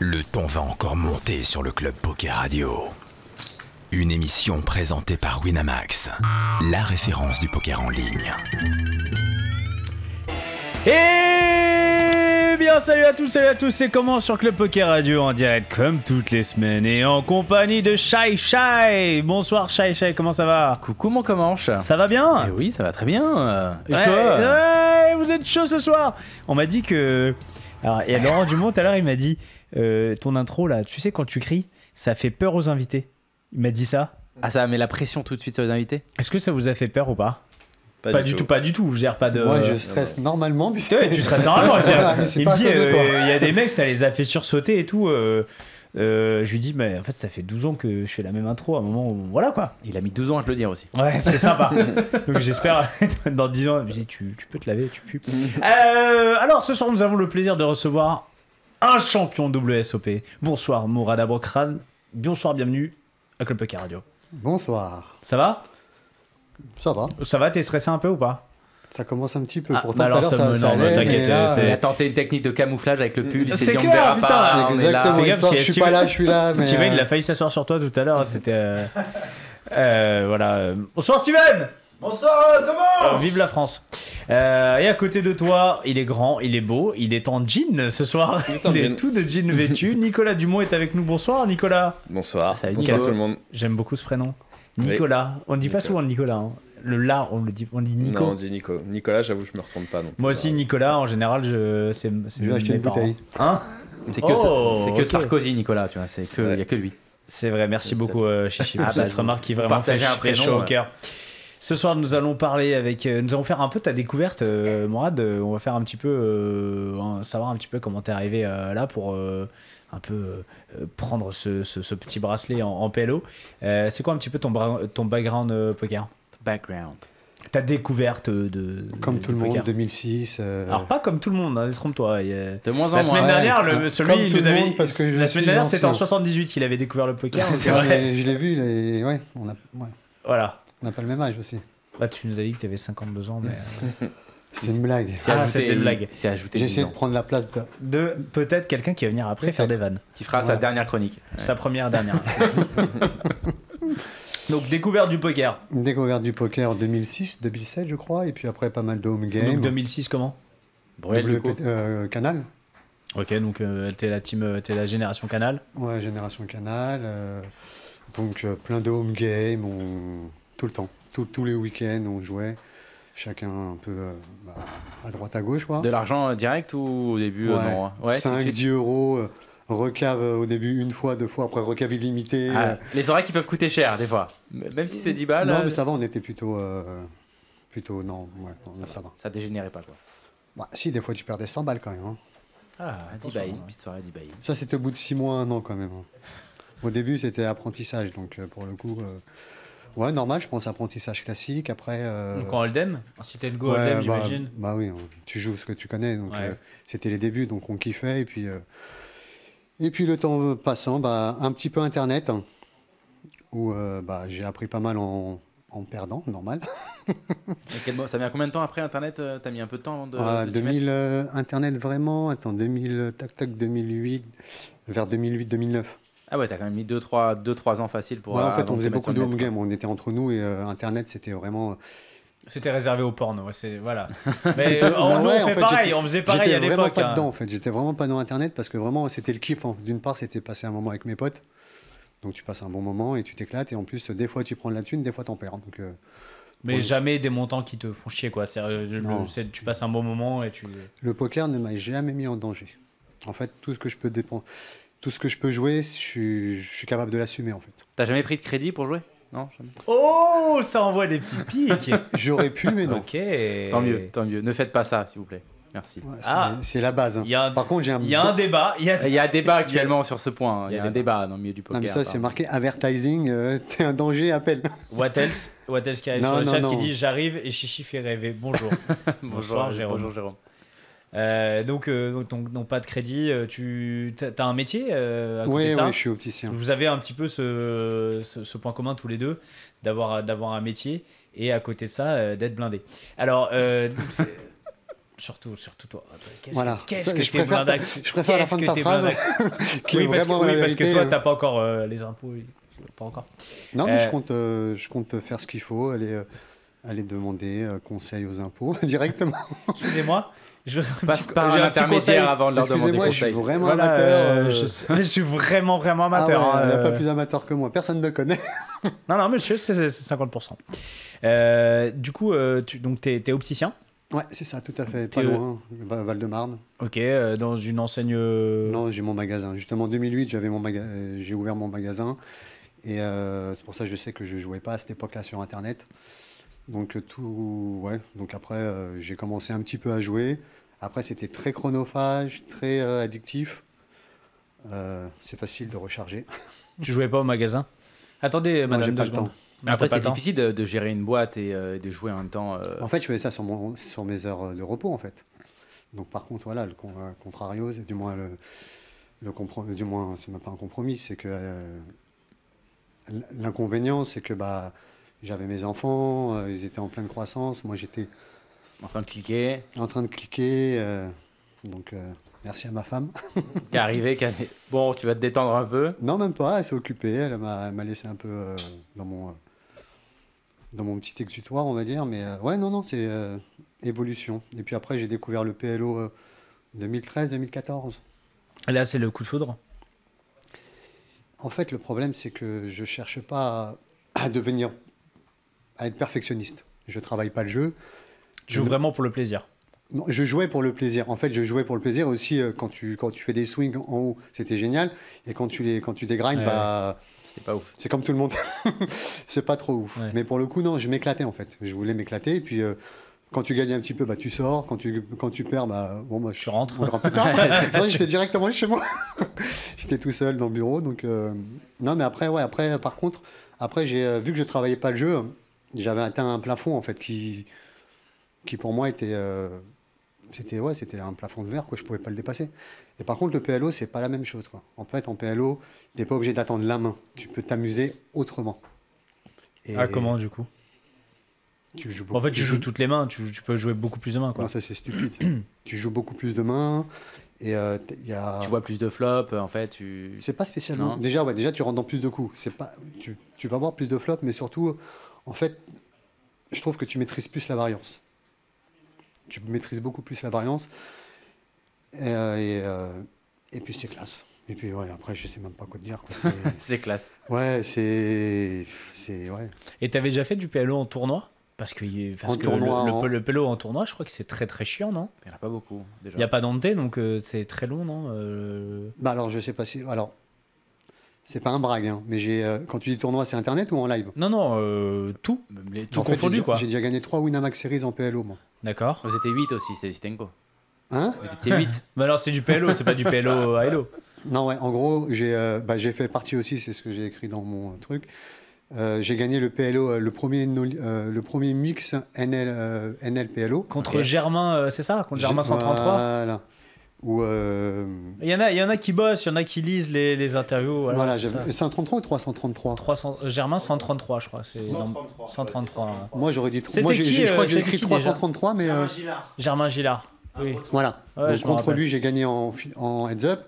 Le ton va encore monter sur le Club Poker Radio. Une émission présentée par Winamax, la référence du poker en ligne. Et bien salut à tous, c'est comment sur Club Poker Radio en direct comme toutes les semaines et en compagnie de Shai Shai. Bonsoir Shai Shai, comment ça va? Coucou mon Comanche. Ça va bien? Eh oui, ça va très bien. Et ouais, toi? Ouais, vous êtes chaud ce soir. On m'a dit que... Alors, et Laurent Dumont tout à l'heure il m'a dit ton intro là, tu sais quand tu cries, ça fait peur aux invités. Il m'a dit ça. Ah, ça met la pression tout de suite sur les invités? Est-ce que ça vous a fait peur ou pas? Pas du tout, je gère pas de... Moi je stresse normalement. Mais ouais, tu stresses normalement. Il me dit, il y a des mecs, ça les a fait sursauter et tout. Je lui dis, mais en fait, ça fait 12 ans que je fais la même intro à un moment où... Voilà quoi. Il a mis 12 ans à te le dire aussi. Ouais, c'est sympa. Donc j'espère, dans 10 ans, je dis, tu peux te laver, tu pues. Alors, ce soir, nous avons le plaisir de recevoir un champion WSOP. Bonsoir, Mourad Abrokran. Bonsoir, bienvenue à Club Poker Radio. Bonsoir. Ça va? Ça va. Ça va, t'es stressé un peu ou pas? Ça commence un petit peu. Ah, Pourtant, bah alors, tout à l'heure, non, allait, t'inquiète, mais là, c'est- Il a tenté une technique de camouflage avec le pull. Il s'est C'est dit on clair, ne verra putain. pas. On est là. Exactement, Fais gaffe, histoire, parce je que suis pas là, je suis là. Mais Steven, il a failli s'asseoir sur toi tout à l'heure. C'était. Voilà. Bonsoir, Steven! Bonsoir, comment? Vive la France! Et à côté de toi, il est grand, il est beau, il est en jean ce soir. Il est tout de jean vêtu. Nicolas Dumont est avec nous. Bonsoir, Nicolas. Bonsoir. Salut, Bonsoir Nico. tout le monde. J'aime beaucoup ce prénom. Nicolas. On ne dit pas Nicolas. souvent Nicolas. Hein. Le là, on dit Nico. Non, on dit Nico. Nicolas, j'avoue, je me retourne pas. Donc, Moi aussi, Nicolas, en général, c'est je vais acheter mes une parents. bouteille. Hein? C'est que, Oh, c'est que ok. Sarkozy, Nicolas, tu vois. Il Ouais. n'y a que lui. C'est vrai, merci C'est beaucoup Chichi Ah pour bah, cette je remarque qui vous vraiment fait partagez un prénom, chaud au ouais. cœur. Ce soir, nous allons parler avec... nous allons faire un peu ta découverte, Mourad. On va faire un petit peu... savoir un petit peu comment t'es arrivé là pour un peu prendre ce petit bracelet en PLO. C'est quoi un petit peu ton background poker? Background. Ta découverte de Comme du tout le monde, poker. 2006. Alors pas comme tout le monde, hein, détrompe-toi. De moins en La moins. semaine dernière, Ouais, celui comme il tout nous le avait... monde, parce que je la suis semaine dernière, c'était en ancien. 78 qu'il avait découvert le poker. donc c'est Ouais, vrai. mais je l'ai vu, ouais, Voilà. on n'a pas le même âge aussi. Bah, tu nous as dit que tu avais 52 ans, mais... C'était une blague. c'était une blague. C'est ajouté J'ai 10 essayé de ans. prendre la place De peut-être quelqu'un qui va venir après faire des vannes. Qui fera sa Voilà. dernière chronique. Sa première, dernière. Donc, découverte du poker. une découverte du poker en 2006, 2007, je crois, et puis après pas mal de home games. Donc, 2006, comment? Bruel, du coup. Canal. Ok, donc t'es la team, t'es la génération Canal. Ouais, Génération Canal. Donc plein de home games, tout le temps. Tous les week-ends, on jouait. Chacun un peu à droite à gauche, quoi. De l'argent direct ou au début Ouais. non. Ouais, tout de 5, suite. 10 euros. Recave au début une fois, deux fois, après recave illimité. Ah, les oreilles qui peuvent coûter cher des fois. Même si c'est 10 balles. Non, mais ça va, on était plutôt. Non, ouais, non, ça va. Ça dégénérait pas quoi. Bah, si, des fois tu perdais 100 balles quand même. Hein. Ah, 10 bails, une petite soirée 10 bails. Ça, c'était au bout de 6 mois, 1 an quand même. Hein. Au début, c'était apprentissage, donc pour le coup. Ouais, normal, je pense apprentissage classique. Après. Donc, en Hold'em, en cité de Go ouais, Hold'em, bah, j'imagine. bah oui, tu joues ce que tu connais, donc Ouais. c'était les débuts, donc on kiffait. Et puis le temps passant, un petit peu Internet, hein, où j'ai appris pas mal en perdant, normal. Ça vient combien de temps après Internet? T'as mis un peu de temps avant de. Ah, de t'y mettre 2000, Internet vraiment, attends, 2000, tac tac, 2008, vers 2008-2009. Ah ouais, t'as quand même mis 2-3 ans facile pour. Ouais, en fait, avant on de faisait te mettre beaucoup de sur le home net, game, on était entre nous et Internet, c'était vraiment. C'était réservé au porno, ouais, voilà. Mais C'était- nous, ouais, on en fait fait, pareil, j'étais- on faisait pareil à J'étais vraiment l'époque. pas hein. dedans en fait, j'étais vraiment pas dans Internet parce que vraiment c'était le kiff. Hein. D'une part, c'était passer un moment avec mes potes, donc tu passes un bon moment et tu t'éclates, et en plus, des fois tu prends de la thune, des fois t'en perds. Donc, Mais Ouais. jamais des montants qui te font chier, quoi. Non. Tu passes un bon moment et tu... le poker ne m'a jamais mis en danger. En fait, tout ce que je peux dépenser, tout ce que je peux jouer, je suis capable de l'assumer en fait. T'as jamais pris de crédit pour jouer? Non, jamais. Oh, ça envoie des petits pics. J'aurais pu, mais non. Ok. Tant mieux, tant mieux. Ne faites pas ça, s'il vous plaît. Merci. Ouais, Ah, c'est la base. Hein. il y a un- Par contre, j'ai un. Il y a un débat. Il y a un débat actuellement sur ce point. Il y a un débat. débat dans le milieu du Ah, mais poker. ça, c'est marqué advertising. T'es un danger, appelle. What else qui arrive Non, sur le non, chat non. qui dit j'arrive et Chichi fait rêver. Bonjour. Bonsoir, Jérôme. Bonjour Jérôme. Donc, pas de crédit. Tu as un métier à côté Oui, de ça. je suis opticien. Vous avez un petit peu ce point commun tous les deux d'avoir un métier et à côté de ça d'être blindé. Alors Surtout toi. Qu'est-ce Voilà. qu'est-ce Ça, que je t'es préfère blindax. je préfère la fin de ta phrase, qui est Oui, parce que, vraiment la parce que vérité. toi, t'as pas encore les impôts. Oui. Pas encore. Non, mais Euh, je compte faire ce qu'il faut, aller demander conseil aux impôts directement. Excusez-moi. Je Passe par j'ai un un petit conseil. intermédiaire avant de leur demander Excusez-moi, je suis conseil. vraiment Voilà, amateur. je suis vraiment amateur. Ah ouais, il n'y a hein, pas plus amateur que moi. Personne ne me connaît. Non, mais c'est 50%. Du coup, donc t'es opticien. Ouais, c'est ça, tout à fait. Pas T'es, loin, Val-de-Marne. Ok, dans une enseigne. Non, j'ai mon magasin. Justement, en 2008, j'ai ouvert mon magasin. Et c'est pour ça que je sais que je jouais pas à cette époque-là sur Internet. Donc, ouais. Donc après, j'ai commencé un petit peu à jouer. Après, c'était très chronophage, très addictif. C'est facile de recharger. Tu jouais pas au magasin. Attendez, Non, madame, j'ai deux pas le secondes. temps. Mais après, T'as pas c'est le temps. difficile de gérer une boîte et de jouer en même temps. En fait, je faisais ça sur mes heures de repos, en fait. Donc, par contre, voilà, le contrario, c'est du moins le compromis, du moins, c'est même pas un compromis, c'est que l'inconvénient, c'est que j'avais mes enfants, ils étaient en pleine croissance, moi j'étais En train de cliquer, en train de cliquer, donc merci à ma femme. qui est arrivé, bon, tu vas te détendre un peu. Non, même pas, elle s'est occupée, elle m'a laissé un peu dans mon petit exutoire, on va dire, mais ouais, non, c'est évolution. Et puis après, j'ai découvert le PLO 2013-2014. Là, c'est le coup de foudre. En fait, le problème, c'est que je cherche pas à être perfectionniste. Je travaille pas le jeu. Tu joues vraiment pour le plaisir. Non, je jouais pour le plaisir. En fait, je jouais pour le plaisir aussi. Quand tu fais des swings en haut, c'était génial. Et quand tu dégrindes, Ouais. C'était pas ouf. c'est comme tout le monde. C'est pas trop ouf. Ouais. Mais pour le coup, non, je m'éclatais en fait. Je voulais m'éclater. Et puis, quand tu gagnes un petit peu, tu sors. Quand tu perds, bon, moi, Tu rentres. on verra plus tard. Non, j'étais directement chez moi. J'étais tout seul dans le bureau. Donc, non, mais après, par contre, j'ai vu que je travaillais pas le jeu. J'avais atteint un plafond en fait qui pour moi était c'était un plafond de verre, quoi. Je pouvais pas le dépasser. Et par contre, le PLO, c'est pas la même chose, quoi. En fait, en PLO, t'es pas obligé d'attendre la main. Tu peux t'amuser autrement. Et Comment, du coup? tu joues En fait, tu joues plus- toutes les mains. Tu peux jouer beaucoup plus de mains, quoi. Non, ça c'est stupide. Tu joues beaucoup plus de mains. Et il y a... Tu vois plus de flops, en fait. C'est pas spécialement. Non. Déjà, tu rentres dans plus de coups. C'est pas... tu vas avoir plus de flops, mais surtout, en fait, je trouve que tu maîtrises plus la variance. Tu maîtrises beaucoup plus la variance. Et puis c'est classe. Et puis ouais, après, je sais même pas quoi te dire, quoi. C'est classe. Ouais, ouais. Et t'avais déjà fait du PLO en tournoi? Parce que, En tournoi, le PLO en tournoi, je crois que c'est très très chiant, non? Il n'y en a pas beaucoup, déjà. Il n'y a pas d'Ante, donc c'est très long, non? Alors, je sais pas si... Alors, c'est pas un brag, hein, mais quand tu dis tournoi, c'est Internet ou en live? Non, tout. Même Tout En fait, confondu, quoi. J'ai déjà gagné 3 Winamax Series en PLO, moi. D'accord. Vous étiez 8 aussi, c'est Stenko. Hein? Vous étiez 8. Mais alors, c'est du PLO, c'est pas du PLO à Hello. Non, ouais, en gros, j'ai fait partie aussi, c'est ce que j'ai écrit dans mon truc. J'ai gagné le PLO, le premier mix NL PLO. Contre Germain, c'est ça? Contre Germain 133? Voilà. Il y en a qui bossent, il y en a qui lisent les interviews. Voilà, c'est ça. j'avais 133 ou 333? 300, Germain 133, je crois. C'est 133. Moi, j'aurais dit... C'était Moi, qui, je crois que j'ai c'était écrit qui, déjà 333, mais... Germain Gillard. Oui. Voilà. Ouais, Donc je me contre rappelle. lui, j'ai gagné en heads-up.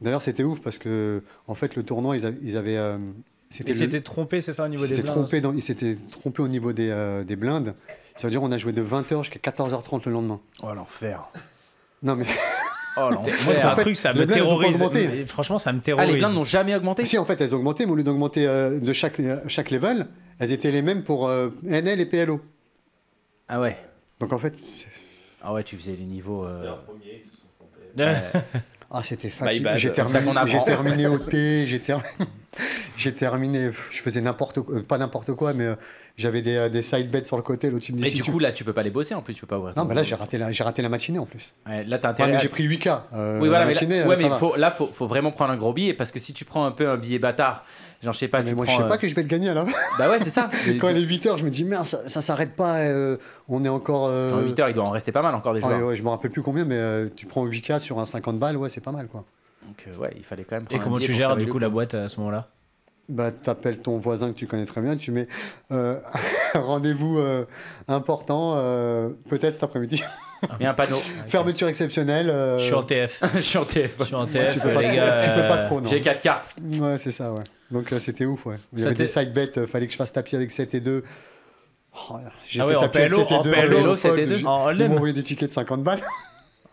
D'ailleurs, c'était ouf parce que, en fait, le tournoi, ils avaient... Il s'était trompé, c'est ça, au niveau des blindes? il s'était trompé au niveau des blindes. Ça veut dire qu'on a joué de 20h jusqu'à 14h30 le lendemain. Oh, l'enfer. Non, mais... Oh, l'enfer. Moi, c'est un En fait, truc, ça les me blindes, elles ont pas terrorise. augmenté. Mais franchement, ça me Ah, terrorise. les blindes n'ont jamais augmenté? Si, en fait, elles ont augmenté, mais au lieu d'augmenter de chaque level, elles étaient les mêmes pour NL et PLO. Ah ouais. Donc, en fait... Ah ouais, tu faisais les niveaux... Ah, c'était My fatigué. bad. J'ai C'est ça qu'on apprend. terminé au thé, j'ai terminé, je faisais n'importe quoi, pas n'importe quoi, mais j'avais des side bets sur le côté. L'autre, il me dit, Mais si du tu- coup, là, tu peux pas les bosser en plus, tu peux pas ouvrir. Non, ton- mais là, j'ai raté la matinée en plus. Ouais, là, t'as Ouais, intérêt. mais à- j'ai pris 8K. Oui, voilà, la mais matinée, là, ouais, ça mais va. faut vraiment prendre un gros billet parce que si tu prends un peu un billet bâtard, genre, je sais pas, Ah, mais tu moi, prends. je sais pas que je vais le gagner alors. Bah ouais, c'est ça. Quand il est 8h, je me dis, merde, ça s'arrête pas, on est encore. Dans 8 heures, il doit en rester pas mal encore des Ah, joueurs. ouais, je me rappelle plus combien, mais tu prends 8K sur un 50 balles, ouais, c'est pas mal quoi. Donc, ouais, il fallait quand même Et prendre un comment billet tu pour gères sauver du le coup la coup. boîte à ce moment-là? Bah, t'appelles ton voisin que tu connais très bien, tu mets rendez-vous important, peut-être cet après-midi. Il y a un panneau. Fermeture exceptionnelle. Je suis en TF. Je suis en TF. Je suis en tu TF, peux pas les trop, gars. tu peux pas trop, non. J'ai 4 cartes. Ouais, c'est ça, ouais. Donc c'était ouf, ouais. Il y Ça avait des t'est- side bets, fallait que je fasse tapis avec 7 et 2. Oh, j'ai Ah fait ouais, en tapis avec PLO, 7 et en 2. PLO, en 7 et fold, 2. j'ai- En Ils hold'em. m'ont envoyé des tickets de 50 balles.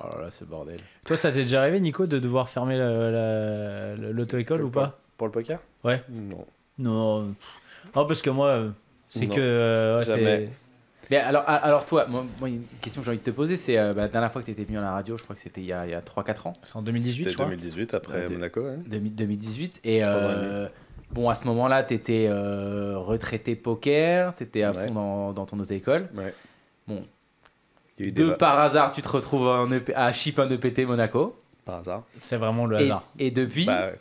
Oh là là, ce bordel. Toi, ça t'est déjà arrivé, Nico, de devoir fermer l'auto-école ou pas? Pour le poker? Ouais. Non. Non. Non, parce que moi, c'est Non. que. Ouais, Jamais. Mais alors toi, moi, une question que j'ai envie de te poser, c'est la dernière fois que tu étais venu à la radio, je crois que c'était il y a 3-4 ans, C'est en 2018, je C'était crois. 2018 après Ouais, Monaco. Ouais. 2018. Et 3 ans et demi. bon, à ce moment-là, tu étais retraité poker, tu étais à Ouais. fond dans ton auto-école. Ouais. Bon, Il y a eu des par hasard, tu te retrouves à Chip un EPT Monaco. par hasard. C'est vraiment le Et, hasard. et depuis, Bah,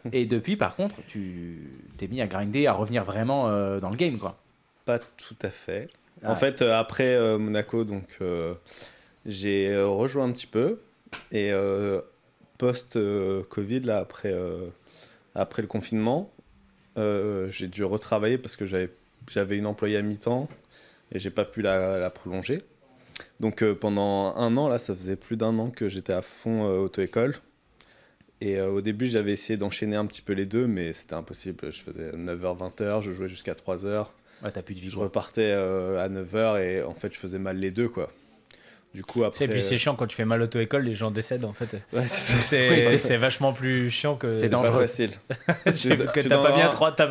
par contre, tu t'es mis à grinder, à revenir vraiment dans le game, quoi. pas tout à fait. Ah. En fait, après Monaco, donc j'ai rejoint un petit peu et post-Covid, là, après le confinement, j'ai dû retravailler parce que j'avais une employée à mi-temps et j'ai pas pu la prolonger. Donc pendant un an, là, ça faisait plus d'un an que j'étais à fond auto-école. Et au début, j'avais essayé d'enchaîner un petit peu les deux, mais c'était impossible. Je faisais 9h, 20h, je jouais jusqu'à 3h. Ouais, t'as plus de vie, Je quoi. repartais à 9h et en fait, je faisais mal les deux, quoi. Du coup, après... Et puis c'est chiant quand tu fais mal auto-école, les gens décèdent en fait. Ouais, c'est C'est vachement plus chiant que. C'est pas dangereux. facile. que Tu t'as pas dois bien avoir- 3 T'es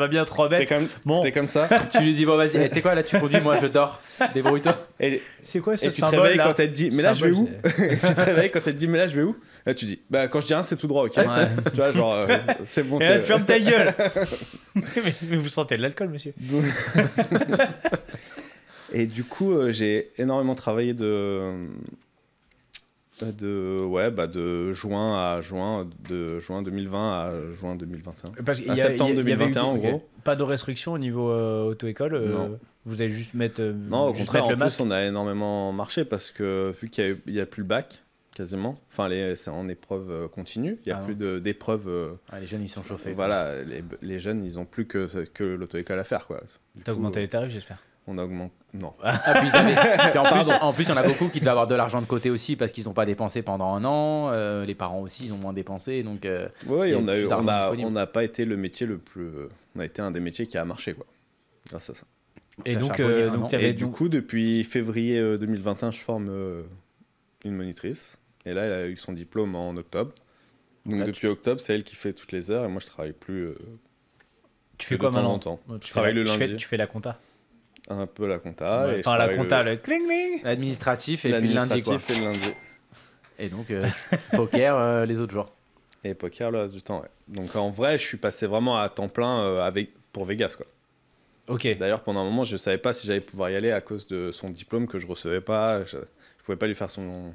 mètres. comme, Bon. t'es comme ça. Tu lui dis, bon, vas-y, tu sais quoi, là, tu conduis, moi, je dors. Débrouille-toi. Et, C'est quoi ce et tu te symbole réveilles là quand elle te dit, mais là, je vais Symbole, où Et tu te réveilles quand elle te dit, mais là, je vais où Là, tu dis, bah, quand je dis rien, c'est tout droit, ok Ouais. Tu vois, genre, c'est bon. Et là, que- tu fermes ta gueule. mais vous sentez de l'alcool, monsieur. Et du coup, j'ai énormément travaillé de juin à juin, de juin 2020 à juin 2021. Parce qu'il À y a- septembre il y avait eu 2021, en ok. gros. Pas de restriction au niveau auto-école. Non. Vous allez juste mettre. Non, au juste contraire, mettre en le masque. plus, on a énormément marché parce que vu qu'il n'y a plus le bac, quasiment, enfin, c'est en épreuve continue, il n'y a Ah plus d'épreuves. Ah, les jeunes, ils sont chauffés. Voilà, les jeunes, ils n'ont plus que l'auto-école à faire, quoi. Du T'as coup, augmenté les tarifs, j'espère. On augmente. Non. Ah, puis, puis en plus, il y en a beaucoup qui devaient avoir de l'argent de côté aussi parce qu'ils n'ont pas dépensé pendant un an. Les parents aussi, ils ont moins dépensé. Donc, Oui, il y a on plus d'argent disponible. n'a pas été le métier le plus. On a été un des métiers qui a marché, quoi. Grâce à ça. Et T'as donc, charbonné un an. donc, il y avait Et du coup, depuis février 2021, je forme une monitrice. Et là, elle a eu son diplôme en octobre. Donc Là, depuis octobre, c'est elle qui fait toutes les heures. Et moi, je travaille plus. tu fais de quoi temps en maintenant temps. Ouais, Je travaille le lundi. Tu fais la compta. Un peu la compta. Ouais, et enfin, je la travaille compta, le cling cling. l'administratif et puis le lundi, quoi. l'administratif et le lundi. Et donc, poker les autres jours. Et poker le reste du temps, ouais. Donc en vrai, je suis passé vraiment à temps plein pour Vegas, quoi. Ok. D'ailleurs, pendant un moment, je savais pas si j'allais pouvoir y aller à cause de son diplôme que je recevais pas. Je pouvais pas lui faire son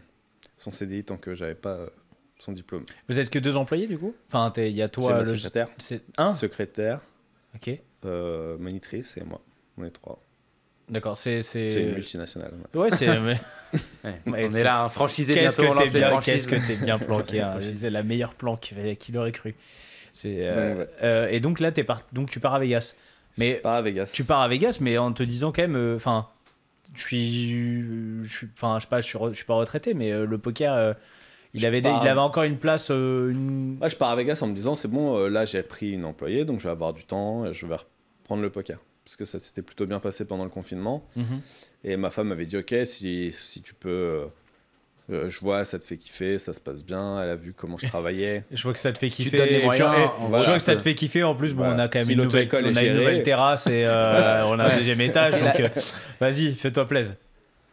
CDI tant que j'avais pas son diplôme. Vous êtes que 2 employés du coup? Enfin, il y a J'ai toi, ma le. secrétaire, C'est un. secrétaire, Ok. monitrice et moi. On est 3. D'accord. C'est une multinationale. Ouais. Ouais, c'est. Ouais, Ouais. on est là, hein, franchisé Qu'est-ce bientôt, on que lance t'es les bien, franchises. qu'est-ce que t'es bien planqué. Hein. C'est la meilleure planque. Qui l'aurait cru. Et donc là, donc tu pars à Vegas. Mais Je pars à Vegas. tu pars à Vegas, mais en te disant quand même, enfin, enfin, je sais pas, je suis pas retraité, mais le poker, il avait encore une place. Ouais, je pars à Vegas en me disant c'est bon, là j'ai pris une employée, donc je vais avoir du temps, et je vais reprendre le poker. Parce que ça s'était plutôt bien passé pendant le confinement. Mhm. Et ma femme m'avait dit ok, si tu peux, je vois, ça te fait kiffer, ça se passe bien, elle a vu comment je travaillais. Je vois que ça te fait Si tu kiffer. donnes les et puis, moyens, je on vois voit que ça que- te fait kiffer. En plus, bon, Voilà. on a quand même Si une nouvelle, l'auto-école est on a une gérée. nouvelle terrasse et on a un deuxième étage. Et Donc, vas-y, fais-toi plaisir.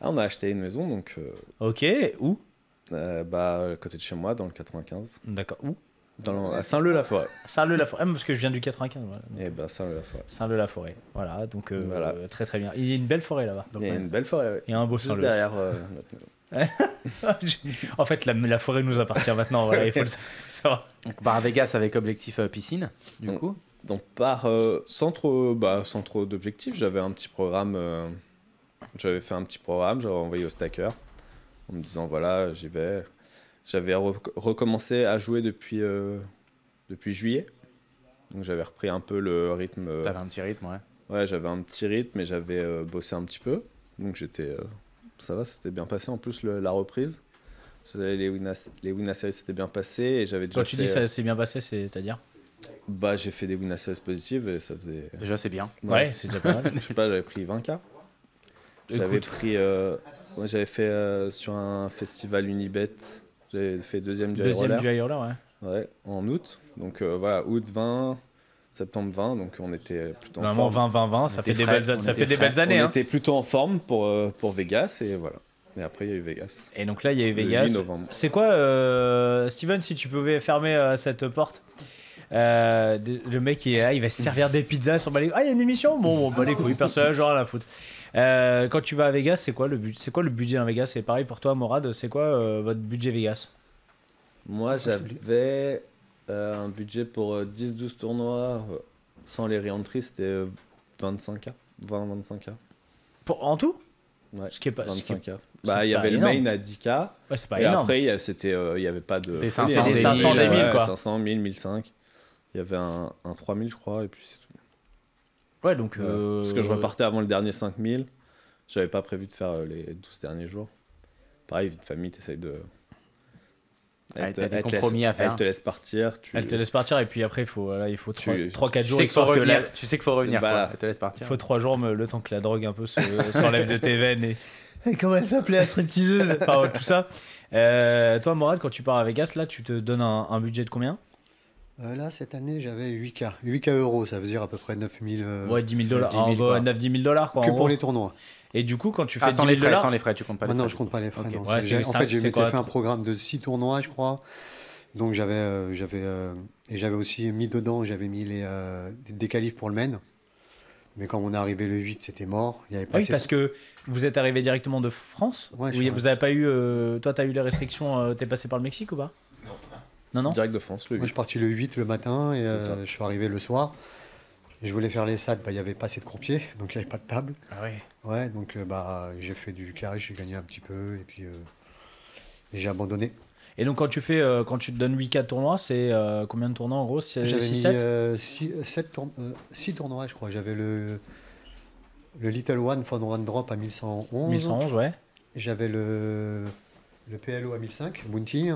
Ah, on a acheté une maison, donc Ok, où? à côté de chez moi, dans le 95, D'accord, où? à Saint-Leu-la-Forêt. Saint-Leu-la-Forêt. Parce que je viens du 95. Voilà. Et bah Saint-Leu-la-Forêt. Saint-Leu-la-Forêt. Voilà, donc Voilà. très très bien. Il y a une belle forêt là-bas. Donc, Il y a ouais. une belle forêt, ouais. Il y a un beau Juste Saint-Leu. derrière notre maison. En fait, la forêt nous appartient maintenant. Voilà, il faut le savoir. Donc, on part à Vegas avec objectif piscine, du Mm. coup. Donc par sans trop d'objectifs, j'avais un petit programme, j'avais fait un petit programme, j'avais envoyé au stacker en me disant voilà j'y vais. J'avais recommencé à jouer depuis juillet, donc j'avais repris un peu le rythme. T'avais un petit rythme, ouais. Ouais, j'avais un petit rythme et j'avais bossé un petit peu, donc j'étais ça va, c'était bien passé en plus la reprise. Les Wina Series s'étaient bien passés et j'avais déjà Quand tu dis ça s'est bien passé, c'est-à-dire? Bah, j'ai fait des Wina Series positives et ça faisait. Déjà, c'est bien. Ouais, c'est déjà pas mal. Je sais pas, j'avais pris 20K. J'avais fait sur un festival Unibet. J'avais fait deuxième du Deuxième high du roller. high roller, ouais. Ouais, en août. Donc voilà, août 20, septembre 20. Donc on était plutôt en Normalement, forme. 20-20-20, ça fait des frais, belles, on ça était fait des frais. belles années. On Hein. était plutôt en forme pour Vegas et voilà. Et après, il y a eu Vegas. Et donc là, il y a eu Le Vegas. 8 novembre. C'est quoi, Steven, si tu pouvais fermer cette porte? Le mec il est là, il va se servir des pizzas, il s'en bat les... Ah, il y a une émission? Bon, bah les couilles, personne genre à la foutre. Quand tu vas à Vegas, c'est quoi le budget à Vegas? C'est pareil pour toi, Morad, c'est quoi votre budget Vegas? Moi, j'avais un budget pour 10-12 tournois sans les re-entries, c'était 25K. 20-25K. En tout? Ouais, Ce qui est pas- ce qui est- 25K. Bah, il y pas avait énorme. le main à 10K. Ouais, c'est pas Et énorme. après, il y avait pas de. Des folie, 500, hein. des 500, des 1000, quoi. 500, 1000, 1005. Il y avait un 3000, je crois, et puis c'est tout. Ouais, donc. Voilà. Parce que je repartais avant le dernier 5000. J'avais pas prévu de faire les 12 derniers jours. Pareil, vie de famille, t'essayes de. Ouais, t'as des compromis à faire. Elle te laisse partir. Elle te laisse partir et puis après, il faut 3-4 Tu jours. sais qu'il faut histoire que revenir. la- Tu sais qu'il faut revenir. Voilà. Quoi. Elle te laisse Il partir. faut 3 jours, le temps que la drogue un peu s'enlève de tes veines. Et comment elle s'appelait la stripteaseuse? Enfin, tout ça. Toi, Morad, quand tu pars à Vegas, là, tu te donnes un budget de combien? Là, cette année, j'avais 8K. 8K euros, ça veut dire à peu près 9000. Ouais, 10 000 dollars. 10 000, En gros, quoi. 9-10 000 dollars, quoi. Que en pour gros. les tournois. Et du coup, quand tu fais Ah, 10 sans 000 les frais, dollars. sans les frais, tu comptes pas les Ah non, frais. je compte pas les frais. Ok. non. Ouais, c'est En fait, j'ai c'est m'étais quoi, fait un programme de 6 tournois, je crois. Donc j'avais aussi mis dedans, j'avais mis des qualifs pour le men. Mais quand on est arrivé le 8, c'était mort. Il y avait pas Oui, assez- parce que vous êtes arrivé directement de France. Ouais, Oui, je- vous avez pas eu. Toi, t'as eu les restrictions. T'es passé par le Mexique ou pas? Non. Direct de France, le 8. Moi, je suis parti le 8 le matin et C'est ça. je suis arrivé le soir. Je voulais faire les SAT, il n'y avait pas assez de croupiers, donc il n'y avait pas de table. Ah ouais. Ouais, donc j'ai fait du carré, j'ai gagné un petit peu et puis et j'ai abandonné. Et donc, quand tu te donnes 8K de tournois, c'est combien de tournois en gros? C'est J'avais 6-7? mis 6 tournois, je crois. J'avais le Little One Fun One Drop à 1111. 1111, ouais. J'avais le PLO à 1005, Bounty.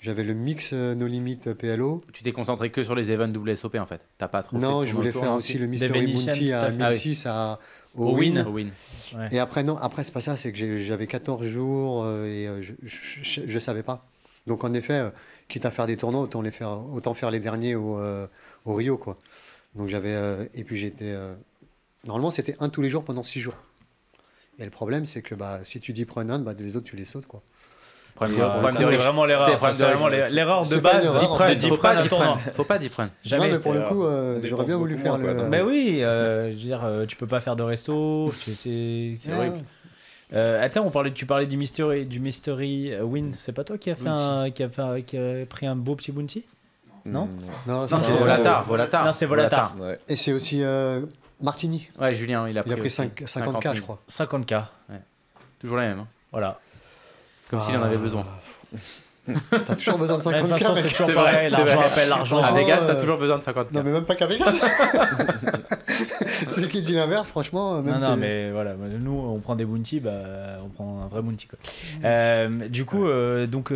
J'avais le Mix No Limit PLO. Tu t'es concentré que sur les events WSOP en fait. T'as pas trop. Non, fait je ton voulais tour faire aussi. aussi le Mystery Venetian, Bounty à t'as fait- 1006 au Au Win. Win. Au win. Ouais. Et après, non, après, c'est pas ça, c'est que j'avais 14 jours et je savais pas. Donc, en effet, quitte à faire des tournois, autant faire les derniers au Rio, quoi. Donc, et puis j'étais. Normalement, c'était un tous les jours pendant 6 jours. Et le problème, c'est que si tu dis prends un, les autres, tu les sautes, quoi. Problème Ça, de- problème Ça, de c'est riche. vraiment C'est l'erreur. problème C'est de vraiment riche. l'erreur de C'est pas base. une erreur, en fait. Faut pas un d'y tournoi. prendre. Faut pas d'y prendre. Jamais. non, mais pour le coup, on j'aurais bien voulu dépense faire beaucoup moins, le. quoi, Mais oui, je veux dire, tu peux pas faire de resto. C'est Ah, horrible. Attends, tu parlais du Mystery Win. C'est pas toi qui a pris un beau petit bounty? Non. Non, Non, ça, c'est Volatar. Non, c'est Volatar. Ouais. Et c'est aussi Martini. Ouais, Julien, il a Il a pris aussi 50K, je crois. 50K. Toujours la même. Hein. Voilà. Comme s'il en avait besoin. T'as toujours besoin de De toute 50K, façon, mec. c'est toujours C'est pareil. vrai, c'est L'argent vrai. appelle l'argent. À Franchement, Vegas, t'as toujours besoin de 50. Non, mais même pas qu'à Vegas. Celui qui dit l'inverse, franchement, même Non, que- mais voilà, nous on prend des bounty, on prend un vrai bounty quoi. Du coup, donc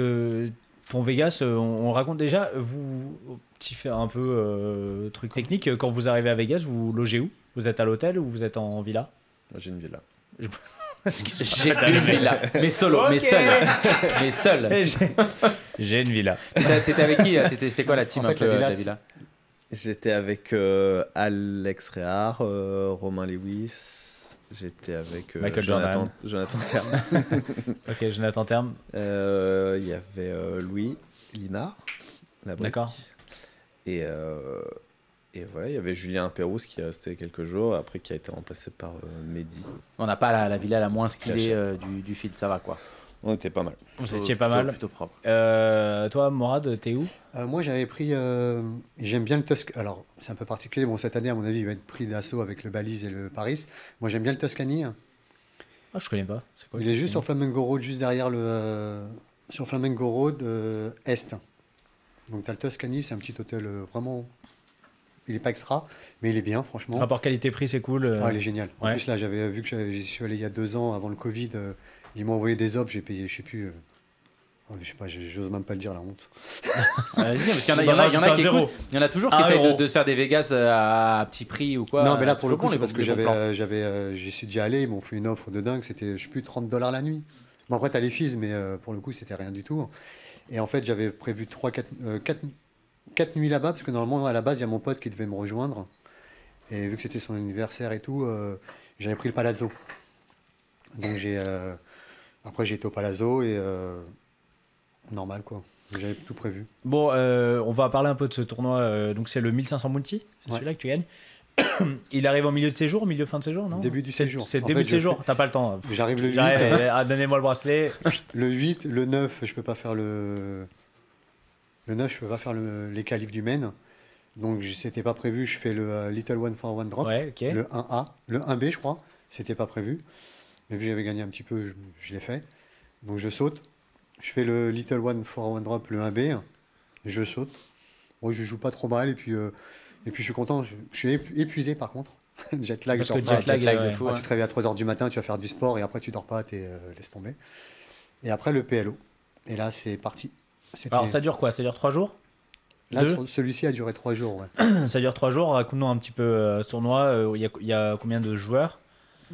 ton Vegas, on raconte déjà, vous, petit fait un peu truc technique, quand vous arrivez à Vegas, vous logez où? Vous êtes à l'hôtel ou vous êtes en villa? Moi, j'ai une villa. J'ai une villa. Mais solo, mais Ok. seul. Mais seul. J'ai une villa. T'étais avec qui? C'était quoi la team En un fait, peu la de villa, la villa? J'étais avec Alex Réard, Romain Lewis. J'étais avec Michael Jonathan Terme. Ok, Jonathan Terme. Il y avait Louis Linard. la brique. D'accord. Et voilà, il y avait Julien Pérouse qui est resté quelques jours, après qui a été remplacé par Mehdi. On n'a pas la villa la moins skillée Caché. du field, ça va quoi. On était pas mal. Vous étiez pas mal. Plutôt propre. Toi, Morad, t'es où? Moi, j'avais pris. J'aime bien le Tuscany. Alors, c'est un peu particulier. Bon, cette année, à mon avis, il va être pris d'assaut avec le Balise et le Paris. Moi, j'aime bien le Tuscany. Ah, je connais pas. C'est quoi Il le est juste Tuscany sur Flamengo Road, juste derrière sur Flamengo Road Est. Donc, tu as le Tuscany, c'est un petit hôtel vraiment. Il n'est pas extra, mais il est bien, franchement. Rapport qualité-prix, c'est cool. Ah, il est génial. En ouais. plus, là, j'avais vu que j'y suis allé il y a 2 ans, avant le Covid. Ils m'ont envoyé des offres, j'ai payé, je sais plus, Je sais pas, j'ose même pas le dire, la honte. Vas-y, parce qu'il y en a, Dommage, il y en a c'est un qui zéro. écoutent. Il y en a toujours qui Un essayent euro. de se faire des Vegas à petit prix ou quoi. Non, mais là, pour le toujours coup, bon, c'est les parce que bons plans. j'ai essayé d'y aller. Ils m'ont fait une offre de dingue. C'était, je sais plus, $30 la nuit. Bon, après, t'as les fees, mais pour le coup, c'était rien du tout. Et en fait, j'avais prévu 4 nuits là-bas, parce que normalement, à la base, il y a mon pote qui devait me rejoindre. Et vu que c'était son anniversaire et tout, j'avais pris le Palazzo. Donc, après, j'ai été au Palazzo et normal, quoi. J'avais tout prévu. Bon, on va parler un peu de ce tournoi. Donc, c'est le 1500 multi. C'est Ouais. celui-là que tu gagnes. Il arrive en milieu de séjour, milieu fin de séjour, non? Début du séjour. C'est En début fait, de séjour, t'as pas le temps. J'arrive le 8. Donnez-moi le bracelet. Le 8, le 9, je peux pas faire le 9, je peux pas faire les qualifs du Maine. Donc c'était pas prévu, je fais le Little One for One Drop, Ouais, ok. le 1A, le 1B je crois, c'était pas prévu. Mais vu que j'avais gagné un petit peu, je l'ai fait. Donc je saute. Je fais le Little One for One Drop, le 1B, je saute. Moi je joue pas trop mal et puis je suis content, je suis épuisé par contre. Jet lag, Parce je que dors pas. jet lag, lag de ouais. fou. Tu te réveilles à 3h du matin, tu vas faire du sport et après tu dors pas, laisse tomber. Et après le PLO. Et là c'est parti. C'était- Alors, ça dure quoi? Ça dure 3 jours? Là, deux celui-ci a duré 3 jours. Ouais. Ça dure 3 jours. Raconte-nous un petit peu ce tournoi. Il y a combien de joueurs?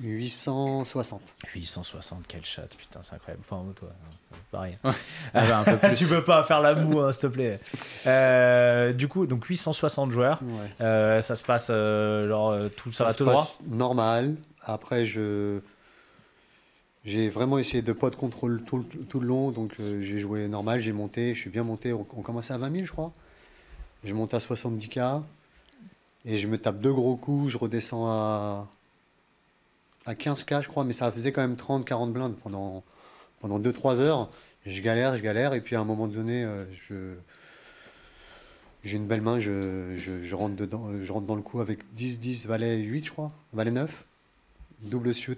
860. 860, quel chat, putain, c'est incroyable. Enfin, toi, c'est pareil. Ah bah, un peu plus. Tu peux pas faire la moue, hein, s'il te plaît. Du coup, donc 860 joueurs. Ouais. Ça se passe, ça va se tout droit. passe normal. Après, j'ai vraiment essayé de pas de contrôle tout le long. Donc, j'ai joué normal, j'ai monté, je suis bien monté. On commençait à 20 000, je crois. Je monte à 70K. Et je me tape 2 gros coups. Je redescends à 15K, je crois. Mais ça faisait quand même 30-40 blindes pendant 2-3 heures. Je galère. Et puis, à un moment donné, j'ai une belle main. Je rentre dedans, je rentre dans le coup avec 10, valet 8, je crois. Valet 9. Double shoot.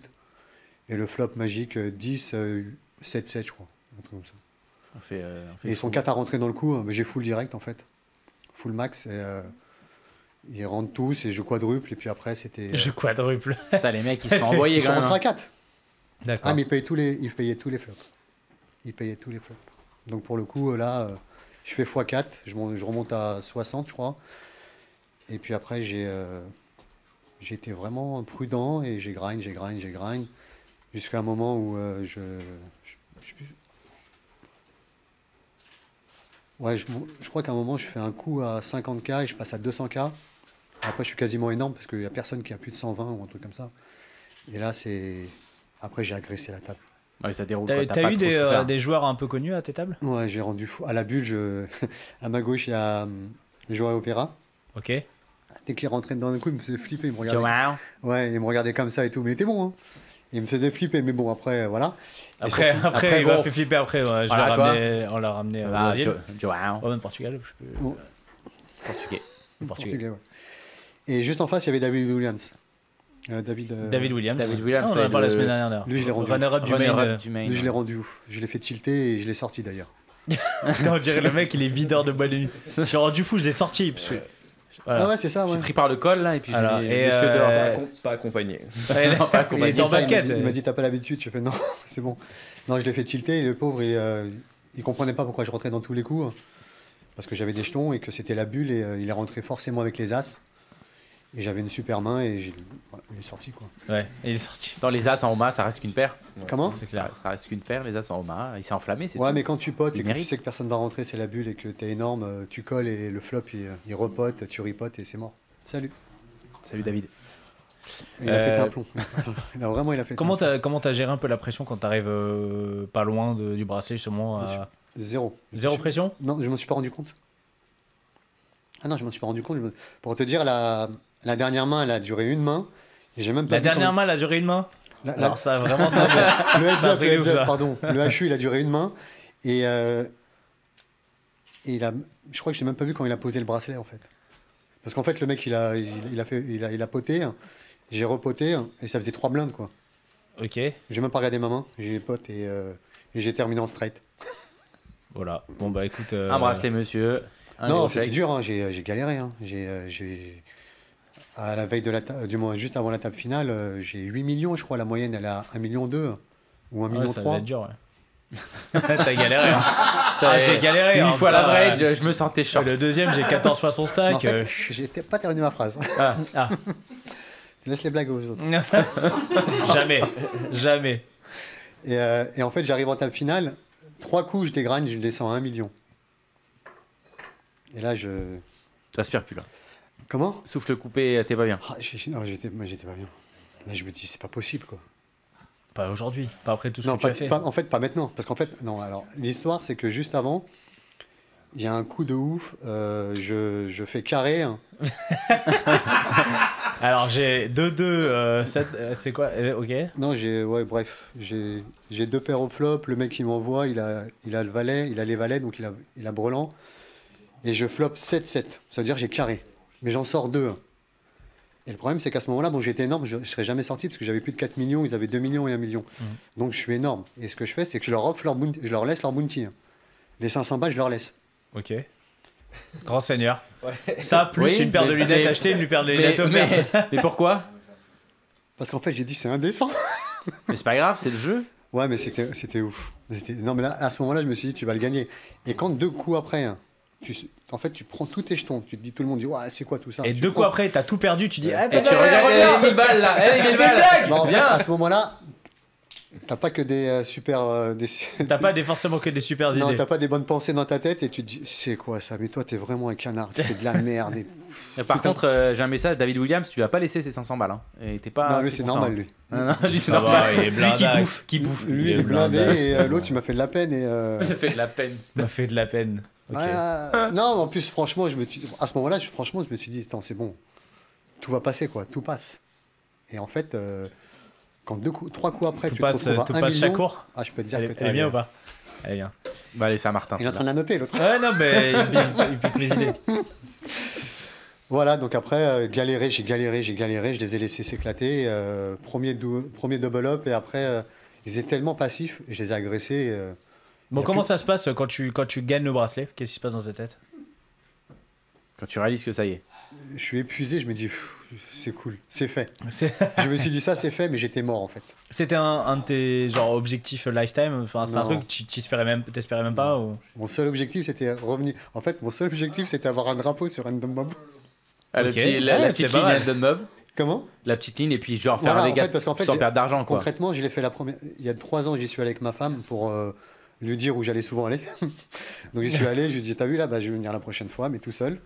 Et le flop magique 10, 7, 7, je crois. Un truc comme ça. On fait Et ils sont 4 à rentrer dans le coup. Mais j'ai full direct, en fait. Full max. Et, ils rentrent tous et je quadruple. Et puis après, c'était. Je quadruple. Putain, les mecs, ils se sont envoyés Ils sont quand même. rentrés à 4. D'accord. Ah, mais ils payaient tous les flops. Ils payaient tous les flops. Donc pour le coup, là, je fais x4. Je remonte à 60, je crois. Et puis après, j'ai été vraiment prudent et j'ai grind. Jusqu'à un moment où ouais, je crois qu'à un moment, je fais un coup à 50K et je passe à 200K. Après, je suis quasiment énorme parce qu'il n'y a personne qui a plus de 120 ou un truc comme ça. Et là, c'est... Après, j'ai agressé la table. Ouais, ça déroule. quoi, T'as pas eu trop souffert. des joueurs un peu connus à tes tables? Ouais, j'ai rendu fou. À la bulle, à ma gauche, il y a Joao Opera. Ok. Dès qu'il rentrait dans un coup, il me faisait flipper. Il me regardait. Ciao. Ouais, il me regardait comme ça et tout. Mais il était bon, hein. Il me faisait flipper, mais bon, après, voilà. Et Après, après, il m'a bon. fait flipper après. Ouais, Voilà, on l'a ramené au Ah, Brésil. Joao. Ouais, même Portugal. Je sais plus. Oh, Portugais. Portugais. portugais, ouais. Et juste en face, il y avait David Williams. David Williams. David Williams, Ah, on en a c'est parlé la le- semaine dernière. d'ailleurs. Lui, je l'ai rendu Runner-up du Runner-up main. du main. Lui, je l'ai rendu ouf. Je l'ai fait tilter et je l'ai sorti d'ailleurs. On dirait le mec, il est videur de boîte de nuit. Je suis rendu fou, je l'ai sorti. Parce que... Voilà. Ah ouais, c'est ça, ouais. J'ai pris par le col là et puis Alors, j'ai et, les cheveux dehors. Pas accompagné. Ouais, Non, pas il accompagné. était en Ça, basket. Il m'a dit, t'as pas l'habitude. Je fais, non, c'est bon. Non, je l'ai fait tilter et le pauvre, il comprenait pas pourquoi je rentrais dans tous les coups. Parce que j'avais des jetons et que c'était la bulle et il est rentré forcément avec les as. Et j'avais une super main et voilà, il est sorti, quoi. Ouais, et il est sorti. Dans les as en Oma, ça reste qu'une paire. Comment? C'est clair, ça reste qu'une paire, les as en Oma. Il s'est enflammé, c'est Ouais, tout. mais quand tu potes Il et que tu mérite. sais que personne va rentrer, c'est la bulle et que t'es énorme, tu colles et le flop, il repote, tu ripotes et c'est mort. Salut. Salut David. Et il a pété un plomb. Là, vraiment, il a pété Comment un plomb. t'as géré un peu la pression quand t'arrives pas loin du bracelet, justement Zéro. Zéro pression? Non, je m'en suis pas rendu compte. Ah non, je m'en suis pas rendu compte. Pour te dire, la dernière main, elle a duré une main. Et j'ai même pas La vu dernière comment- main, elle a duré une main? La- Alors ça, vraiment, ça, c'est... Le heads C'est un up, truc de ouf, ça. pardon. Le HU, il a duré une main. Et je crois que j'ai même pas vu quand il a posé le bracelet, en fait. Parce qu'en fait, le mec, il a poté. J'ai repoté. Et ça faisait 3 blindes, quoi. Ok, J'ai même pas regardé ma main. J'ai pote et j'ai terminé en straight. voilà. Bon bah écoute... Un bracelet, monsieur. Un Non, gros c'était chèque. dur, hein. J'ai galéré. Hein. À la veille de du moins juste avant la table finale, j'ai 8 millions, je crois. La moyenne, elle est à 1,2 million ou 1,3 Ouais, ça devait million. être dur, ouais. T'as galéré. Hein. J'ai galéré. Une hein, fois la putain. bridge, je me sentais short. Le deuxième, j'ai 14 fois son En stack. fait, j'ai pas terminé ma phrase. Ah. Laisse les blagues aux autres. Jamais. Et en fait, j'arrive en table finale. 3 coups, je dégraine, je descends à 1 million. Et là, T'aspires plus là. Comment? Souffle coupé, t'es pas bien. Non, j'étais pas bien. Là, je me dis, c'est pas possible, quoi. Pas aujourd'hui, pas après tout ce Non, que tu as fait. en fait, pas maintenant. Parce qu'en fait, non, alors, l'histoire, c'est que juste avant, il y a un coup de ouf. Je fais carré. Hein. Alors j'ai 2-2, 7, c'est quoi ok. Non, bref. J'ai 2 paires au flop. Le mec, il m'envoie. Il a le valet. Il a les valets, donc il a brelan. Et je flop 7-7. Ça veut dire que j'ai carré. Mais j'en sors 2. Hein. Et le problème, c'est qu'à ce moment-là, bon, j'étais énorme, je ne serais jamais sorti parce que j'avais plus de 4 millions, ils avaient 2 millions et 1 million. Donc je suis énorme. Et ce que je fais, c'est que je leur laisse leur bounty. Hein. Les 500 balles, je leur laisse. Ok. Grand seigneur. Ça, plus Oui, une paire de lunettes achetées, une paire de lunettes offertes. Mais pourquoi? Parce qu'en fait, j'ai dit, c'est indécent. Mais c'est pas grave, c'est le jeu. Ouais, mais c'était ouf. Non, mais là, à ce moment-là, je me suis dit, tu vas le gagner. Et quand 2 coups après, hein, en fait, tu prends tous tes jetons. Tu te dis, tout le monde dit, ouais, c'est quoi tout ça? Et 2 coups après, t'as tout perdu, tu dis, Et tu regardes, 1000 balles là. c'est une blague. Non, en fait, Bien. à ce moment-là, t'as pas que des super. T'as pas forcément que des super Non, idées. t'as pas des bonnes pensées dans ta tête et tu te dis, c'est quoi ça? Mais toi, t'es vraiment un canard, tu fais de la merde. Par Putain. contre, j'ai un message, David Williams, tu lui as pas laissé ses 500 balles. Hein. Et t'es pas. Non, lui, t'es c'est content. normal, lui. Non, lui, c'est Ça normal. va, il est Lui blindax. qui bouffe. Lui, il est blindé et l'autre, il m'a fait de la peine. Il a fait de la peine. Ça m'a fait de la peine. Ok. Non, en plus, franchement, à ce moment-là, franchement, je me suis dit, attends, c'est bon, tout va passer, quoi, tout passe. Et en fait, quand 3 coups après, Tout tu passe, te retrouves tout à 1 passe chaque million, cours. je peux te dire Elle que est bien ou pas? Elle est bien. Bah, allez, c'est à Martin. Il est en train de la noter, l'autre. Ouais, non, mais il pique mes idées. Voilà, donc après, j'ai galéré, je les ai laissés s'éclater. Premier double up, et après, ils étaient tellement passifs, et je les ai agressés. Bon, comment ça se passe quand tu gagnes le bracelet? Qu'est-ce qui se passe dans ta tête? Quand tu réalises que ça y est. Je suis épuisé, je me dis, c'est cool, c'est fait. C'est- Je me suis dit, ça, c'est fait, mais j'étais mort, en fait. C'était un de tes genre, objectifs lifetime? Enfin, c'est un Non. truc que tu t'espérais même pas ou... Mon seul objectif, c'était revenir. En fait, mon seul objectif, c'était avoir un drapeau sur Random Mob. Ah, Ok. la Ouais, petite c'est pas ligne mal. Random Mob. Comment? La petite ligne, et puis genre faire Voilà, un en Vegas fait, parce qu'en fait, sans perdre d'argent, quoi. Concrètement, je l'ai fait la première. Il y a 3 ans, j'y suis allé avec ma femme pour lui dire où j'allais souvent aller. Donc j'y suis allé, je lui ai dit, t'as vu là, bah, je vais venir la prochaine fois, mais tout seul.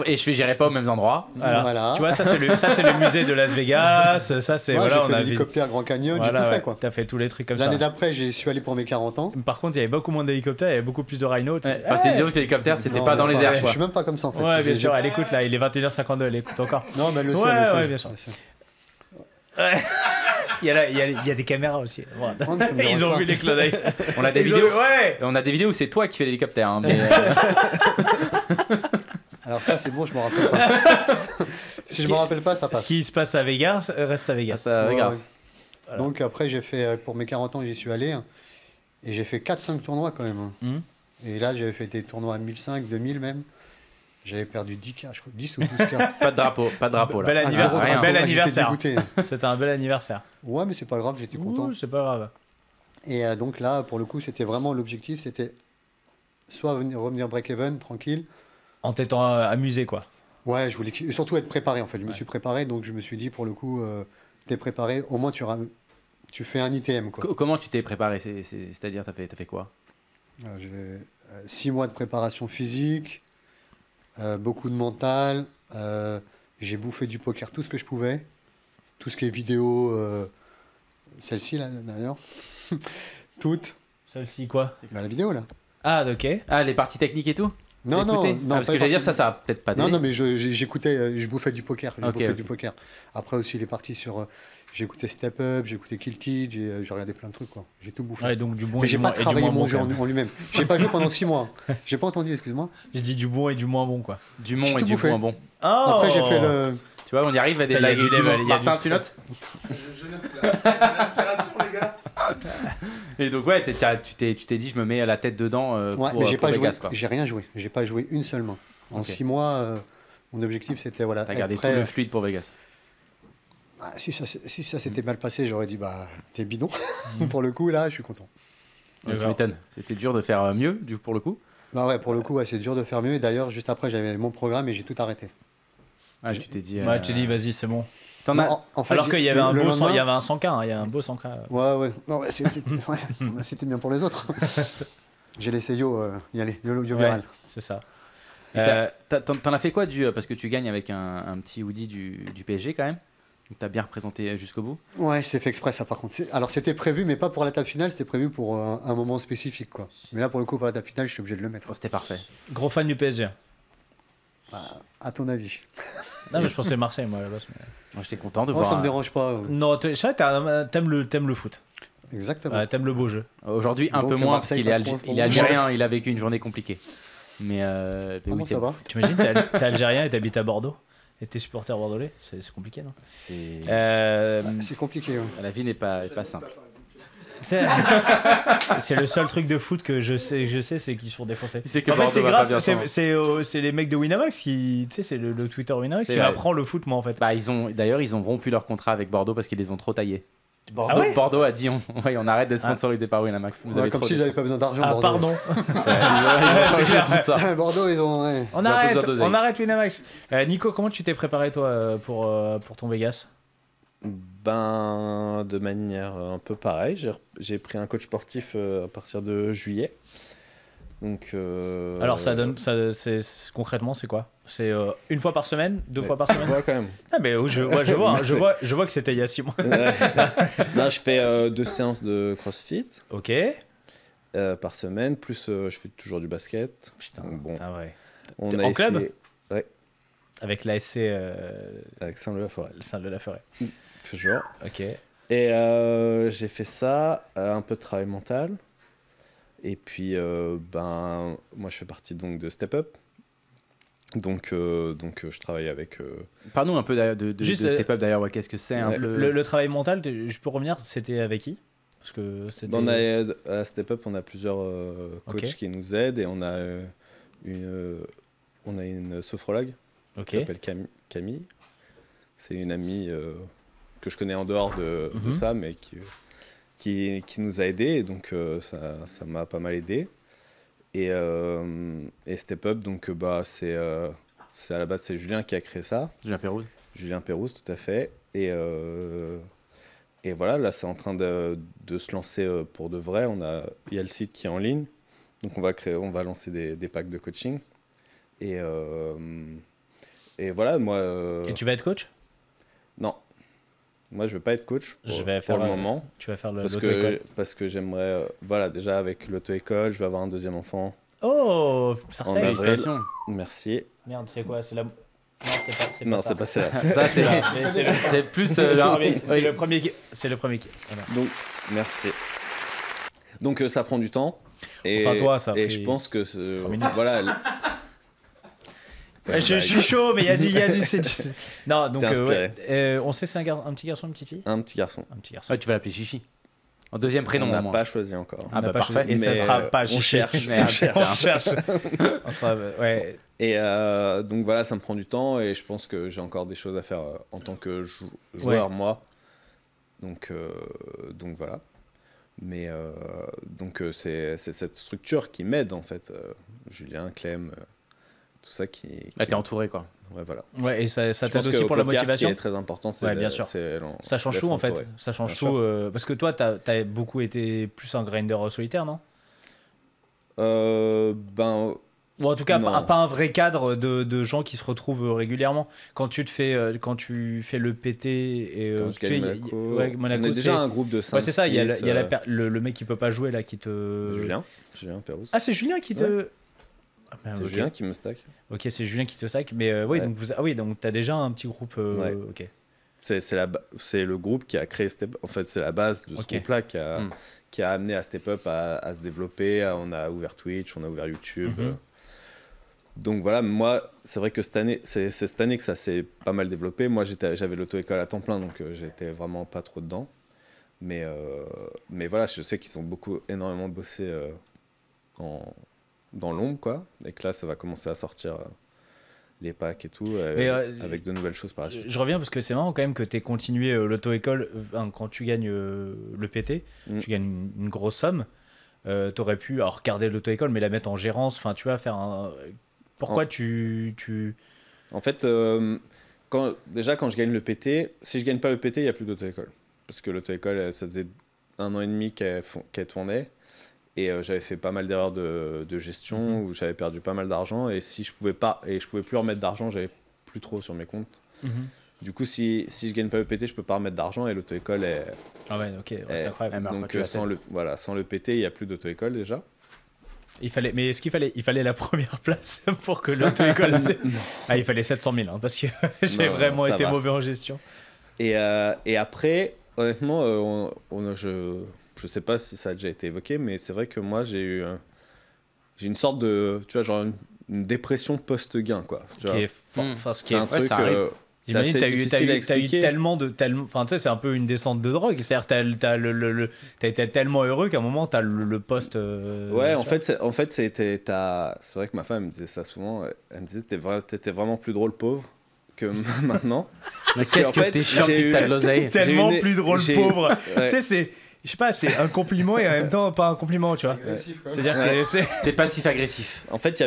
Et j'irai pas aux mêmes endroits. Voilà. Tu vois, ça c'est le musée de Las Vegas. Ça c'est Moi, voilà, j'ai on fait a l'hélicoptère Grand Canyon, Voilà, j'ai tout ouais. fait, quoi. T'as fait tous les trucs comme ça. L'année d'après, j'y suis allé pour mes 40 ans. Par contre, il y avait beaucoup moins d'hélicoptères, il y avait beaucoup plus de rhinos. Ouais. Enfin, c'est disons que l'hélicoptère, c'était Non, pas mais dans les enfin, airs, Je quoi. suis même pas comme ça, en fait. Ouais, bien J'ai- sûr, elle écoute là, il est 21h52, elle écoute encore. Non, mais elle le sait, Ouais, elle le sait, ouais, bien sûr. elle le sait. Il y a des caméras aussi. Voilà. Oh, ça me dérange Ils ont pas. vu les clins d'œil. On a des Ils ont- vidéos. Ouais. On a des vidéos où c'est toi qui fais l'hélicoptère. Hein, mais, Alors ça, c'est bon, je me rappelle pas. Si je me rappelle pas, ça Ce passe. qui se passe à Vegas reste à Vegas. ça, Ouais, regarde. ouais. Voilà. Donc après, j'ai fait, pour mes 40 ans, j'y suis allé. Hein, et j'ai fait 4-5 tournois quand même. Hein. Mhm. Et là, j'avais fait des tournois à 1005, 2000 même. J'avais perdu 10K, je crois, 10 ou 12K. Pas de drapeau là. Bel Ah, anniversaire. zéro rien. drapeau. Bel Ah, anniversaire. J'étais dégoûté. C'était un bel anniversaire. Ouais, mais c'est pas grave, j'étais content. Ouh, c'est pas grave. Et donc là, pour le coup, c'était vraiment l'objectif, c'était soit revenir break-even, tranquille. En t'étant amusé, quoi. Ouais, je voulais et surtout être préparé en fait. Je me suis préparé, donc je me suis dit pour le coup, t'es préparé, au moins tu fais un ITM quoi. Comment tu t'es préparé? C'est-à-dire, t'as fait quoi? J'ai 6 mois de préparation physique, beaucoup de mental. J'ai bouffé du poker tout ce que je pouvais, tout ce qui est vidéo, celle-ci là d'ailleurs, toutes. Celle-ci, quoi? Bah, la vidéo là. Ah, ok. Ah, les parties techniques et tout? Non, non, Écoutez. non. Ah, parce pas que les j'allais dire parties- ça va peut-être pas Non, t'aider. non, mais j'écoutais, je bouffais du poker. Je Ok, bouffais ok. du poker. Après aussi, les parties sur. J'écoutais Step Up, j'écoutais Kilted, j'ai regardé plein de trucs, quoi. J'ai tout bouffé. Ouais, donc du bon mais et j'ai du pas moins, et du travaillé moins mon bon, jeu quand même. en lui-même. J'ai pas joué pendant 6 mois. J'ai pas entendu, excuse-moi. J'ai dit du bon et du moins bon, quoi. Du bon J'ai et tout du bouffé. moins bon. Oh Après, j'ai fait le. Tu vois, on y arrive à des Il y a blagues du du level, bon. il y a du Martin, tu trop. notes? Je note l'inspiration, les gars. Et donc, ouais, tu t'es dit, je me mets la tête dedans Ouais, pour, mais j'ai pour pas joué. Vegas, quoi. J'ai rien joué. J'ai pas joué une seule main. En Ok. 6 mois, mon objectif, c'était voilà. T'as être gardé tout prêt. le fluide pour Vegas. Ah, si ça s'était mal passé, j'aurais dit bah t'es bidon. Pour le coup, là, je suis content. Tu m'étonnes. C'était dur de faire mieux, pour le coup. Bah ouais, pour le coup, ouais, c'est dur de faire mieux. Et d'ailleurs, juste après, j'avais mon programme et j'ai tout arrêté. Ah, tu t'es dit. Ouais, tu t'es dit, vas-y, c'est bon. T'en Non, as... en fait, Alors qu'il y avait le un beau lendemain- il y avait un 100K, hein, il y a un beau 100K. Ouais. Non, ouais, c'était bien pour les autres. J'ai laissé Yo y aller, Yo Ouais, viral. c'est ça. T'en as fait quoi parce que tu gagnes avec un petit hoodie du PSG quand même. Donc t'as bien représenté jusqu'au bout. Ouais, c'est fait exprès ça par contre. Alors c'était prévu, mais pas pour la table finale, c'était prévu pour un moment spécifique quoi. Mais là pour le coup, pour la table finale, je suis obligé de le mettre. C'était parfait. Gros fan du PSG. À ton avis? Non, mais je pensais Marseille, moi, à la base. Mais... Moi j'étais content de Moi, ça voir. me dérange pas. Non, je sais, t'aimes le foot. Exactement. Ouais, t'aimes le beau jeu. Aujourd'hui un Donc, peu moins parce Marseille, qu'il est, pas trop en ce il est moment. algérien, il a vécu une journée compliquée. Mais Comment ça va? T'imagines, t'es algérien et t'habites à Bordeaux et t'es supporter bordelais, c'est compliqué, non? c'est C'est compliqué. Ouais. la vie n'est pas simple. C'est le seul truc de foot que je sais, c'est qu'ils se font défoncer. C'est que En fait, Bordeaux c'est va pas bien grâce, c'est les mecs de Winamax qui, tu sais, c'est le Twitter Winamax C'est qui vrai. m'apprend le foot, moi, en fait. Bah d'ailleurs ils ont rompu leur contrat avec Bordeaux parce qu'ils les ont trop taillés. Bordeaux, Ah ouais Bordeaux a dit on arrête d'être sponsorisé par Winamax. Vous avez Comme trop s'ils n'avaient pas besoin d'argent. Ah, Bordeaux. pardon. Ils ont changé tout ça. Bordeaux, ils ont. Ouais. On J'ai un peu arrête, besoin d'oseille. on arrête Winamax. Nico, comment tu t'es préparé, toi, pour ton Vegas? Ben, de manière un peu pareille. J'ai pris un coach sportif à partir de juillet. Donc, Alors, ça donne, concrètement, c'est quoi? C'est une fois par semaine, deux fois par semaine? Ouais, quand même. Ah, mais je vois que c'était il y a 6 mois. Là, je fais 2 séances de CrossFit Ok. par semaine, plus je fais toujours du basket. Putain, Donc, bon, putain, ouais. on En club essayé- Ouais, Avec l'ASC avec Saint-Leu-la-Forêt. Saint de la Forêt. Toujours. Ok. Et j'ai fait ça, un peu de travail mental. Et puis, ben, moi, je fais partie donc de Step Up. Donc, je travaille avec. Parle-nous un peu de Juste, Step Up d'ailleurs, ouais, qu'est-ce que c'est un Ouais. peu Le travail mental, je peux revenir, c'était avec qui? Parce que c'était... À Step Up, on a plusieurs coachs Ok. qui nous aident et on a une sophrologue Ok. qui s'appelle Camille. C'est une amie que je connais en dehors de ça, mais qui nous a aidés. Et donc, ça m'a pas mal aidé. Et Step Up, donc, c'est à la base, c'est Julien qui a créé ça. Julien Pérouse. Julien Pérouse, tout à fait. Et voilà, là, c'est en train de se lancer pour de vrai. Il y a le site qui est en ligne. Donc, on va lancer des packs de coaching. Et voilà, moi... Et tu vas être coach? Non. Moi, je veux pas être coach Je vais faire pour le moment. Tu vas faire Parce l'auto-école. que j'aimerais... voilà, déjà, avec l'auto-école, je vais avoir un deuxième enfant. Oh, ça En refait. avril. Félicitations. Merci. Merde, c'est quoi? C'est la... Non, c'est pas Non, ça. c'est pas ça. Ça c'est Mais c'est le... c'est plus c'est là. le premier qui... C'est le premier qui... Voilà. Donc, merci. Donc, ça prend du temps. Et, Enfin, toi, ça a et pris je pense que... 3 minutes. Voilà. Ouais, je suis chaud, mais il y a du... Non, donc, T'es inspiré. on sait c'est un petit garçon, une petite fille? Un petit garçon. Un petit garçon. Ouais, tu vas l'appeler Chichi. En deuxième prénom on n'a au moins. pas choisi encore. Ah On n'a bah pas parfait. choisi. Et ça Mais, sera pas on chichi. cherche, Merde, on cherche. on cherche. On sera... Ouais. Et donc voilà, ça me prend du temps et je pense que j'ai encore des choses à faire en tant que joueur, moi. Donc voilà. Mais donc c'est cette structure qui m'aide en fait. Julien, Clem, tout ça qui... Bah, t'es entouré quoi. Ouais, voilà. Ouais, et ça Je t'aide pense aussi qu'au pour la podcast, motivation. Ce qui est très important, c'est Ouais, bien sûr. Ça change tout en fait. Ça change Bien tout. Parce que toi, t'as beaucoup été plus un grinder solitaire, non? Ben... Ou en tout cas, Non. pas un vrai cadre de gens qui se retrouvent régulièrement. Quand tu fais le PT et Quand je tu sais, gagne Monaco, Monaco, on est c'est déjà un groupe de 5 ouais, c'est ça. Il y a le mec qui peut pas jouer là qui te. Julien Pérouse. Ah, c'est Julien qui te. Ah, merde, C'est ok. Julien qui me stack. Ok, c'est Julien qui te sac. Mais oui, Ouais. donc donc t'as déjà un petit groupe. Ouais. Ok. C'est le groupe qui a créé Step Up. En fait, c'est la base de ce Ok. groupe-là qui a amené à Step Up à se développer. On a ouvert Twitch, on a ouvert YouTube. Mhm. Donc voilà, moi, c'est vrai que cette année, c'est cette année que ça s'est pas mal développé. Moi, j'avais l'auto-école à temps plein, donc j'étais vraiment pas trop dedans. Mais voilà, je sais qu'ils ont énormément bossé dans l'ombre, quoi. Et que là, ça va commencer à sortir les packs et tout, avec de nouvelles choses par la suite. Je reviens parce que c'est marrant quand même que tu aies continué l'auto-école quand tu gagnes le PT, tu gagnes une grosse somme. t'aurais pu alors garder l'auto-école mais la mettre en gérance, enfin tu vois, faire un... Pourquoi tu... En fait, quand je gagne le PT, si je gagne pas le PT, il n'y a plus d'auto-école. Parce que l'auto-école, ça faisait 1 an et demi qu'elle tournait. Et j'avais fait pas mal d'erreurs de gestion, où j'avais perdu pas mal d'argent. Et si je pouvais pas, et je pouvais plus remettre d'argent, j'avais plus trop sur mes comptes. Du coup, si je gagne pas le PT, je peux pas remettre d'argent. Et l'auto-école est... Ah ouais, ok, ouais, c'est incroyable. Donc sans le PT, il n'y a plus d'auto-école déjà. Mais est-ce qu'il fallait la première place pour que l'auto-école... Ah, il fallait 700 000, hein, parce que j'ai vraiment été mauvais en gestion. Et après, honnêtement, je sais pas si ça a déjà été évoqué, mais c'est vrai que moi, j'ai une sorte de... Tu vois, genre une dépression post-gain, quoi. Tu vois. C'est un truc... Imagine, t'as eu tellement de... Enfin, tu sais, c'est un peu une descente de drogue. C'est-à-dire, t'as été tellement heureux qu'à un moment, t'as le poste... ouais, en fait, c'est vrai que ma femme me disait ça souvent. Elle me disait, t'étais vraiment plus drôle pauvre que maintenant. Mais qu'est-ce que t'es chiant que t'as de l'oseille. Tellement plus drôle pauvre. Tu sais, c'est... Je sais pas, c'est un compliment et en même temps pas un compliment, tu vois. C'est-à-dire que c'est passif-agressif. En fait,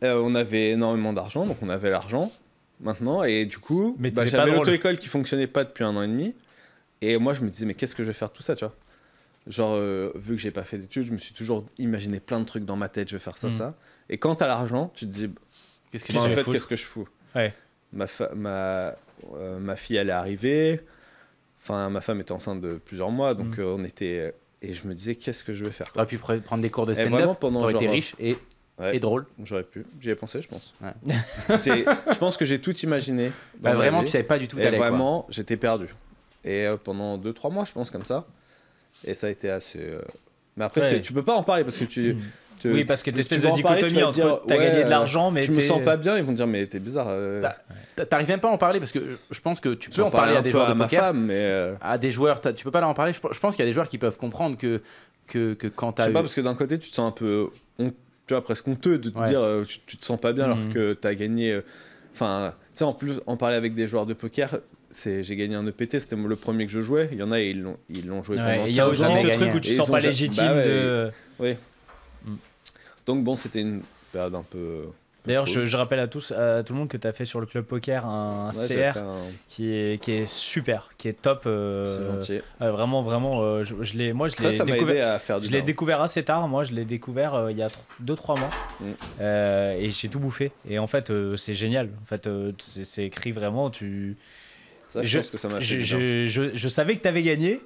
on avait énormément d'argent, donc on avait l'argent maintenant, et du coup, j'avais l'auto-école qui fonctionnait pas depuis 1 an et demi, et moi je me disais mais qu'est-ce que je vais faire de tout ça, tu vois. Genre vu que j'ai pas fait d'études, je me suis toujours imaginé plein de trucs dans ma tête, je vais faire ça, ça. Et quand t'as l'argent, tu te dis qu'est-ce que je fous. Ouais. Ma fille elle est arrivée. Enfin, ma femme était enceinte de plusieurs mois, donc on était... Et je me disais, qu'est-ce que je vais faire, quoi. T'aurais pu prendre des cours de stand-up, t'aurais été riche et drôle. J'aurais pu, j'y ai pensé, je pense. Ouais. Je pense que j'ai tout imaginé. Vraiment, tu savais pas du tout où t'allais, quoi. Vraiment, j'étais perdu. Et pendant 2-3 mois, je pense, comme ça. Et ça a été assez... Mais après, tu peux pas en parler, parce que oui, parce que t'es espèce de dichotomie entre t'as gagné de l'argent, mais je me sens pas bien, ils vont dire mais t'es bizarre. T'arrives même pas à en parler, parce que je pense que tu peux en parler à des joueurs de poker, femme, mais à des joueurs, tu peux pas leur en parler. Je pense qu'il y a des joueurs qui peuvent comprendre que quand t'as... Je sais pas, parce que d'un côté tu te sens un peu, tu vois, presque honteux de te dire tu te sens pas bien alors que t'as gagné. Enfin, tu sais, en plus en parler avec des joueurs de poker. J'ai gagné un EPT, c'était le premier que je jouais. Il y en a, ils l'ont joué pendant 15 ans. Il y a aussi ce truc où tu te sens pas légitime de... Oui. Donc bon, c'était une période un peu... D'ailleurs, je rappelle à tout le monde que tu as fait sur le club poker un CR qui est super, qui est top. C'est gentil. Vraiment, je l'ai découvert assez tard. Moi, je l'ai découvert il y a 2-3 mois. Et j'ai tout bouffé. Et en fait, c'est génial. En fait, c'est écrit vraiment. Ça, je pense que ça m'a fait je savais que tu avais gagné.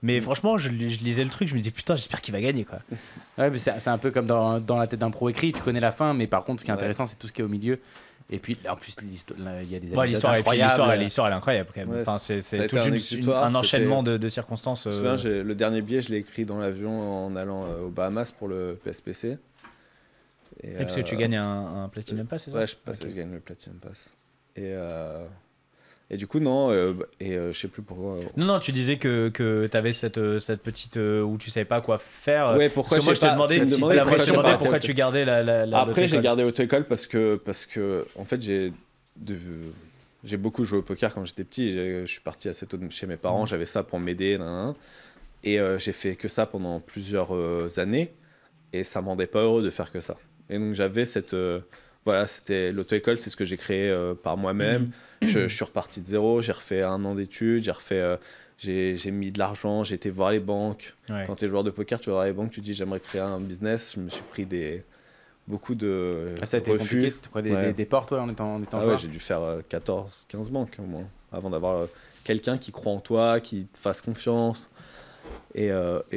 Mais franchement, je lisais le truc, je me dis putain, j'espère qu'il va gagner, quoi. Ouais, mais c'est un peu comme dans la tête d'un pro écrit, tu connais la fin, mais par contre, ce qui est intéressant, c'est tout ce qui est au milieu. Et puis, en plus, il y a des l'histoire elle est incroyable quand même. Ouais, enfin, c'est tout un enchaînement de circonstances. Je me souviens, le dernier billet, je l'ai écrit dans l'avion en allant aux Bahamas pour le PSPC. Et parce que tu gagnes un Platinum Pass, c'est ça? Ouais, je gagne le Platinum Pass. Et du coup, non, je sais plus pourquoi. Non, tu disais que tu avais cette petite où tu savais pas quoi faire. Ouais, pourquoi? Parce que moi, je te demandais pourquoi tu gardais la Après, j'ai gardé l'auto-école parce que en fait, j'ai beaucoup joué au poker quand j'étais petit. Je suis parti assez tôt de chez mes parents, j'avais ça pour m'aider. Et j'ai fait que ça pendant plusieurs années. Et ça me rendait pas heureux de faire que ça. Et donc, j'avais cette. Voilà, c'était l'auto-école, c'est ce que j'ai créé par moi-même. Je suis reparti de zéro, j'ai refait 1 an d'études, j'ai mis de l'argent, j'ai été voir les banques. Ouais. Quand tu es joueur de poker, tu vas voir les banques, tu te dis j'aimerais créer un business. Je me suis pris beaucoup de ça a été refus. Compliqué, tu prenais des portes en étant joueur. Ouais, j'ai dû faire 14-15 banques au moins, avant d'avoir quelqu'un qui croit en toi, qui te fasse confiance. Et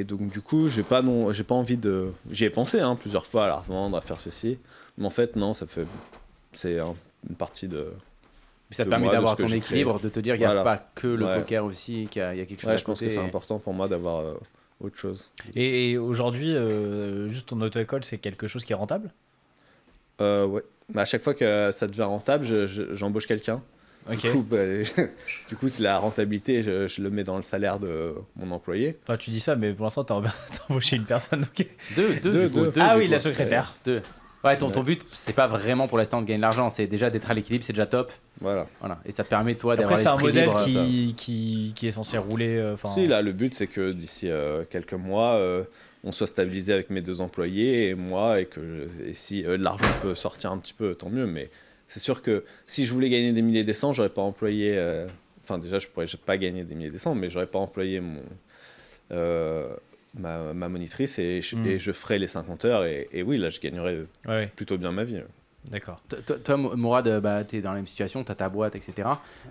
donc du coup, j'ai pas envie de... J'y ai pensé plusieurs fois à la revendre, à faire ceci. Mais en fait, non, c'est une partie de... Ça te permet d'avoir ton équilibre, de te dire qu'il n'y a pas que le poker aussi, qu'il y a quelque chose à côté. Je pense que c'est important pour moi d'avoir autre chose. Et aujourd'hui, juste ton auto-école, c'est quelque chose qui est rentable? Ouais. À chaque fois que ça devient rentable, j'embauche quelqu'un. Okay. Du coup, c'est la rentabilité, je le mets dans le salaire de mon employé. Enfin, tu dis ça, mais pour l'instant, t'as embauché une personne. Okay. Deux. Ah oui, la secrétaire. Deux. Ouais, ton but, c'est pas vraiment pour l'instant de gagner de l'argent, c'est déjà d'être à l'équilibre, c'est déjà top. Voilà. Et ça te permet, toi, d'avoir l'esprit libre. Après, c'est un modèle qui est censé rouler. Si, là, le but, c'est que d'ici quelques mois, on soit stabilisé avec mes 2 employés et moi, et si de l'argent peut sortir un petit peu, tant mieux. Mais c'est sûr que si je voulais gagner des milliers des cents, j'aurais pas employé. Enfin, déjà, je pourrais pas gagner des milliers des cents, mais j'aurais pas employé ma monitrice et je ferais les 50 heures. Et oui, là, je gagnerais plutôt bien ma vie. D'accord. Toi, Mourad, tu es dans la même situation, tu as ta boîte, etc.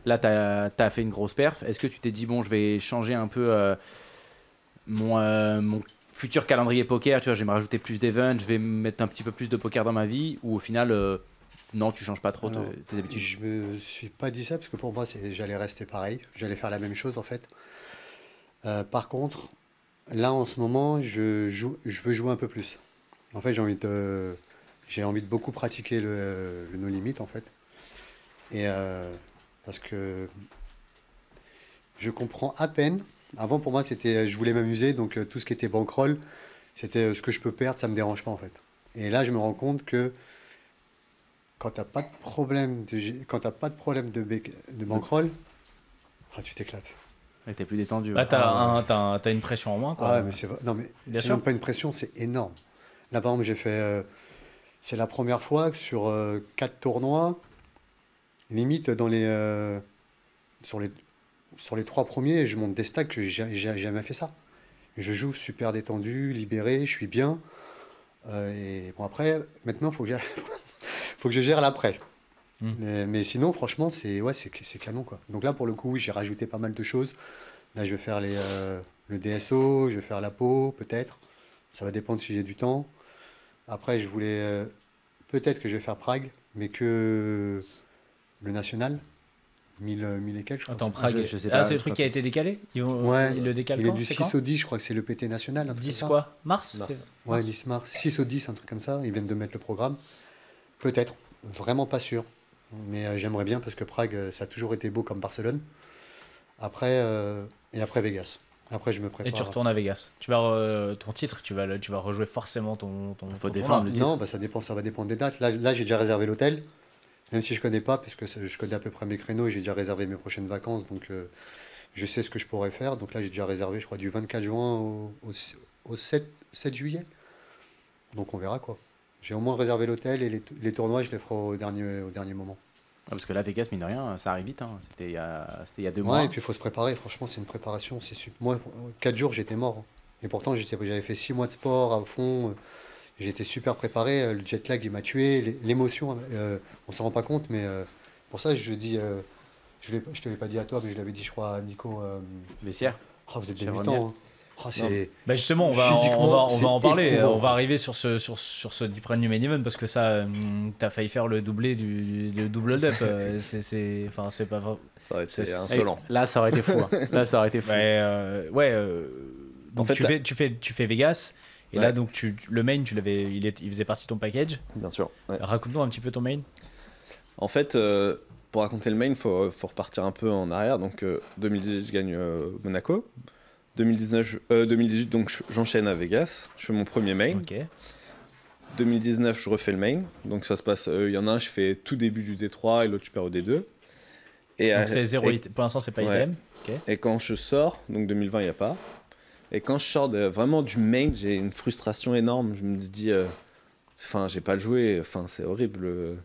Là, tu as fait une grosse perf. Est-ce que tu t'es dit, bon, je vais changer un peu mon futur calendrier poker, tu vois, je vais me rajouter plus d'events, je vais mettre un petit peu plus de poker dans ma vie, ou au final, non, tu changes pas trop tes habitudes? Je me suis pas dit ça parce que pour moi, j'allais rester pareil. J'allais faire la même chose en fait. Par contre, là en ce moment, je veux jouer un peu plus. En fait, j'ai envie de beaucoup pratiquer le no limit en fait. Et parce que je comprends à peine. Avant pour moi je voulais m'amuser, donc tout ce qui était bankroll, c'était ce que je peux perdre, ça me dérange pas en fait. Et là je me rends compte que quand t'as pas de problème de bankroll, tu t'éclates. Et t'es plus détendu. Bah, t'as une pression en moins, quoi. Ah mais non mais Bien c'est sûr. même pas une pression, c'est énorme. Là par exemple j'ai fait c'est la première fois que sur 4 tournois, limite sur les 3 premiers, je monte des stacks que j'ai jamais fait ça. Je joue super détendu, libéré, je suis bien. Et bon après, maintenant, faut que je gère l'après. Mais sinon, franchement, c'est canon, quoi. Donc là, pour le coup, oui, j'ai rajouté pas mal de choses. Là, je vais faire le DSO, je vais faire la peau, peut-être. Ça va dépendre si j'ai du temps. Après, je voulais... peut-être que je vais faire Prague, mais que le national. 1000 et quelques, je crois. Attends, Prague, je sais pas, c'est le je truc crois qui a que été décalé? Ils Ouais, le décalent il est quand? du C'est 6 quand? au 10, je crois que c'est le PT national. Un truc 10 comme ça. quoi? Mars? Ouais, 10 mars. 6 au 10, un truc comme ça. Ils viennent de mettre le programme. Peut-être. Vraiment pas sûr. Mais j'aimerais bien parce que Prague, ça a toujours été beau comme Barcelone. Après, et après Vegas. Après, je me prépare. Et tu retournes à Vegas. Ton titre, tu vas rejouer forcément ton Faut défendre le titre. Non, bah, ça va dépendre des dates. Là j'ai déjà réservé l'hôtel. Même si je connais pas, puisque je connais à peu près mes créneaux et j'ai déjà réservé mes prochaines vacances. Donc, je sais ce que je pourrais faire. Donc là, j'ai déjà réservé, je crois, du 24 juin au 7 juillet. Donc, on verra quoi. J'ai au moins réservé l'hôtel et les tournois, je les ferai au dernier moment. Parce que là, Vegas, mine de rien, ça arrive vite. Hein. C'était il y a 2 mois. Ouais, et puis il faut se préparer. Franchement, c'est une préparation. Moi, 4 jours, j'étais mort. Et pourtant, j'avais fait 6 mois de sport à fond. J'étais super préparé. Le jet lag, il m'a tué. L'émotion, on s'en rend pas compte. Mais pour ça, je dis, je te l'ai pas dit à toi, mais je l'avais dit, je crois, à Nico. Vestiaire. Vous êtes Chevronnier. débutant. Hein. C'est... Bah justement, on va Physiquement, en parler. éprouvant. On va arriver sur ce du premier main event parce que ça, t'as failli faire le doublé du double up. C'est pas vrai. Ça aurait été C'est- insolent. Là, ça aurait été fou. Hein. Là, ça aurait été fou. Donc En fait, tu fais Vegas et Ouais. là donc le main il faisait partie de ton package. Bien sûr. Ouais. Raconte-nous un petit peu ton main. En fait, pour raconter le main, il faut repartir un peu en arrière. Donc, 2018, je gagne Monaco. 2018, donc j'enchaîne à Vegas. Je fais mon premier main. Ok. 2019, je refais le main. Donc, ça se passe. Il y en a un, je fais tout début du D3 et l'autre, je perds au D2. Et, Donc c'est 0 et, pour l'instant c'est pas Ouais. item. Ok. et quand je sors, donc 2020, il n'y a pas. Et quand je sors vraiment du main, j'ai une frustration énorme. Je me dis, j'ai pas le joué. Enfin, c'est horrible.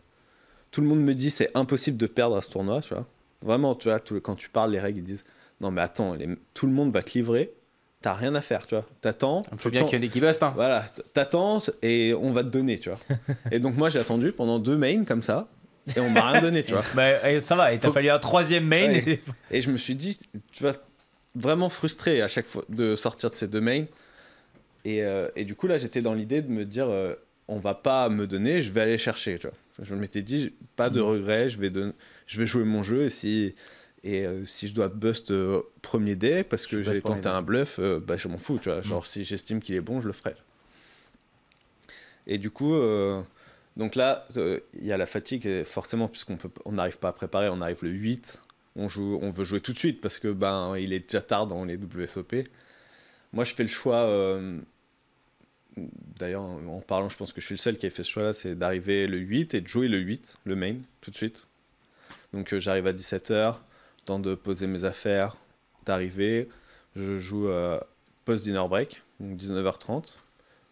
Tout le monde me dit, c'est impossible de perdre à ce tournoi, tu vois. Vraiment, tu vois, quand tu parles, les règles, ils disent, non, mais attends, tout le monde va te livrer. T'as rien à faire, tu vois. T'attends. Il faut bien qu'il y en ait qui bustent. Hein. Voilà, t'attends et on va te donner, tu vois. Et donc, moi, j'ai attendu pendant 2 mains comme ça. Et on m'a rien donné, tu vois. Bah, ça va, il t'a fallu un troisième main. Ouais. Et je me suis dit, tu vas vraiment frustré à chaque fois de sortir de ces 2 mains. Et du coup, là, j'étais dans l'idée de me dire, on va pas me donner, je vais aller chercher, tu vois. Je m'étais dit, pas de regrets, je vais jouer mon jeu. Si je dois bust premier dé, parce que Je j'ai bust premier tenté dé. un bluff, bah, je m'en fous, tu vois. Genre, si j'estime qu'il est bon, je le ferai. Et du coup... donc là, il y a la fatigue, et forcément, puisqu'on n'arrive pas à préparer, on arrive le 8, on veut jouer tout de suite parce que il est déjà tard dans les WSOP. Moi, je fais le choix, d'ailleurs, en parlant, je pense que je suis le seul qui a fait ce choix-là, c'est d'arriver le 8 et de jouer le 8, le main, tout de suite. Donc j'arrive à 17h, temps de poser mes affaires, d'arriver, je joue post-dinner break, donc 19h30.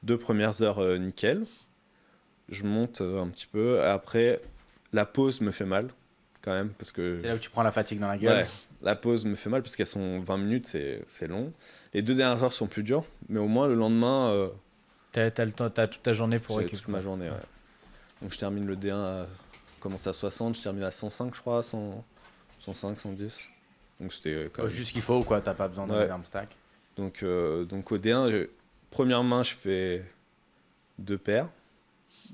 2 premières heures nickel. Je monte un petit peu. Après, la pause me fait mal, quand même, parce que... C'est là où tu prends la fatigue dans la gueule. Ouais, la pause me fait mal, parce qu'elles sont 20 minutes, c'est long. Les 2 dernières heures sont plus dures, mais au moins, le lendemain... T'as toute ta journée pour j'ai récupérer. toute ma journée, ouais. Donc, je termine le D1 à... commence à 60, je termine à 105, je crois, 105, 110. Donc, c'était quand même... Juste ce qu'il faut, quoi. T'as pas besoin d'un énorme stack. Donc au D1, première main, je fais 2 paires.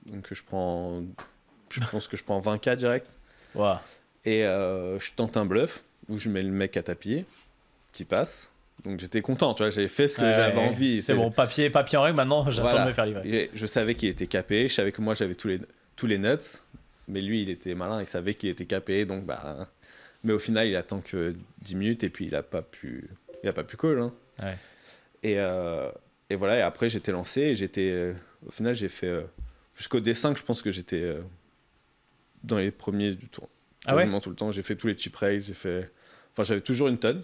Donc je pense que je prends 20K direct. Wow. Et je tente un bluff où je mets le mec à tapis qui passe. Donc j'étais content, tu vois, j'avais fait ce que j'avais envie. C'est bon, papier en règle, maintenant j'attends de me faire livrer. Je savais qu'il était capé, je savais que moi j'avais tous les nuts, mais lui il était malin, il savait qu'il était capé, donc bah... Mais au final il attend que 10 minutes et puis il a pas pu call. Hein. Ouais. Et voilà, et après j'étais lancé et au final j'ai fait jusqu'au D5, je pense que j'étais dans les premiers du tour. Ah ouais. Quasiment tout le temps, j'ai fait tous les chip raises, j'avais toujours une tonne.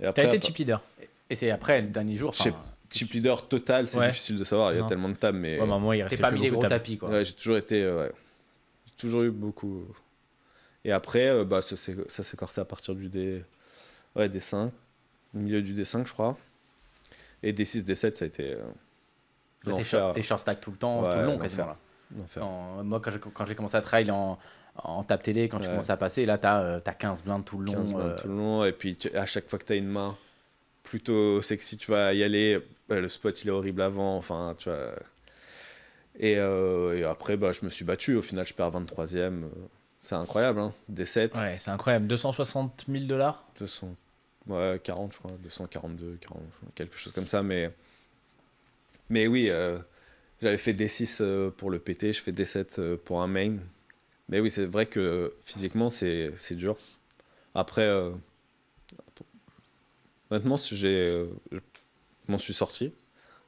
Et après, T'as été chip leader. Et c'est après, le dernier jour. Chip leader total, c'est difficile de savoir, il y a tellement de tables, mais moi, il t'es pas mis les gros tapis, quoi. Ouais, j'ai toujours eu beaucoup. Et après, ça s'est corsé à partir du D5, au milieu du D5, je crois. Et D6, D7, ça a été l'enfer. T'es short stack tout le temps, tout le long, quasiment. Là. Moi, quand j'ai commencé à travailler en tape télé, quand tu commences à passer, là, t'as 15 blindes tout le long. 15 blindes tout le long, et puis à chaque fois que t'as une main plutôt sexy, tu vas y aller. Le spot, il est horrible avant, enfin, tu vois. Et après, je me suis battu. Au final, je perds 23e. C'est incroyable, hein. D7. Ouais, c'est incroyable. 260 000 $. 200, ouais, 40, je crois. 242, 40, quelque chose comme ça. Mais oui, j'avais fait D6 pour le PT, je fais D7 pour un main. Mais oui, c'est vrai que physiquement, c'est dur. Après, honnêtement, je m'en suis sorti.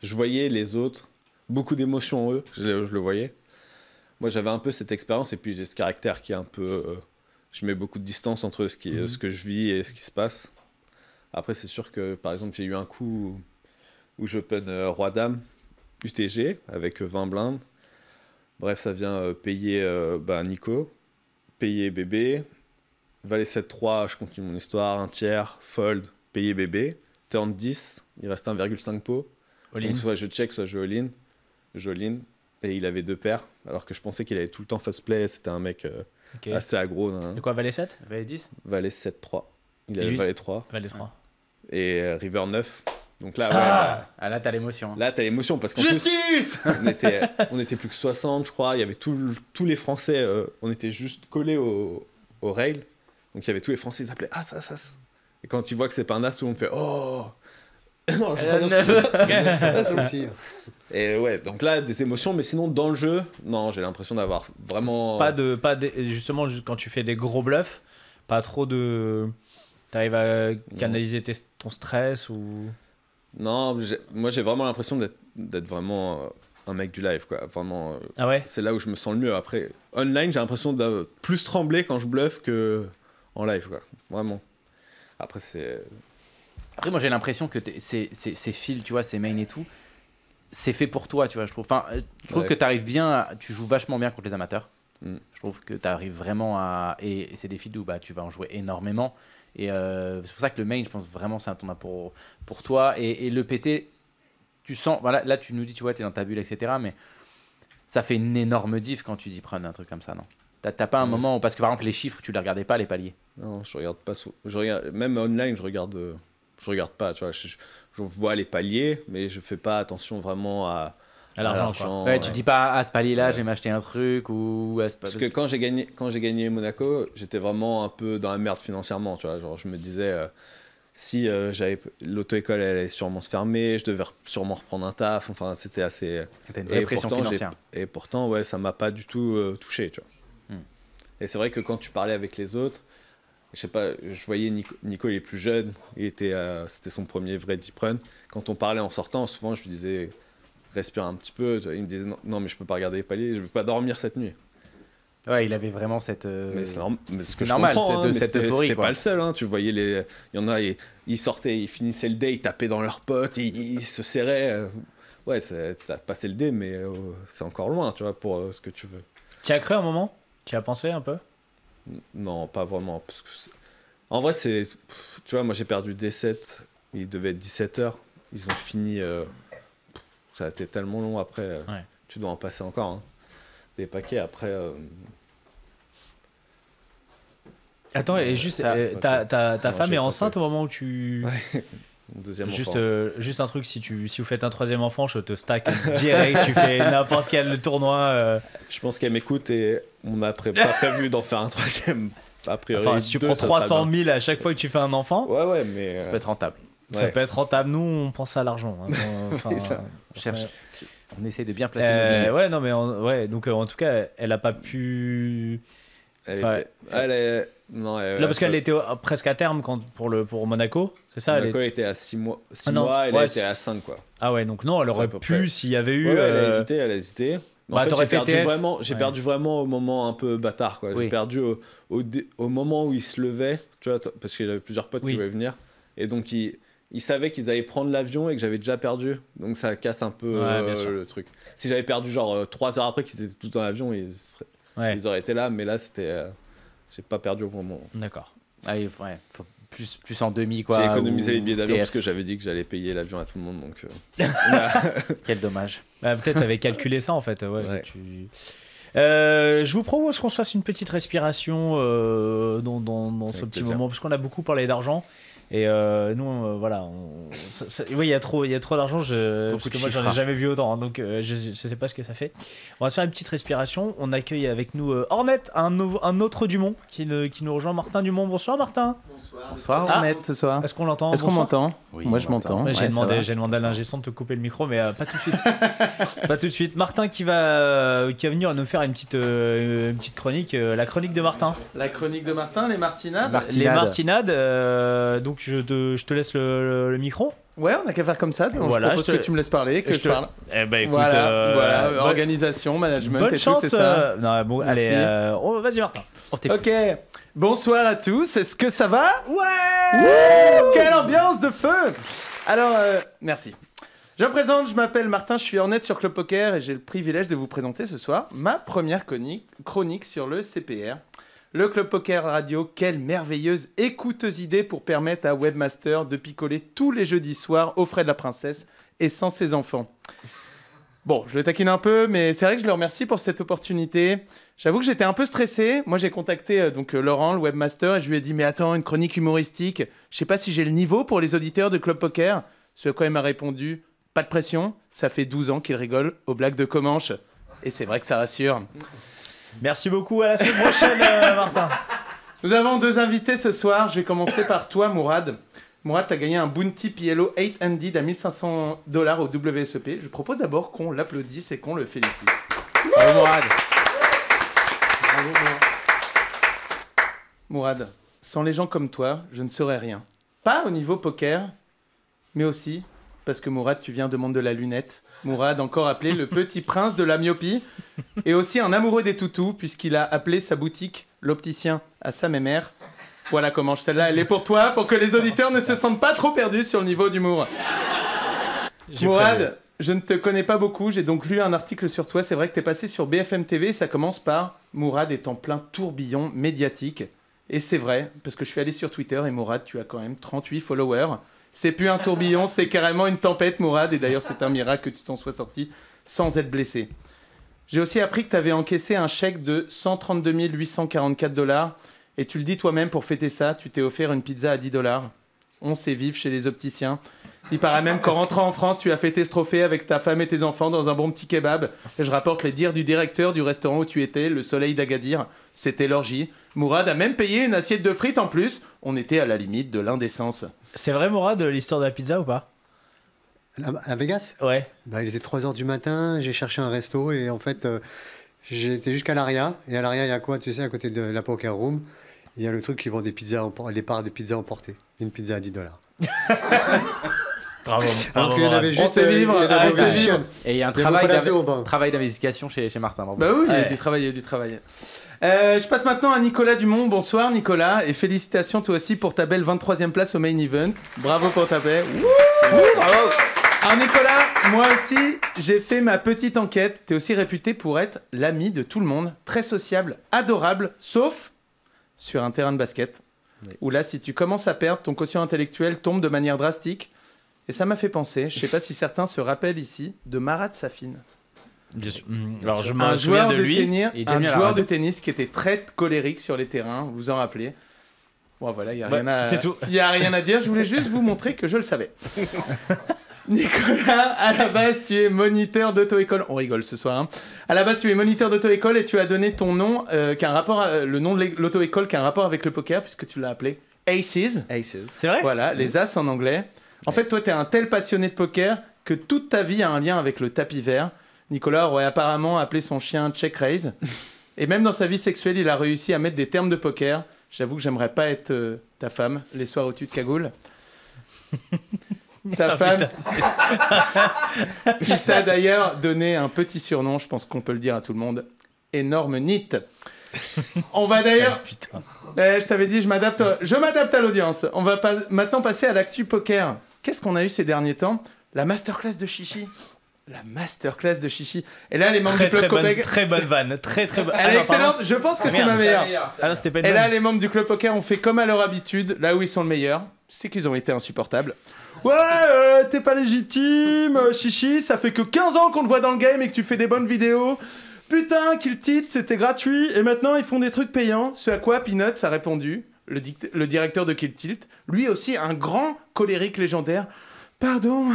Je voyais les autres, beaucoup d'émotions en eux, je le voyais. Moi, j'avais un peu cette expérience et puis j'ai ce caractère qui est un peu... je mets beaucoup de distance entre ce que je vis et ce qui se passe. Après, c'est sûr que, par exemple, j'ai eu un coup où j'open Roi-Dame, UTG, avec 20 blindes. Bref, ça vient payer Nico, payer bébé. Valet 7-3, je continue mon histoire. Un tiers, fold, payer bébé. Turn 10, il reste 1,5 pot. Donc soit je check, soit je all-in. Je all-in. Et il avait 2 paires, alors que je pensais qu'il avait tout le temps fast play. C'était un mec assez aggro. C'est quoi, Valet 7 Valet 10 Valet 7-3. Il avait Valet 3. Valet 3. Et River 9. Donc là, là, t'as l'émotion. Hein. Là, t'as l'émotion. Parce qu'en Justice plus, on était plus que 60, je crois. Il y avait tous les Français. On était juste collés au rail. Donc il y avait tous les Français, ils appelaient As, As, As. Et quand tu vois que c'est pas un As, tout le monde fait Oh. Non, c'est aussi. Et ouais, donc là, des émotions, mais sinon, dans le jeu, non, j'ai l'impression d'avoir vraiment... Justement, quand tu fais des gros bluffs, pas trop de... T'arrives à canaliser ton stress ou... Non, moi, j'ai vraiment l'impression d'être vraiment un mec du live, quoi. Vraiment, ah ouais. C'est là où je me sens le mieux. Après, online, j'ai l'impression de plus trembler quand je bluffe que en live, quoi. Vraiment. Après, moi, j'ai l'impression que ces fils, tu vois, ces mains et tout, c'est fait pour toi, tu vois, je trouve. Enfin, je trouve que t'arrives bien, tu joues vachement bien contre les amateurs. Je trouve que t'arrives vraiment à... Et c'est des fils où tu vas en jouer énormément. Et c'est pour ça que le main, je pense vraiment, c'est un tournoi pour toi. Et le PT, tu sens... Voilà, là, tu nous dis, tu vois, t'es dans ta bulle, etc. Mais ça fait une énorme diff quand tu dis prendre un truc comme ça, non? T'as pas un moment où... Parce que, par exemple, les chiffres, tu les regardais pas, les paliers. Non, je regarde pas... Même online, je regarde pas, tu vois. Je vois les paliers, mais je fais pas attention vraiment à l'argent. Ouais, tu dis pas à ce palier-là, je vais m'acheter un truc ou à ce Parce que quand j'ai gagné Monaco, j'étais vraiment un peu dans la merde financièrement, tu vois. Genre, je me disais, si l'auto-école elle allait sûrement se fermer, je devais sûrement reprendre un taf. Enfin, c'était assez. T'as une vraie pression financière. Et pourtant, ouais, ça m'a pas du tout touché, tu vois. Et c'est vrai que quand tu parlais avec les autres, je sais pas, je voyais Nico, il est plus jeune, c'était son premier vrai deep run. Quand on parlait en sortant, souvent je lui disais respire un petit peu. Il me disait non mais je peux pas regarder les paliers, je veux pas dormir cette nuit. Ouais, il avait vraiment cette. Mais c'est mais ce que je normal, comprends, hein, cette mais euphorie. c'était Quoi. pas le seul. Hein. Tu voyais il y en a, ils sortaient, ils finissaient le dé, ils tapaient dans leurs potes, ils se serraient. Ouais, t'as passé le dé, mais c'est encore loin, tu vois, pour ce que tu veux. Tu as cru un moment? Tu as pensé un peu? Non, pas vraiment. Parce que en vrai, tu vois, moi j'ai perdu D7, il devait être 17h. Ils ont fini. Ça a été tellement long après. Ouais. Tu dois en passer encore. Hein. Des paquets après. Attends, et juste, ta femme est enceinte au moment où tu. Ouais. Deuxième juste, enfant. juste un truc, si vous faites un troisième enfant, je te stack direct, tu fais n'importe quel tournoi. Je pense qu'elle m'écoute et on n'a pas prévu d'en faire un troisième. A priori, Enfin, si tu prends 300 000 à chaque fois que tu fais un enfant, ouais, mais. Ça peut être rentable. Ça peut être rentable. Nous, on pense à l'argent. Hein. Enfin, On essaie de bien placer nos billets. ouais, non, mais ouais, donc en tout cas, elle a pas pu. Non, là, parce qu'elle était presque à terme pour Monaco, c'est ça? Monaco, elle était à 6 mois, elle ouais, était à 5, quoi. Ah ouais, donc non, elle aurait pu s'il y avait eu. Ouais, elle a hésité. En fait, j'ai perdu vraiment au moment un peu bâtard, quoi. Oui. J'ai perdu au moment où il se levait, tu vois, parce qu'il y avait plusieurs potes qui voulaient venir. Et donc, ils savaient qu'ils allaient prendre l'avion et que j'avais déjà perdu. Donc, ça casse un peu le truc. Si j'avais perdu, genre, 3 heures après qu'ils étaient tous dans l'avion, ils auraient été là. Mais là, c'était... j'ai pas perdu au moment. D'accord. Ah, faut plus en demi, quoi. J'ai économisé les billets d'avion TF. parce que j'avais dit que j'allais payer l'avion à tout le monde. Donc, Quel dommage. Peut-être t'avais calculé ça en fait. Ouais. Je vous propose qu'on se fasse une petite respiration dans ce petit moment, parce qu'on a beaucoup parlé d'argent. Et nous, voilà, il y a trop d'argent, parce que moi j'en ai jamais vu autant, hein, donc je sais pas ce que ça fait. On va se faire une petite respiration. On accueille avec nous Ornette, un autre Dumont qui nous rejoint, Martin Dumont. Bonsoir Martin. Bonsoir Ornette ce soir. Est-ce qu'on l'entend? Est-ce qu'on m'entend? Oui, moi je m'entends. J'ai demandé à l'ingé son de te couper le micro, mais pas tout de suite. Pas tout de suite. Martin qui va venir nous faire une petite chronique, la chronique de Martin. La chronique de Martin, les martinades. Les martinades. Donc je te laisse le micro. Ouais, on a qu'à faire comme ça. Voilà, je propose que tu me laisses parler, que je parle. Eh ben écoute, voilà, organisation, management, bonne et chance. tout, c'est ça. Non, bon, Merci. allez, vas-y Martin. Ok, bonsoir à tous, est-ce que ça va? Ouais. Quelle ambiance de feu. Alors, merci. Je me présente, je m'appelle Martin, je suis Ornette sur Club Poker et j'ai le privilège de vous présenter ce soir ma première chronique sur le CPR. Le Club Poker Radio, quelle merveilleuse et coûteuse idée pour permettre à Webmaster de picoler tous les jeudis soirs aux frais de la princesse et sans ses enfants. Bon, je le taquine un peu, mais c'est vrai que je le remercie pour cette opportunité. J'avoue que j'étais un peu stressé. Moi, j'ai contacté Laurent, le Webmaster, et je lui ai dit « Mais attends, une chronique humoristique, je sais pas si j'ai le niveau pour les auditeurs de Club Poker ?» Ce à quoi il m'a répondu « Pas de pression, ça fait 12 ans qu'il rigole aux blagues de Comanche. » Et c'est vrai que ça rassure. Merci beaucoup, à la semaine prochaine Martin. Nous avons 2 invités ce soir. Je vais commencer par toi, Mourad. Mourad, tu as gagné un Bounty PLO 8-handed à $1 500 au WSEP. Je propose d'abord qu'on l'applaudisse et qu'on le félicite. Bravo Mourad. Bravo, Mourad, sans les gens comme toi, je ne serais rien. Pas au niveau poker, mais aussi parce que Mourad, tu viens de monde de la lunette. Mourad, encore appelé le petit prince de la myopie, et aussi un amoureux des toutous, puisqu'il a appelé sa boutique l'opticien à sa mémère. Voilà comment celle-là, elle est pour toi, pour que les auditeurs ne se sentent pas trop perdus sur le niveau d'humour. Mourad, je ne te connais pas beaucoup, j'ai donc lu un article sur toi. C'est vrai que tu es passé sur BFM TV, ça commence par « Mourad est en plein tourbillon médiatique ». Et c'est vrai, parce que je suis allé sur Twitter et Mourad, tu as quand même 38 followers. C'est plus un tourbillon, c'est carrément une tempête, Mourad. Et d'ailleurs, c'est un miracle que tu t'en sois sorti sans être blessé. J'ai aussi appris que tu avais encaissé un chèque de $132 844. Et tu le dis toi-même, pour fêter ça, tu t'es offert une pizza à $10. On sait vivre chez les opticiens. Il paraît même qu'en rentrant en France, tu as fêté ce trophée avec ta femme et tes enfants dans un bon petit kebab. Et je rapporte les dires du directeur du restaurant où tu étais, le Soleil d'Agadir. C'était l'orgie. Mourad a même payé une assiette de frites en plus. On était à la limite de l'indécence. C'est vrai Mourad, l'histoire de la pizza ou pas? À Vegas? Ouais. Il était 3h du matin, j'ai cherché un resto et en fait, j'étais jusqu'à l'Aria. Et à l'Aria, il y a quoi, tu sais, à côté de la Poker Room? Il y a le truc qui vend des pizzas, les parts des pizzas emportées. Une pizza à $10. Bravo. Alors qu'il y en avait juste. sait vivre. il y en avait Ah, juste c'est Chien. Et il y a un Mais faut pas la faire au bain. travail d'investigation chez Martin. Bravo. Bah oui, il y a Ouais. du travail, il y a du travail. Je passe maintenant à Nicolas Dumont. Bonsoir Nicolas et félicitations toi aussi pour ta belle 23e place au main event. Bravo pour ta paix. Bravo. Alors Nicolas, moi aussi, j'ai fait ma petite enquête. T'es aussi réputé pour être l'ami de tout le monde, très sociable, adorable, sauf sur un terrain de basket. Où là, si tu commences à perdre, ton quotient intellectuel tombe de manière drastique. Et ça m'a fait penser, je sais pas si certains se rappellent ici, de Marat Safin. Alors je Un me souviens joueur de lui. Et un Jamie joueur Arad. de tennis qui était très colérique sur les terrains, vous vous en rappelez. Bon voilà, il y a Ouais, rien à c'est tout. Il y a rien à dire, je voulais juste vous montrer que je le savais. Nicolas, à la base, tu es moniteur d'auto-école. On rigole ce soir. Hein. À la base, tu es moniteur d'auto-école et tu as donné ton nom, le nom de l'auto-école qui a un rapport avec le poker, puisque tu l'as appelé Aces. C'est vrai. Voilà, les As en anglais. En fait, toi, tu es un tel passionné de poker que toute ta vie a un lien avec le tapis vert. Nicolas aurait apparemment appelé son chien Check Raise. Et même dans sa vie sexuelle, il a réussi à mettre des termes de poker. J'avoue que j'aimerais pas être ta femme les soirs où tu te cagoules. Ta femme qui t'a d'ailleurs donné un petit surnom, je pense qu'on peut le dire à tout le monde, énorme nit. On va d'ailleurs... Putain. Je t'avais dit, je m'adapte à l'audience. On va maintenant passer à l'actu poker. Qu'est-ce qu'on a eu ces derniers temps? La masterclass de Chichi. La masterclass de Chichi. Et là, les membres du Club Poker... Très bonne vanne. Très bonne. Elle est excellente, je pense que c'est ma meilleure. Ah non, c'était pas une Et là, vanne. les membres du Club Poker ont fait comme à leur habitude, là où ils sont le meilleur, c'est qu'ils ont été insupportables. Ouais, t'es pas légitime, Chichi, ça fait que 15 ans qu'on te voit dans le game et que tu fais des bonnes vidéos. Putain, Kill Tilt, c'était gratuit, et maintenant ils font des trucs payants. Ce à quoi Peanuts a répondu, le directeur de Kill Tilt, lui aussi un grand colérique légendaire. Pardon,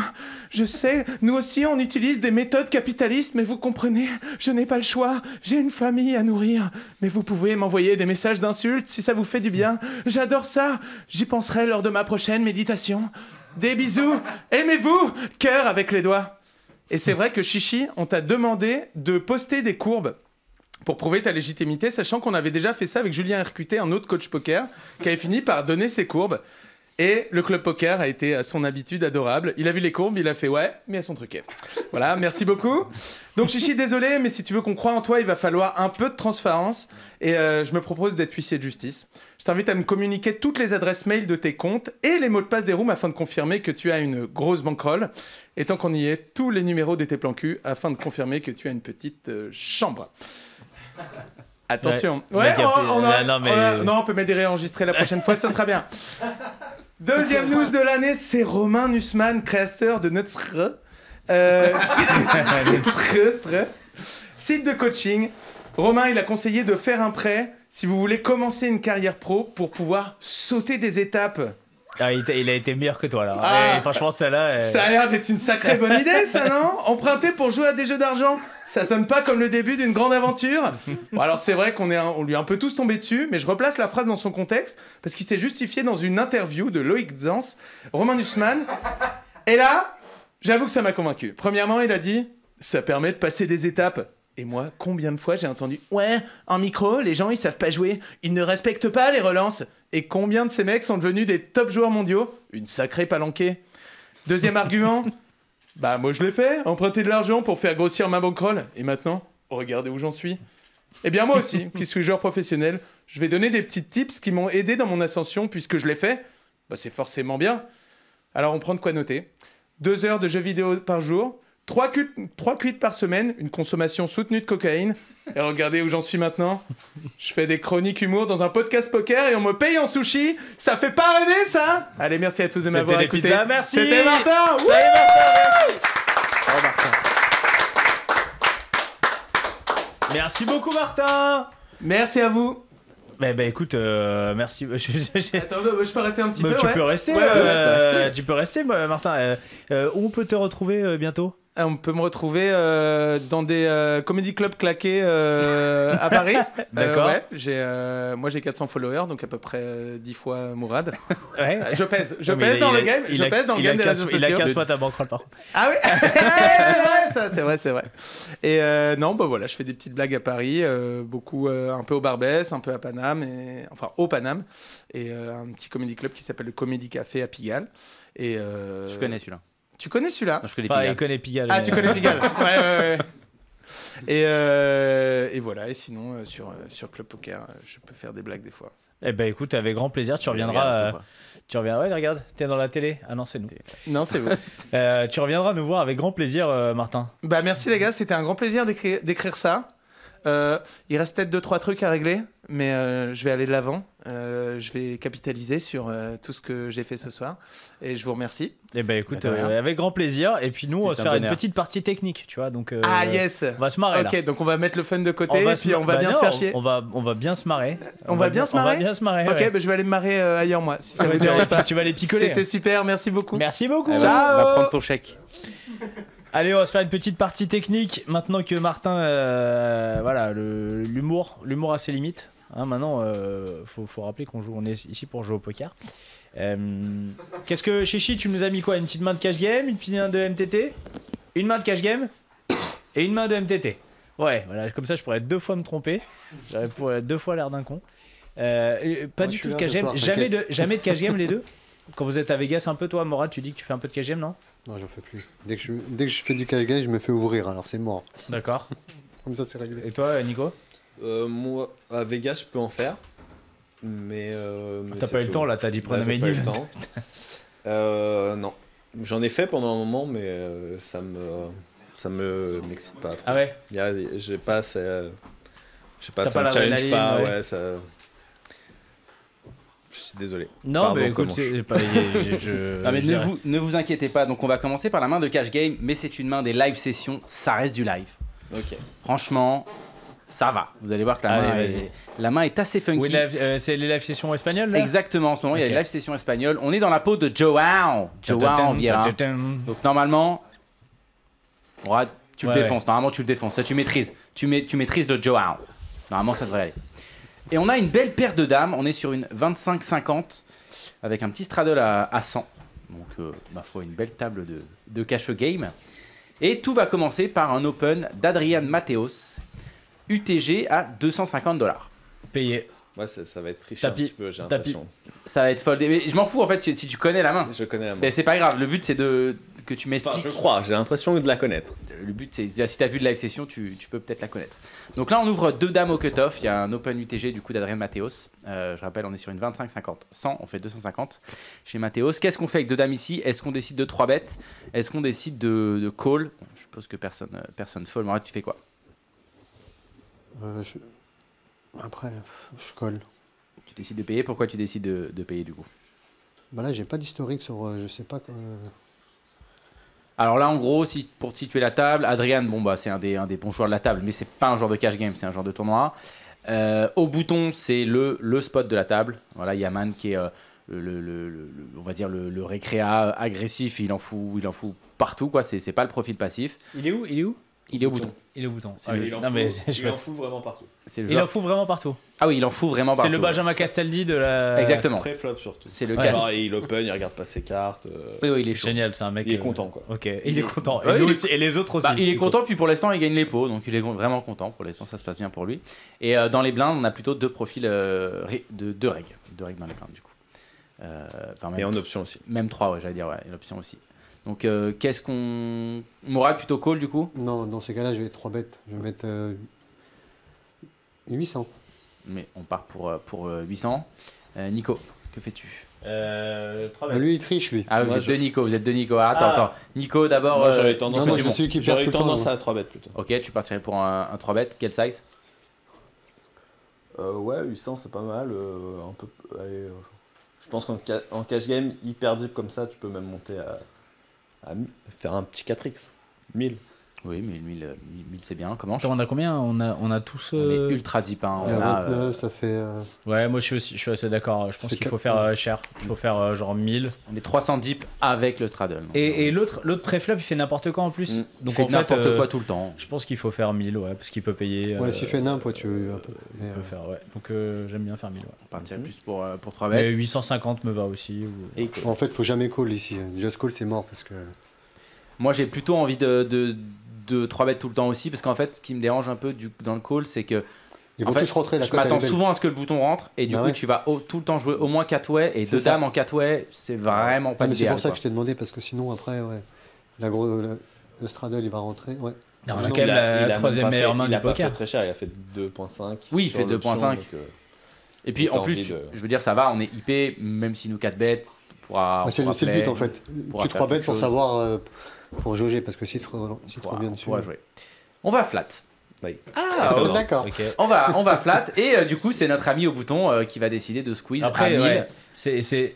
je sais, nous aussi on utilise des méthodes capitalistes, mais vous comprenez, je n'ai pas le choix, j'ai une famille à nourrir. Mais vous pouvez m'envoyer des messages d'insultes si ça vous fait du bien. J'adore ça, j'y penserai lors de ma prochaine méditation. Des bisous, aimez-vous, cœur avec les doigts. Et c'est vrai que Chichi, on t'a demandé de poster des courbes pour prouver ta légitimité, sachant qu'on avait déjà fait ça avec Julien RQT, un autre coach poker, qui avait fini par donner ses courbes. Et le Club Poker a été à son habitude adorable. Il a vu les courbes, il a fait ouais, mais elles sont truquées. Voilà, merci beaucoup. Donc Chichi, désolé, mais si tu veux qu'on croie en toi, il va falloir un peu de transparence. Et je me propose d'être huissier de justice. Je t'invite à me communiquer toutes les adresses mail de tes comptes et les mots de passe des rooms afin de confirmer que tu as une grosse bankroll. Et tant qu'on y est, tous les numéros de tes plans cul afin de confirmer que tu as une petite chambre. Attention. Ouais, on peut mettre des réenregistrés la prochaine fois, ce sera bien. Deuxième news de l'année, c'est Romain Nussmann, créateur de notre site de coaching. Romain, il a conseillé de faire un prêt si vous voulez commencer une carrière pro pour pouvoir sauter des étapes. Ah, il a été meilleur que toi là. Ah. Et franchement, celle-là. Ça a l'air d'être une sacrée bonne idée, ça, non? Emprunter pour jouer à des jeux d'argent, ça sonne pas comme le début d'une grande aventure. Bon, alors c'est vrai on lui a un peu tous tombé dessus, mais je replace la phrase dans son contexte, parce qu'il s'est justifié dans une interview de Loïc Zans, Romain Nussmann. Et là, j'avoue que ça m'a convaincu. Premièrement, il a dit, ça permet de passer des étapes. Et moi, combien de fois j'ai entendu « Ouais, en micro, les gens, ils savent pas jouer. Ils ne respectent pas les relances. » Et combien de ces mecs sont devenus des top joueurs mondiaux? Une sacrée palanquée. Deuxième argument, bah moi je l'ai fait, emprunter de l'argent pour faire grossir ma bankroll. Et maintenant, regardez où j'en suis. Eh bien moi aussi, qui suis joueur professionnel, je vais donner des petits tips qui m'ont aidé dans mon ascension puisque je l'ai fait. Bah c'est forcément bien. Alors on prend de quoi noter. 2 heures de jeux vidéo par jour, 3 cuites par semaine, une consommation soutenue de cocaïne. Et regardez où j'en suis maintenant. Je fais des chroniques humour dans un podcast poker et on me paye en sushi. Ça fait pas rêver, ça? Allez, merci à tous de m'avoir écouté. Pizzas, merci. C'était Martin. Salut Martin, merci. Oh, Martin. Merci beaucoup Martin. Merci à vous. Bah écoute, merci. Attends, je peux rester un petit peu, Tu ouais. peux rester. Ouais, je peux rester. Tu peux rester, Martin. Où on peut te retrouver bientôt? On peut me retrouver dans des comedy clubs claqués à Paris. D'accord. Ouais, moi j'ai 400 followers, donc à peu près 10 fois Mourad. Ouais. Je pèse Non, mais dans le il game. a- Je pèse dans le game des réseaux Il a sociaux. 15 fois ta bankroll par contre. Ah oui, c'est vrai, c'est vrai. Et non, bah voilà, je fais des petites blagues à Paris, beaucoup un peu au Barbès, un peu à Paname, enfin au Paname, et un petit comedy club qui s'appelle le Comedy Café à Pigalle. Et Je connais celui-là. Tu connais celui-là? Non, je connais Enfin, Pigalle. il connaît Pigalle. Ah, mais, tu connais Pigalle. Ouais. Et voilà, et sinon, sur Club Poker, je peux faire des blagues des fois. Eh ben écoute, avec grand plaisir, tu Regarde, reviendras. toi. Tu reviens. Ouais, regarde, t'es dans la télé. Ah non, c'est nous. Non, c'est vous. Tu reviendras nous voir avec grand plaisir, Martin. Bah, merci les gars, c'était un grand plaisir d'écrire ça. Il reste peut-être 2-3 trucs à régler, mais je vais aller de l'avant. Je vais capitaliser sur tout ce que j'ai fait ce soir. Et je vous remercie. Eh ben écoute, Bah, de rien. avec grand plaisir. Et puis nous, on va se C'était un faire une bonheur. petite partie technique, tu vois. Donc, Ah yes. on va se marrer là. Ok, donc on va mettre le fun de côté, va et puis on va bah bien non, se faire chier. On va bien se marrer. On va bien se marrer. On va bien se marrer. Ok, ouais. bah, je vais aller me marrer ailleurs moi, si ça vous tu, vas dérange aller, pas. tu vas les picoler. C'était super, merci beaucoup. Merci beaucoup. Eh ben, Ciao. va prendre ton chèque. Allez, on va se faire une petite partie technique maintenant que Martin, voilà, l'humour a ses limites. Hein, maintenant, faut rappeler on est ici pour jouer au poker. Qu'est-ce que Chichi, tu nous as mis quoi? Une petite main de cash game, une petite main de MTT, une main de cash game et une main de MTT. Ouais, voilà, comme ça je pourrais 2 fois me tromper. J'aurais 2 fois l'air d'un con. Pas Moi, du je tout suis de là cash ce game. soir, Jamais de cash game les deux. Quand vous êtes à Vegas un peu, toi, Morad, tu dis que tu fais un peu de cash game, non? Non, j'en fais plus. Dès que je fais du cash game, je me fais ouvrir, alors c'est mort. D'accord. Comme ça, c'est réglé. Et toi, Nico? Moi, à Vegas, je peux en faire. Mais T'as pas eu le temps là, t'as dit prenez Là, mes j'ai pas eu le livres. temps. Non. J'en ai fait pendant un moment, mais ça me m'excite pas trop. Ah ouais? J'ai pas assez. Je sais pas, T'as ça pas me challenge l'adrénaline, pas, ouais. ouais, ça. Je suis désolé. Non, Pardon, mais écoute, comment c'est pas. Non, mais ne vous inquiétez pas. Donc, on va commencer par la main de cash game, mais c'est une main des live sessions. Ça reste du live. Ok. Franchement, ça va. Vous allez voir que Allez, la main est assez funky. Oui, c'est les live sessions espagnoles là? Exactement, en ce moment, il y a Ok. des live sessions espagnoles. On est dans la peau de Joao Vieira. Donc, normalement, Mourad, tu le Ouais, défonces. Normalement, tu le défonces. Ça, tu maîtrises. Tu maîtrises le Joao. Normalement, ça devrait aller. Et on a une belle paire de dames. On est sur une 25-50 avec un petit straddle à 100. Donc, ma foi, une belle table de cash game. Et tout va commencer par un open d'Adrian Mateos, UTG à $250. Payé. Ouais, ça va être triché un Tapis. petit peu, j'ai Tapis. l'impression. Ça va être fold. Mais je m'en fous en fait si tu connais la main. Je connais la main. Mais c'est pas grave. Le but c'est que tu m'expliques. Enfin, je crois, j'ai l'impression de la connaître. Le but c'est si t'as vu de live session, tu peux peut-être la connaître. Donc là on ouvre 2 dames au cutoff. Il y a un open UTG du coup d'Adrien Mateos. Je rappelle, on est sur une 25-50. 100, on fait 250 chez Mateos. Qu'est-ce qu'on fait avec 2 dames ici? Est-ce qu'on décide de 3 bêtes? Est-ce qu'on décide de call? Bon, je suppose que personne fold. Morad, tu fais quoi? Après, je colle. Tu décides de payer. Pourquoi tu décides de payer du coup? Bah là, j'ai pas d'historique sur. Je sais pas. Alors là, en gros, pour te situer la table, Adrian, bon bah c'est un des bons joueurs de la table, mais c'est pas un joueur de cash game, c'est un joueur de tournoi. Au bouton, c'est le spot de la table. Voilà, Yaman qui est on va dire le récréa agressif, il en fout partout quoi. C'est pas le profil passif. Il est où? Il est au bouton. Il est au bouton. C'est Ah le- oui. Il en Non, mais fout- je il vais- en fout vraiment partout. C'est le Il joueur. en fout vraiment partout. Ah oui, il en fout vraiment partout. C'est le Benjamin Castaldi de la. Exactement. Pré-flop surtout. C'est le Ouais. cas. Genre, il open, il regarde pas ses cartes. Oui, il est chaud. Génial, c'est un mec. Il est content, quoi. Ok, il est content. Ouais, Et, nous il est- aussi, et les autres aussi. Bah, il est content, puis pour l'instant, il gagne les pots, donc il est vraiment content. Pour l'instant, ça se passe bien pour lui. Et dans les blindes, on a plutôt 2 profils de 2 règles. 2 règles dans les blindes, du coup. Enfin, même Et en option aussi. Même 3, ouais, j'allais dire, ouais, l'option aussi. Donc, qu'est-ce qu'on. Morad, plutôt call, du coup? Non, dans ces cas-là, je vais 3 bêtes. Je vais mettre 800. Mais on part pour 800. Nico, que fais-tu? 3 Lui, il triche, lui. Ah, Moi, vous êtes deux Nico. Ah, attends, Ah. attends. Nico, d'abord. Moi, j'aurais tendance, non, moi, à- je suis qui perd j'aurais tout le temps, tendance moi. à 3 bêtes plutôt. Ok, tu partirais pour un 3 bet. Quel size? Ouais, 800 c'est pas mal. Un peu, allez, je pense qu'en cash game, hyper deep comme ça, tu peux même monter à faire un petit 4x. 1000. Oui, mais 1000 c'est bien. Comment? On a combien? On a tous. On est ultra deep. Hein. Il y On a a, 29, ça fait. Ouais, moi je suis assez d'accord. Je pense C'est qu'il faut quatre- faire cher. Il faut faire genre 1000. on est 300 deep avec le straddle. Donc, Et l'autre préflop, il fait n'importe quoi en plus. Mm. donc Donc fait en fait, n'importe quoi tout le temps. je pense qu'il faut faire 1000, ouais, parce qu'il peut payer. Ouais, s'il fait nimp, ouais, tu veux un peu. Il Mais, peut faire, ouais. Donc j'aime bien faire 1000, ouais. On partirait plus pour 3 Mais bêtes. 850 me va aussi. Et en fait, faut jamais call ici. Just call, c'est mort parce que. Moi, j'ai plutôt envie de 3 bêtes tout le temps aussi, parce qu'en fait, ce qui me dérange un peu dans le call, c'est que Ils en vont fait, tous rentrer. La je cote, elle m'attends est belle. souvent à ce que le bouton rentre, et du Bah coup, ouais. tu vas tout le temps jouer au moins 4 way, et C'est 2 ça. dames en 4 way, c'est vraiment pas Ah, mais c'est l'idéal. pour ça quoi. que je t'ai demandé parce que sinon, après, ouais. Le straddle, il va rentrer. Ouais. On a Non, quand même la troisième même pas meilleure fait- main il du a pas poker. fait très cher, il a fait 2.5. Oui, il fait sur l'option, 2.5. donc, Et puis t'as en plus, envie de- je veux dire, ça va, on est IP, même si nous 4 bêtes, on pourra. Ah, c'est on le pourra but play, en fait. on pourra Tu faire 3 bêtes quelque pour chose. savoir, pour jauger, parce que si tu On trop bien on dessus. pourra jouer. On va flat. Oui. Ah, Oh, d'accord. ok. On va flat. Et du coup, c'est notre ami au bouton qui va décider de squeeze à Après, 1000. ouais, c'est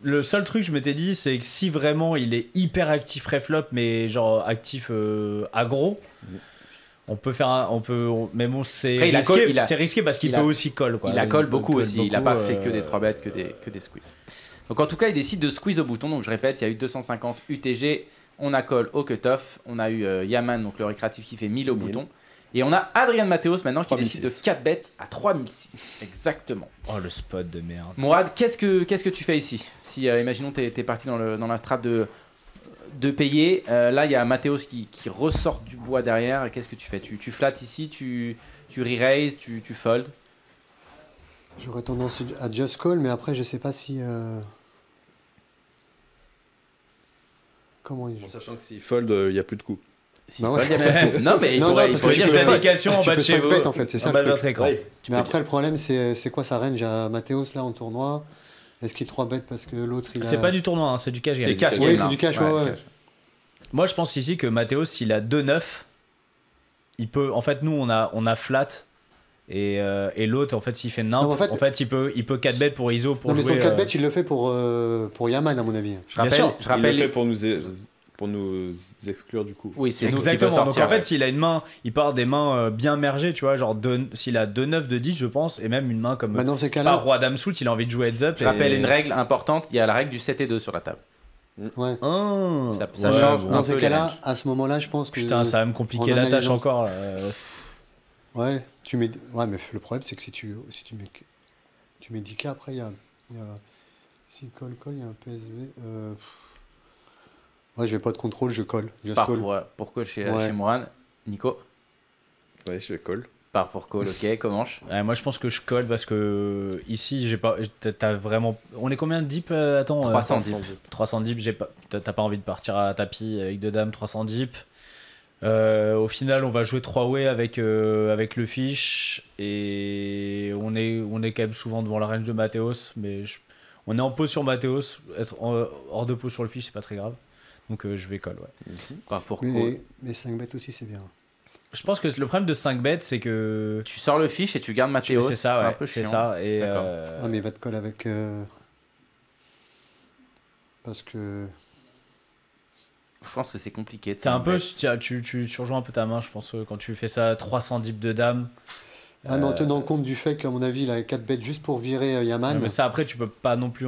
le seul truc que je m'étais dit, c'est que si vraiment il est hyper actif pré-flop, mais genre actif aggro, on peut faire mais bon, c'est Après, il a risqué, call- il a- c'est risqué parce qu'il il peut a- aussi call, quoi. Il a call peut beaucoup call aussi. Il a pas beaucoup, fait que des 3 bêtes, que des squeezes. Donc en tout cas, il décide de squeeze au bouton. Donc je répète, il y a eu 250 UTG. On a call au cutoff. On a eu Yaman, donc le récréatif qui fait 1000 au 1000. bouton. Et on a Adrien Mathéos maintenant qui 3006. décide de 4 bêtes à 3006. Exactement. Oh, le spot de merde. Mourad, qu'est-ce que tu fais ici? Si, imaginons, t'es parti dans la strat de payer. Là, il y a Mathéos qui ressort du bois derrière. Qu'est-ce que tu fais? Tu flattes ici, tu re-raise, tu fold. J'aurais tendance à just call, mais après, je sais pas si. Comment il joue. En sachant que s'il fold, il n'y a plus de coups. S'il Bah ouais. fold, il y a- Non, mais il Non, pourrait non, il parce pourrait que dire tu je peux fold. Notification en Tu bas de peux chez cinq vous. bêtes, en fait, c'est ça, En le bas de truc. votre écran. Oui. Mais après, le problème, c'est quoi sa range à Mathéos là en tournoi? Est-ce qu'il 3 bêtes parce que l'autre il a. C'est pas du tournoi, hein, c'est du cash game. C'est cash Oui, game, c'est là. du cash, ouais. Moi, je pense ici que Mathéos, s'il a 2-9, il peut. En fait, nous, on a flat. Et l'autre, en fait, s'il fait nimp, Non, mais en fait, il peut 4 bêtes pour ISO pour Non, mais jouer. son 4 bêtes, il le fait pour Yaman, à mon avis. Je rappelle, sûr. je Il le rappelle fait pour nous exclure du coup. Oui, c'est nous qui peut Exactement. Donc sortir. en fait, s'il a une main, il part des mains bien mergées, tu vois, genre s'il a 2-9 de 10, je pense, et même une main comme Bah, dans ces pas cas-là, roi dame soult, il a envie de jouer heads up. Je rappelle une règle importante, il y a la règle du 7 et 2 sur la table. ouais. Ça Ouais, change bon. un Dans peu ces les cas-là, ranges. à ce moment-là, je pense que. Putain, ça va me compliquer en la tâche analysant- encore. Ouais, tu mets. Ouais, mais le problème, c'est que si tu mets 10K, après, il y a. Si call, il y a un PSV. Ouais, je vais pas de contrôle, je colle. Just Part call. pour call chez Ouais. Moran. Nico, Ouais, je call. part pour call, ok, comment je Ouais, moi, je pense que je colle parce que ici, j'ai pas. T'as vraiment. On est combien de deep attends, 300 deep. 300 deep, t'as pas envie de partir à tapis avec deux dames 300 deep. Au final, on va jouer 3 way avec le fish et on est quand même souvent devant la range de Mathéos, mais on est en pause sur Mathéos, être hors de pause sur le fish, c'est pas très grave. Donc je vais call, ouais. Part pour call. Mais 5 bêtes aussi, c'est bien. Je pense que le problème de 5 bêtes, c'est que Tu sors le fiche et tu gardes Mathéos. c'est ça, un ouais, peu c'est chiant. ça. Et D'accord. Ah, mais il va te call avec. Parce que. Je pense que c'est compliqué. de t'es un cinq peu, bêtes. tu surjoues un peu ta main, je pense, quand tu fais ça 300 deep de dame. Ah, mais en tenant compte du fait qu'à mon avis, il a 4 bêtes juste pour virer Yaman. Mais ça, après, tu peux pas non plus.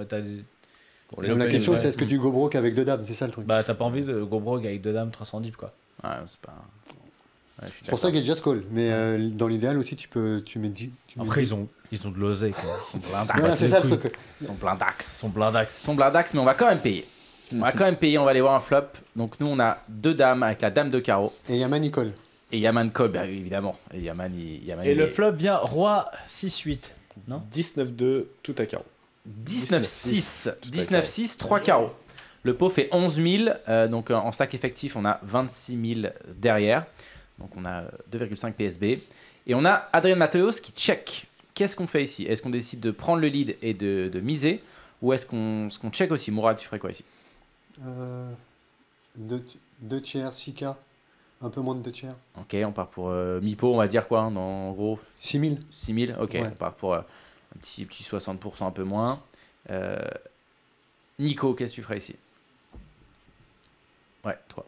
T'as Pour Donc, la les question, ouais. c'est est-ce que tu go broke avec 2 dames? C'est ça le truc. Bah, t'as pas envie de go broke avec deux dames 300 deep, quoi. Ouais, c'est pas. Ouais, je suis C'est pour ça d'accord. qu'il y a just call. Mais dans l'idéal aussi, tu mets 10. Après, ils ont de l'oseille, quoi. Ils sont pleins Voilà, d'axes. c'est ça le truc. Ils sont pleins d'axes. Ils sont blindax. Ils sont pleins d'axes, mais on va quand même payer. On va quand même payer, on va aller voir un flop. Donc nous, on a 2 dames avec la dame de carreau. Et Yaman, il colle. Et Yaman call, bien évidemment. Et Yaman, Et il le est- flop vient roi 6-8. Non 19-2, tout à carreau. 19-6. Tout à 19-6, 3 carreaux. Le pot fait 11 000. Donc en stack effectif, on a 26 000 derrière. Donc on a 2,5 PSB. Et on a Adrien Mathéos qui check. Qu'est-ce qu'on fait ici? Est-ce qu'on décide de prendre le lead et de miser? Ou est-ce qu'on check aussi? Mourad, tu ferais quoi ici? 2 tiers, 6K. Un peu moins de 2 tiers. Ok, on part pour Mipo, on va dire quoi? En gros, 6000. 6 000. Ok, Ouais. on part pour un petit 60%, un peu moins. Nico, qu'est-ce que tu ferais ici? Ouais, toi.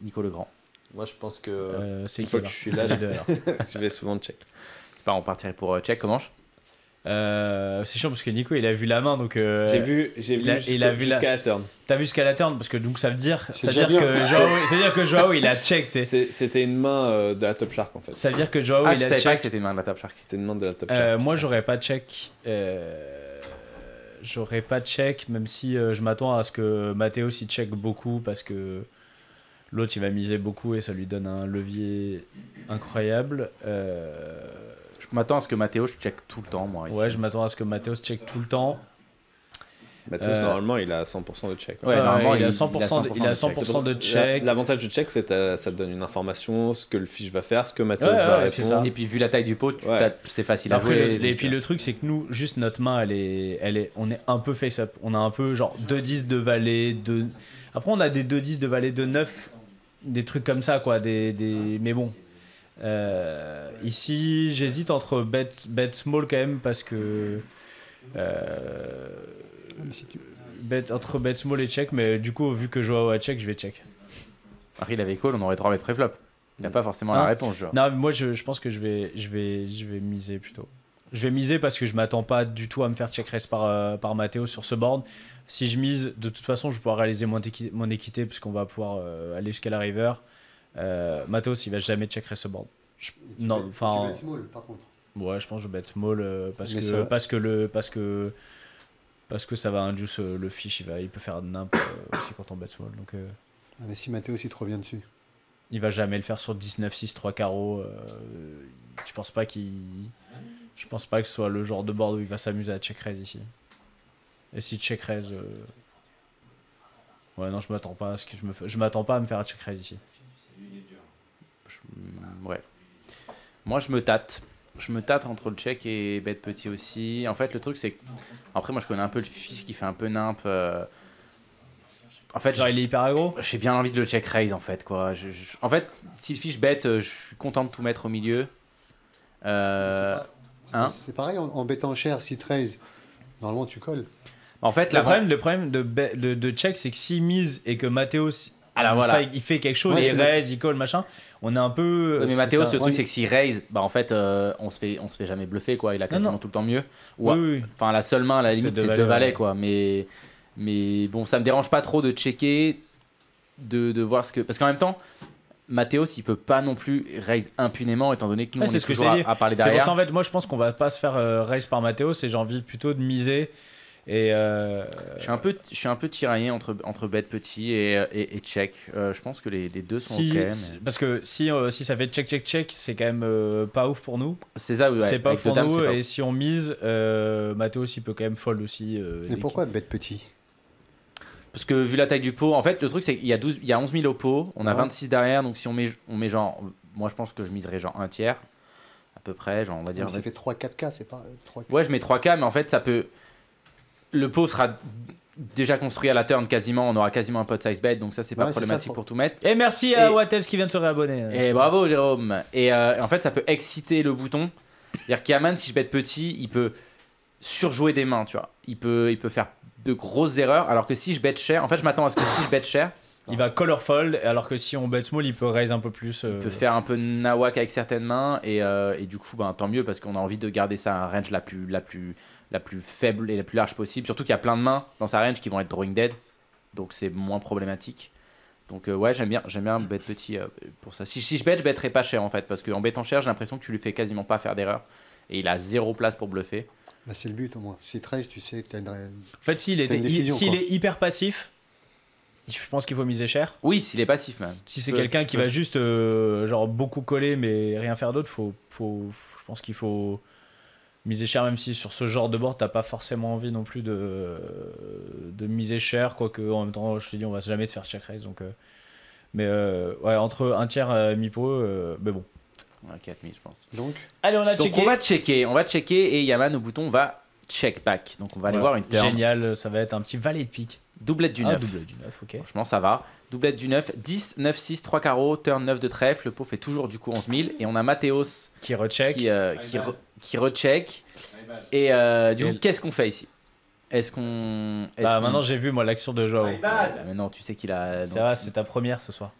Nico le Grand. Moi, je pense que C'est une qui fois là que je suis là, Les deux, alors. je vais souvent check. C'est pas, on partirait pour check, comment je C'est chiant parce que Nico il a vu la main donc. J'ai vu il a vu la- jusqu'à la turn. T'as vu jusqu'à la turn parce que donc ça veut dire, C'est déjà bien. ça veut dire que Joao il a check. C'était une main de la top shark en fait. Ça veut dire que Joao Ah, il je a savais pas check. que c'était une main de la table shark. C'était une main de la top shark. Moi j'aurais pas check. J'aurais pas check même si je m'attends à ce que Mathéos il check beaucoup parce que l'autre il va miser beaucoup et ça lui donne un levier incroyable. Je m'attends à ce que Mathéo check tout le temps, moi. Ici. Ouais, je m'attends à ce que Mathéos check tout le temps. Matheus, normalement, il a 100% de check. Ouais, normalement, il a 100%, il a 100% de check. L'avantage du check, c'est que ça te donne une information, ce que le fiche va faire, ce que Matheus va répondre. c'est ça. Et puis vu la taille du pot, c'est facile à Après, jouer. et puis le truc, c'est que nous, juste notre main, on est un peu face-up. On a un peu genre 2-10 de valet, Après, on a des 2-10 de valet, de 9, des trucs comme ça, quoi. Mais bon. Ici, j'hésite entre bet small quand même, parce que. Entre bet small et check, mais du coup, vu que Joao a check, je vais check. Après, il avait call, on aurait 3 bet préflop. Il n'a pas forcément la réponse, genre. Non, moi, je pense que je vais miser plutôt. Je vais miser parce que je m'attends pas du tout à me faire check raise par Matteo sur ce board. Si je mise, de toute façon, je pourrai réaliser mon équité puisqu'on va pouvoir aller jusqu'à la river. Matteo, il va jamais check raise ce board. Tu bet small, par contre. Ouais, je pense que je bet small parce que ça va induce le fish, il peut faire nimp aussi quand on bet small. Donc, mais si Matteo aussi te revient dessus. Il va jamais le faire sur 19-6, 3 carreaux. Je pense pas que ce soit le genre de board où il va s'amuser à check raise ici. Et si check raise, ouais, non, je m'attends pas à me faire un check raise ici. Ouais. Moi, je me tâte. Je me tâte entre le check et bet petit aussi. En fait, le truc, c'est que. Après, moi, je connais un peu le fiche qui fait un peu nimp. En fait, genre, il est hyper aggro. J'ai bien envie de le check raise, en fait, quoi. En fait, si le fiche bet, je suis content de tout mettre au milieu. C'est pareil, en bettant cher, si tu raise, normalement, tu colles. En fait, le problème de check, c'est que s'il mise et que Matteo il fait quelque chose, il raise, il call, machin, on est un peu. Ouais, mais Matteo, le truc, c'est que s'il raise, bah en fait, on se fait jamais bluffer, quoi. Il a quasiment tout le temps mieux. Enfin, la seule main, à la limite, c'est 2 valets, quoi. Mais bon, ça me dérange pas trop de checker, de voir ce que. Parce qu'en même temps, Matteo, il peut pas non plus raise impunément, étant donné que nous, on est toujours à parler derrière. C'est pour ça, en fait, moi, je pense qu'on va pas se faire raise par Matteo, j'ai envie plutôt de miser. Et je suis un peu tiraillé entre bet petit et check. Je pense que les deux sont ok. Parce que si ça fait check, c'est quand même pas ouf pour nous. C'est ça, ouais, c'est pas ouf pour nous. Et si on mise, Matteo il peut quand même fold aussi. Mais pourquoi bet petit? Parce que vu la taille du pot, en fait, le truc c'est qu'il y a 11 000 au pot, on a 26 derrière, donc si on met genre, moi je pense que je miserais genre un tiers, à peu près, genre on va dire. Ça fait 3-4K, c'est pas 3K. Ouais, je mets 3K, mais en fait ça peut. Le pot sera déjà construit à la turn quasiment, on aura quasiment un pot size bet, donc ça c'est pas problématique pour tout mettre. Et merci à Wattels qui vient de se réabonner. Et bravo Jérôme. Et en fait ça peut exciter le bouton. C'est-à-dire qu'Yaman, si je bet petit, il peut surjouer des mains, tu vois. Il peut faire de grosses erreurs, alors que si je bet cher, en fait je m'attends à ce que si je bet cher, il va call or fold, alors que si on bet small, il peut raise un peu plus. Il peut faire un peu nawak avec certaines mains, et du coup tant mieux, parce qu'on a envie de garder ça à un range la plus faible et la plus large possible, surtout qu'il y a plein de mains dans sa range qui vont être drawing dead, donc c'est moins problématique. Donc ouais, j'aime bien bet petit pour ça. Si je betterai pas cher en fait, parce qu'en bettant cher, j'ai l'impression que tu lui fais quasiment pas faire d'erreur, et il a 0 place pour bluffer. Bah c'est le but au moins. Si tu raise, tu sais que tu as une. En fait, s'il est hyper passif, je pense qu'il faut miser cher. Oui, s'il est passif même. Si c'est quelqu'un qui va juste genre beaucoup coller mais rien faire d'autre, je pense qu'il faut miser cher, même si sur ce genre de board t'as pas forcément envie non plus de miser cher, quoique en même temps je te dis on va jamais se faire check raise, donc mais ouais, entre un tiers mi-pot, mais bon. 4000 je pense. Donc allez, on va checker et Yaman au bouton va check back. Donc on va aller voir une turn. Génial, ça va être un petit valet de pique. Doublette du 9. Doublette du 9, ok. Franchement ça va. Doublette du 9, 10, 9, 6, 3 carreaux, turn 9 de trèfle, le pot fait toujours du coup 11 000 et on a Matheus qui recheck. Qui recheck. Et du coup, qu'est-ce qu'on fait ici? Maintenant j'ai vu moi l'action de Joao. Maintenant tu sais qu'il a. Ça va, c'est ta première ce soir.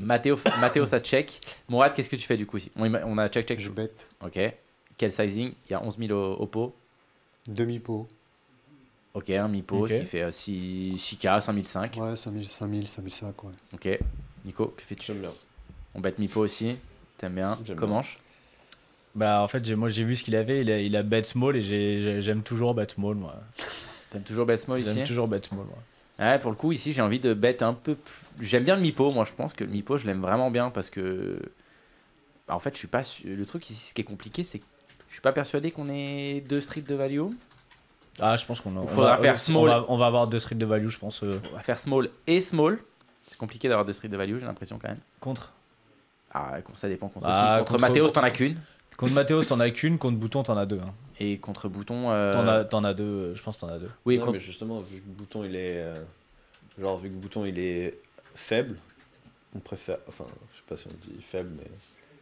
Matteo ça check. Mourad, qu'est-ce que tu fais du coup ici? On a check. Je bet. Ok. Quel sizing? Il y a 11 000 au pot. Demi-pot. Ok, un mi-pot, qui fait 6K, 5005. Ouais, 5005, ouais. Ok. Nico, que fais-tu? J'aime bien. On bet mi-pot aussi. T'aimes bien? Comment? Bah en fait j'ai vu ce qu'il avait, il a bet small et j'aime toujours bet small moi. T'aimes toujours bet small ici? J'aime toujours bet small moi. Ouais, pour le coup ici j'ai envie de bet un peu plus... J'aime bien le mi-pot, moi je pense que le mi-pot je l'aime vraiment bien parce que... Bah, en fait je suis pas... Le truc ici ce qui est compliqué c'est que je suis pas persuadé qu'on ait 2 streets de value. Ah, je pense qu'on faudra va, faire small. on va avoir 2 streets de value, je pense. On va faire small et small. C'est compliqué d'avoir 2 streets de value, j'ai l'impression quand même. Contre Ah, ça dépend contre Ah, qui. Contre contre- Mathéos, t'en as qu'une. Contre Mathéos, t'en as qu'une. Contre Bouton, t'en as 2. Hein. Et contre Bouton. T'en as 2. Je pense que t'en as 2. Oui, Non, contre... mais justement, vu que Bouton il est. Vu que Bouton il est faible, on préfère. Enfin, je sais pas si on dit faible, mais.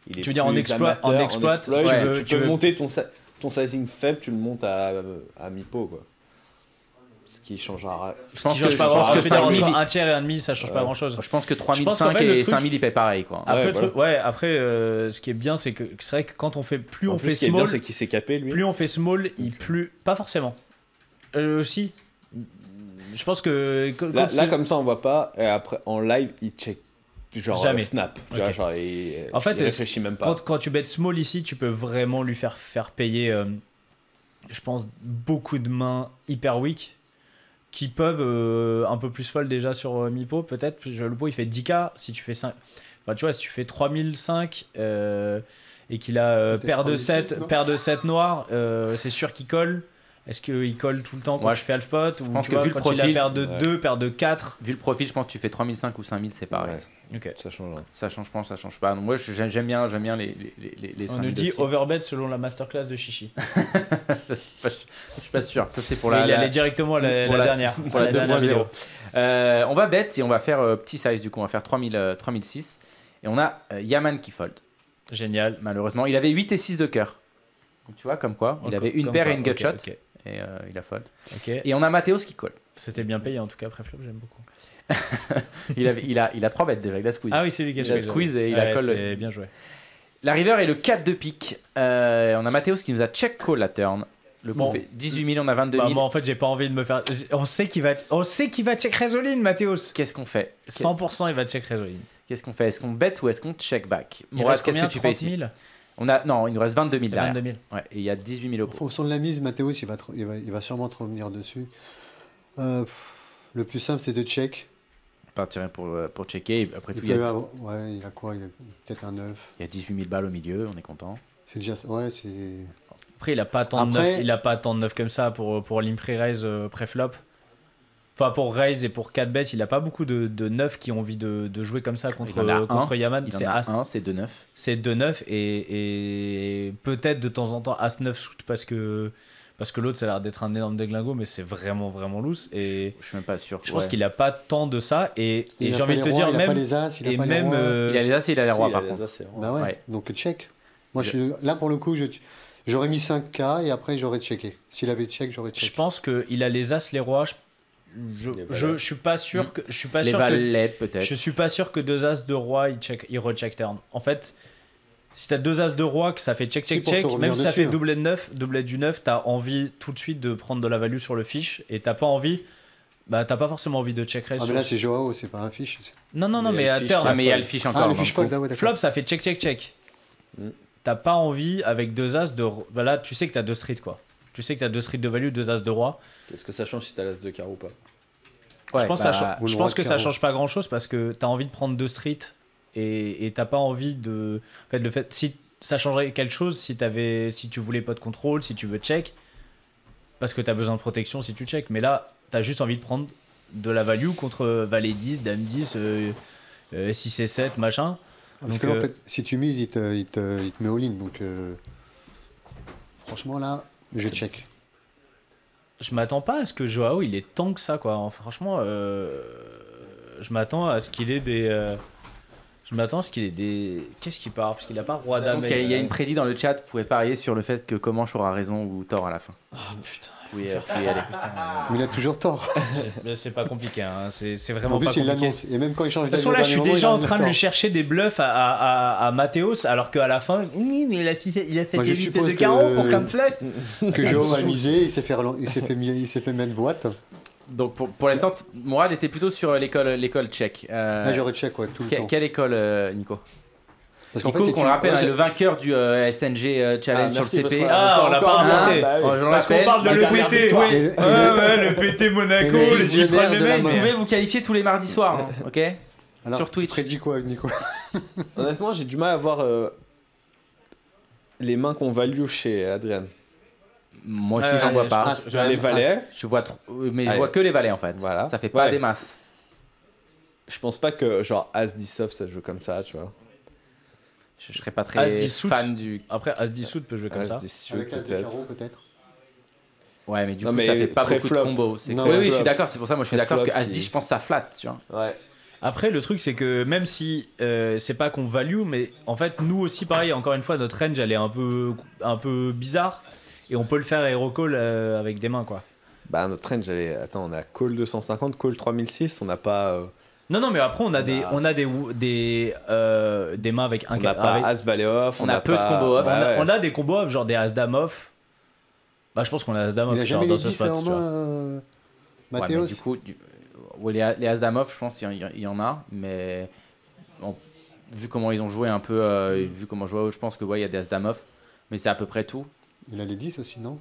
Il est Tu veux dire en plus exploit, amateur, ouais, tu peux monter ton sizing faible, tu le montes à mi-pot, quoi. Ce qui changera. Je pense qui change que, pas je grand pense chose. que 5000, Entre un tiers et un demi, ça change pas grand chose. je pense que Je pense qu'en 3005 fait, le et truc- 5000 il paye pareil, quoi. Après, Ouais, après ce qui est bien, c'est que c'est vrai que quand on fait plus En on plus, fait ce qui est bien, small, c'est qu'il s'est capé, lui. plus on fait small, plus pas forcément. Si. Je pense que Là, comme ça, on voit pas. Et après, en live, il check. Genre Jamais. snap. Tu Ok. vois, genre, En fait, il réfléchit même pas. quand tu bets small ici, tu peux vraiment lui faire payer, je pense, beaucoup de mains hyper weak qui peuvent un peu plus fold déjà sur mi-pot. Peut-être, le pot il fait 10k. Si tu fais 5, enfin, tu vois, si tu fais 3005 et qu'il a paire de 7 noirs, c'est sûr qu'il colle. Est-ce qu'il colle tout le temps quand Moi, je fais half pot ou pense tu que vois, vu le quand il a profil, paire de 2, paire de 4. Vu le profil, je pense que tu fais 3005 ou 5000, c'est pareil. Ouais, Ok. ça change. Ça change pas, ça change pas. Donc moi, j'aime bien les On 5000 nous dit aussi. overbet selon la masterclass de Chichi. Je suis pas sûr. Ça, c'est pour Mais la. il allait directement à la pour la- dernière. pour la dernière 2.0. vidéo. On va bet et on va faire petit size du coup. On va faire 3006. Et on a Yaman qui fold. Génial. Malheureusement, il avait 8 et 6 de cœur. Donc tu vois, comme quoi. Il avait une Comme paire quoi, et une gut ok, shot. ok. Et il a fold. Ok. Et on a Mathéos qui colle. C'était bien payé en tout cas, préflop, j'aime beaucoup. Il a 3 bêtes déjà. Il a squeeze. Ah oui, c'est lui qui a Il a squeeze et il a call. C'est bien joué. La river est le 4 de pique. On a Mathéos qui nous a check call la turn. Le coup Bon. fait 18 000, on a 22 000. Bah, moi en fait, j'ai pas envie de me faire. On sait qu'il va check Résoline, Mathéos. Qu'est-ce qu'on fait 100% il va check Résoline. Qu'est-ce qu'on fait? Est-ce qu'on bet ou est-ce qu'on check back? Il Mourad, reste qu'est-ce combien que tu fais 30 ici? 000 Non, il nous reste 22 000 derrière. 22 000. Ouais, et il y a 18 000 au En pot. fonction de la mise, Mathéos, il va sûrement te revenir dessus. Le plus simple, c'est de check. Partir pour checker. Et après tout, Il a quoi? Il a peut-être un 9. il y a 18 000 balles au milieu, on est content. C'est déjà. Ouais, c'est. Après, il a pas tant de Après- neuf, il a pas tant de neuf comme ça pour l'impre raise pré-flop. Enfin, pour raise et pour 4 bêtes, il a pas beaucoup de neufs qui ont envie de jouer comme ça contre, Il en a contre un. Yaman. Il C'est en a As. un, c'est 2-9. C'est 2-9 et peut-être de temps en temps As-9 shoot parce que l'autre ça a l'air d'être un énorme déglingo, mais c'est vraiment loose. Et Je suis même pas sûr. je pense qu'il a pas tant de ça. Et Il a j'ai pas envie de les te rois, dire, il a même. pas les as, il a Et pas les même. rois. Il a les as, il a les rois Si, il a par les contre. as, c'est rare. Bah ouais. Ouais. Donc check. Moi, là pour le coup, j'aurais mis 5K et après j'aurais checké. S'il avait check, j'aurais Je check. pense qu'il a les As, les rois. Je suis pas sûr que. Je suis pas Les sûr que. valets peut-être. Je suis pas sûr que 2 As de roi il recheck turn. En fait, si t'as 2 As de roi que ça fait check Si, check pour te check, revenir même si ça dessus, fait hein. doublet de 9, doublet du 9, t'as envie tout de suite de prendre de la value sur le fiche et t'as pas envie. Bah t'as pas forcément envie de check raise. Ah, mais sur- là, c'est Joao, c'est pas un fiche. Non, Il y mais a à le fiche turn. Ah, mais il y a le fiche encore. Ah, le donc, fiche fold, ah ouais, d'accord. Flop, ça fait check check check. Mm. T'as pas envie avec 2 As de. Voilà, tu sais que t'as 2 streets quoi. Tu sais que t'as 2 streets de value, 2 As de roi. Est-ce que ça change si t'as l'as de carreau ou pas? Ouais, je pense, bah, ou je le pense roi que de ça carreau. change pas grand chose parce que t'as envie de prendre 2 streets et t'as pas envie de. En fait, le fait. Si ça changerait quelque chose si tu voulais pas de contrôle, si tu veux check, parce que t'as besoin de protection si tu check. Mais là, t'as juste envie de prendre de la value contre valet 10, dame 10, 6 et 7, machin. Parce Donc, que là, en fait, si tu mises, il te met all-in. Donc, franchement, là, je check. Je m'attends pas à ce que Joao il est tant que ça quoi. Franchement, je m'attends à ce qu'il ait des. Je m'attends à ce qu'il ait des. Qu'est-ce qu'il part? Parce qu'il a pas roi Je dame. pense qu'il y a une prédit dans le chat, vous pouvez parier sur le fait que Comanche aura raison ou tort à la fin. Ah putain. Vous pouvez y aller. Mais il a toujours tort. Mais c'est pas compliqué, hein. c'est vraiment En pas plus, il compliqué. l'annonce. Et même quand il change De toute façon, là, je suis déjà en train de lui chercher des bluffs à Mathéos, alors qu'à la fin, oui, mais il a fait Moi, je éviter suppose de carreau que- pour qu'un flush. Que Joao a misé, il s'est fait mettre boîte. Donc pour l'instant, Mourad était plutôt sur l'école tchèque. Là, j'aurais check, ouais, tout le temps. Quelle école, Nico? Parce qu'en Nico, fait, qu'on le rappelle, hein, le vainqueur du SNG Challenge sur merci, le parce CP. qu'on Ah, on l'a pas inventé. bah oui. Parce qu'on parle de l'EPT. Et le- Ouais, le PT Monaco, Et le le visionnaire Cyprien de la le Vous main. pouvez vous qualifier tous les mardis soirs, hein, ok? Alors, sur tu Twitch. prédis quoi, Nico? Honnêtement, j'ai du mal à voir les mains qu'on value chez Adrien. Moi aussi, j'en vois pas. Les valets. Je vois trop, mais je Allez. vois que les valets en fait. Voilà. Ça fait pas Ouais. des masses. Je pense pas que genre As-10 off ça joue comme ça, tu vois. Je serais pas As très 10 suit. fan du. Après, As-10 suit peut jouer comme ça. As-10 suit Avec l'as de peut-être. carreau, peut-être. Ouais, mais du Non, coup, mais ça fait pas beaucoup de pré-flop. combos. C'est Non, que- Oui, oui, je pré-flop. suis d'accord. C'est pour ça, moi, je suis d'accord que Pré-flop, As-10, je pense que ça flatte, tu vois. Ouais. Après, le truc, c'est que même si c'est pas qu'on value, mais en fait, nous aussi, pareil, encore une fois, notre range, elle est un peu bizarre. Et on peut le faire hero call avec des mains, quoi. Bah notre range, attends, on a call 250, call 3006, on n'a pas, Non, mais après, on a des mains avec un on n'a avec- pas As valet off, On a n'a peu de pas- combos off. Ouais, ouais. On a des combos off, genre des As Dame off. Bah, je pense qu'on a As Dame off. Il a genre, jamais dans les ce 10 spot, en tu vois. main, Ouais, mais Mathéos. du coup, ouais, les As-Dame je pense qu'il y en a, mais vu comment ils ont joué un peu, vu comment je pense que ouais, il y a des As-Dame mais c'est à peu près tout. Il a les 10 aussi, non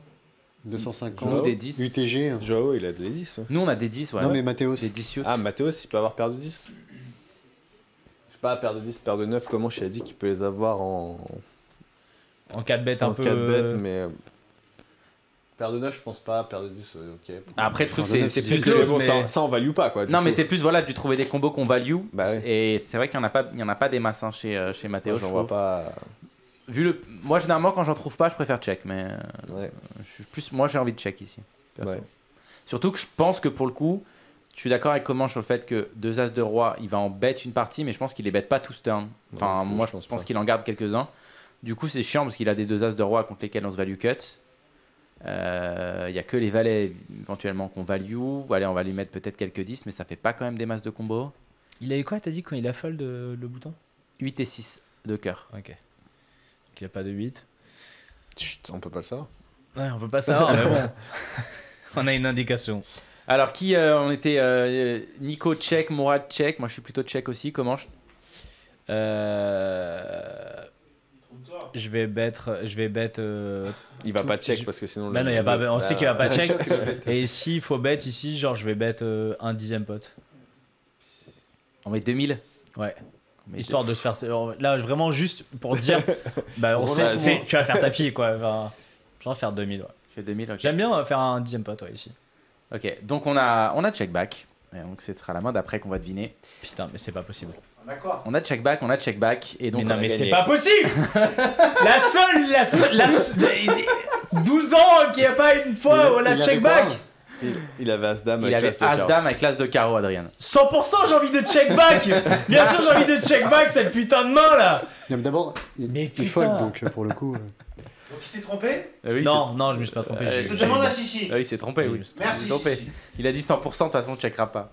250. Nous, des 10. UTG. hein. Joao, il a des 10. Nous, on a des 10, ouais. Non, mais Mathéos. Des 10 suits. Ah, Mathéos, il peut avoir paire de 10. Je sais pas, paire de 10, paire de 9, comment je t'ai dit qu'il peut les avoir en 4 bêtes un peu. 4 bêtes, mais. Paire de 9, je pense pas, paire de 10, ok. Après, le truc, Pardonnez, c'est c'est plus Mais close, bon, mais- ça on value pas quoi. du Non, mais coup. c'est plus, voilà, de trouver des combos qu'on value. Bah ouais. Et c'est vrai qu'il n'y en a pas des masses hein, chez Mathéo. Moi, j'en vois pas. Moi, généralement, quand j'en trouve pas, je préfère check. Mais Ouais. moi, j'ai envie de check ici. perso. Ouais. Surtout que je pense que pour le coup, je suis d'accord avec Coman sur le fait que 2 As de Roi, il va en bet une partie, mais je pense qu'il les bet pas tous turn. Enfin, Non, moi, je je pense pense pas. qu'il en garde quelques-uns. Du coup, c'est chiant parce qu'il a des 2 As de Roi contre lesquels on se value cut. Il y a que les valets éventuellement qu'on value. Allez, on va lui mettre peut-être quelques 10, mais ça fait pas quand même des masses de combo. Il avait quoi, t'as dit, quand il a fold le bouton 8 et 6 de cœur. Ok. Donc il a pas de 8. Chut, on peut pas le savoir. Ouais, on peut pas savoir, mais bon. On a une indication. Alors, on était Nico check, Mourad check. Moi, je suis plutôt check aussi. Comment Je vais bet. Il va Tout- pas check je- parce que sinon. Bah non, y a pas, on sait qu'il va pas check. Ouais. Et s'il faut bet ici, genre je vais bet un 10ème pot. On met 2000. Ouais. Mais Histoire de se faire. Là, vraiment juste pour dire. Bah, on On sait, a- tu vas faire tapis quoi. Enfin, genre faire 2000. Ouais. Tu fais 2000, ok. J'aime bien faire un 10ème pot, ouais, ici. Ok, donc on a check back. Et donc, ce sera la main d'après qu'on va deviner. Putain, mais c'est pas possible. On a check back. Et donc, Mais on non, a mais gagné. c'est pas possible. La seule 12 ans qu'il n'y a pas une fois où on a il check avait back. quoi Il avait As-Dame Il avec avait l'As de carreau. As-Dame avec l'As de carreau, Adrien. 100% j'ai envie de check back. Bien sûr j'ai envie de check back cette putain de main là. Non, mais d'abord, Mais il putain. fold, donc pour le coup. Donc il s'est trompé Non, je me suis pas trompé. Euh, Je j'ai- demande à Chichi. Ah oui, il s'est trompé, oui. Merci, Il s'est trompé. Chichi. Il a dit 100%, de toute façon, on checkera pas.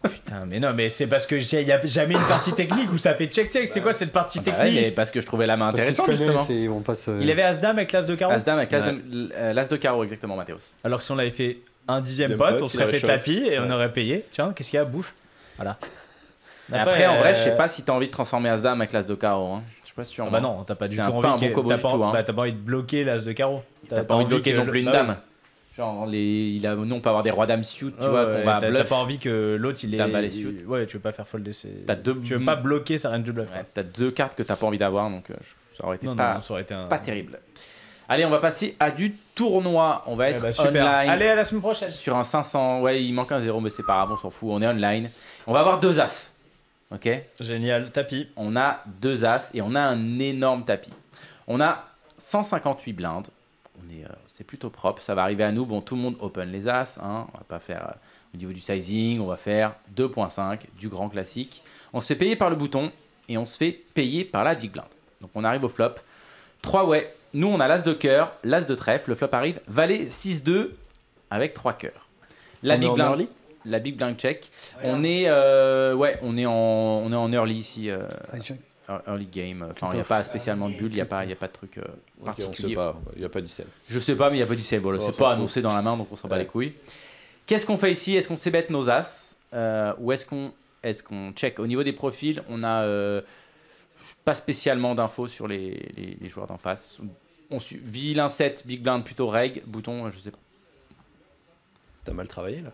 Putain, mais non, mais c'est parce que il y a jamais une partie technique où ça fait check. C'est quoi cette partie Bah ouais, technique mais parce que je trouvais la main Parce qu'ils se intéressante, justement. connaissent et on passe. Il avait As-Dame avec l'As de carreau. As-Dame avec l'As de carreau, exactement, Mathéos. Alors que si on avait fait un 10ème Deuxième pot, pot, on il serait aurait fait chaud. tapis et on Ouais. aurait payé. Tiens, qu'est-ce qu'il y a bouffe. Voilà. Après, en vrai, je sais pas si t'as envie de transformer As-Dame avec l'As de carreau. Hein. Je suis pas sûr. Ah bah moi. non, t'as pas du C'est tout un envie peu un que- bon combo t'as du pas, tout, hein. bah, t'as pas envie de bloquer l'As de carreau. T'as pas envie de bloquer non plus une bah oui. dame. Genre, nous, on peut avoir des rois dames suit, tu Ouais, vois, ouais, qu'on va t'as bluff. pas envie que l'autre il est. Dame valet suit. Ouais, tu veux pas faire folder ses. T'as deux- Tu veux pas bloquer sa range de bluff. Ouais, t'as 2 cartes que t'as pas envie d'avoir, donc ça aurait été Non, pas, non, ça aurait été un. pas terrible. Allez, on va passer à du tournoi. On va Eh être bah, super. online. Allez, à la semaine prochaine. Sur un 500. Ouais, il manque un 0, mais c'est pas grave, on s'en fout. On est online. On va avoir 2 As. Ok. Génial, tapis. On a 2 As et on a un énorme tapis. On a 158 blindes. C'est plutôt propre. Ça va arriver à nous. Bon, tout le monde open les As. Hein. On va pas faire au niveau du sizing. On va faire 2.5 du grand classique. On se fait payer par le bouton et on se fait payer par la big blind. Donc on arrive au flop. 3 ouais. Nous, on a l'As de cœur, l'As de trèfle. Le flop arrive. Valet 6-2 avec 3 cœurs. La On est big en blind. early La big blind check. On est en early ici. Early game. Enfin, il n'y a pas spécialement de bulle, il n'y a pas de truc Ok, on particulier. sait pas, il n'y a pas d'ICL. Je sais pas, mais il n'y a pas du bon, on c'est s'en pas fout. annoncé dans la main, donc on s'en bat Ouais. les couilles. Qu'est-ce qu'on fait ici? Est-ce qu'on c-bet nos As ou est-ce qu'on check? Au niveau des profils, on a pas spécialement d'infos sur les joueurs d'en face. Vilain 7, big blind plutôt reg, bouton, je sais pas. T'as mal travaillé là.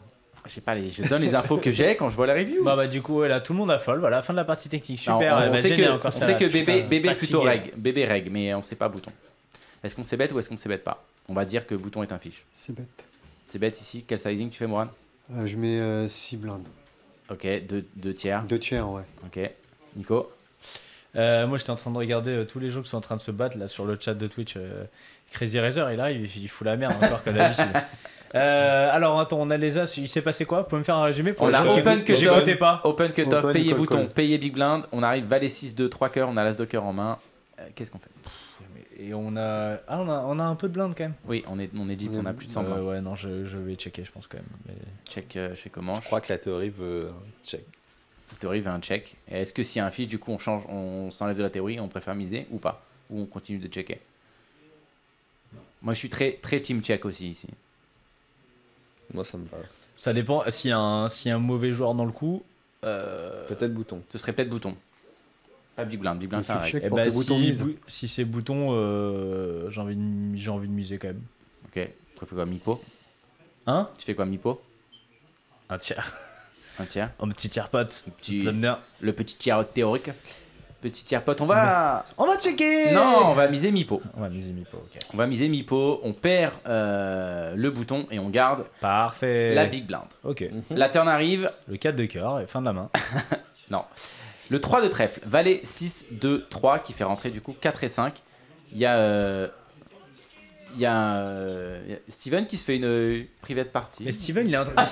Je sais pas, je donne les infos que j'ai quand je vois la review. Bah, du coup, ouais, là, tout le monde a fold. Voilà, fin de la partie technique. Non, Super. on bah, sait génial, que, encore on ça, sait que putain, bébé plutôt fatigué. reg, bébé reg, mais on sait pas bouton. Est-ce qu'on c-bet ou est-ce qu'on c-bet pas? On va dire que bouton est un fiche. C'est bête. C'est bête ici. Quel sizing tu fais, Mourad? Je mets 6 blindes. Ok, 2 tiers. 2 tiers, ouais. Ok. Nico? Moi, j'étais en train de regarder tous les gens qui sont en train de se battre là sur le chat de Twitch. Crazy Razer, il arrive, il fout la merde encore comme d'habitude. Alors, attends, on a les as. Il s'est passé quoi? Vous pouvez me faire un résumé pour On les a gens qui open écoutent- cut j'écoutais pas. Open cut-off, Open, payer call, bouton, call. payer big blind. On arrive valet 6, 2, 3 cœurs. On a l'as de cœur en main. Qu'est-ce qu'on fait? Et on a... Ah, on a un peu de blinde quand même. Oui, on est deep, on a plus de 100 blindes. Ouais, non, je vais checker, je pense quand même. Mais... Check chez comment? Je crois que la théorie veut check. La théorie veut un check. Et est-ce que s'il y a un fiche, du coup, on change, on s'enlève de la théorie, on préfère miser ou pas? Ou on continue de checker? Moi, je suis très team check aussi ici. Moi, ça me va. Ça dépend. S'il y a un mauvais joueur dans le coup... Peut-être bouton. Ce serait peut-être bouton. Pas big blind. Big blind, Il c'est un faut règle. check. Eh Pour ben, que bouton mise. si c'est bouton, j'ai envie de miser quand même. Ok. Tu fais quoi, Mipo? Hein? Tu fais quoi, Mipo? Un tiers. Un tiers. Un petit tiers pote. Petit- Ça donne bien. Le petit tiers théorique. Petit tiers pote. On va. On va checker. Non, on va miser Mipo. On va miser Mipo, ok. On va miser Mipo. On perd le bouton et on garde Parfait. la big blind. Ok. La turn arrive. Le 4 de cœur et fin de la main. Non. Le 3 de trèfle. Valet 6, 2, 3 qui fait rentrer du coup 4 et 5. Il y a. Il y a Steven qui se fait une private party. Mais Steven, il est en train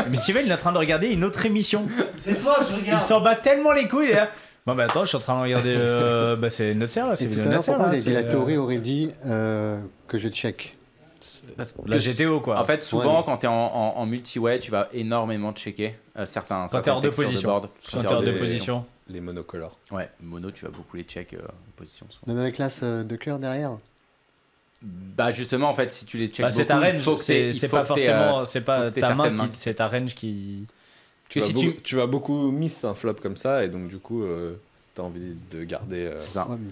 mais Steven, il est en train de regarder une autre émission. C'est toi que je Il regarde. s'en bat tellement les couilles. Il est là. Bon, bah attends, je suis en train de regarder. Bah, c'est notre serre là. C'est Et tout vidéo à l'heure, Nasser, pourquoi là, vous avez dit c'est, la théorie aurait dit que je check? Parce que La GTO quoi. En fait, souvent, Ouais. quand tu es en multi-way, tu vas énormément checker certains. Quand t'es hors de textures position. board. Quand t'es hors de des- position. Les monocolores. Ouais, mono, tu vas beaucoup les check en position. souvent. Même avec l'as de cœur derrière. Bah, justement, en fait, si tu les check Bah, c'est ta beaucoup, il range. faut que t'aies- C'est il faut pas que t'aies, forcément. C'est faut pas que t'aies ta main certaines mains. qui. C'est ta range qui. Tu Que vas, si beaucoup, tu vas beaucoup miss un flop comme ça, et donc du coup, t'as envie de garder. C'est ça. Ouais, mais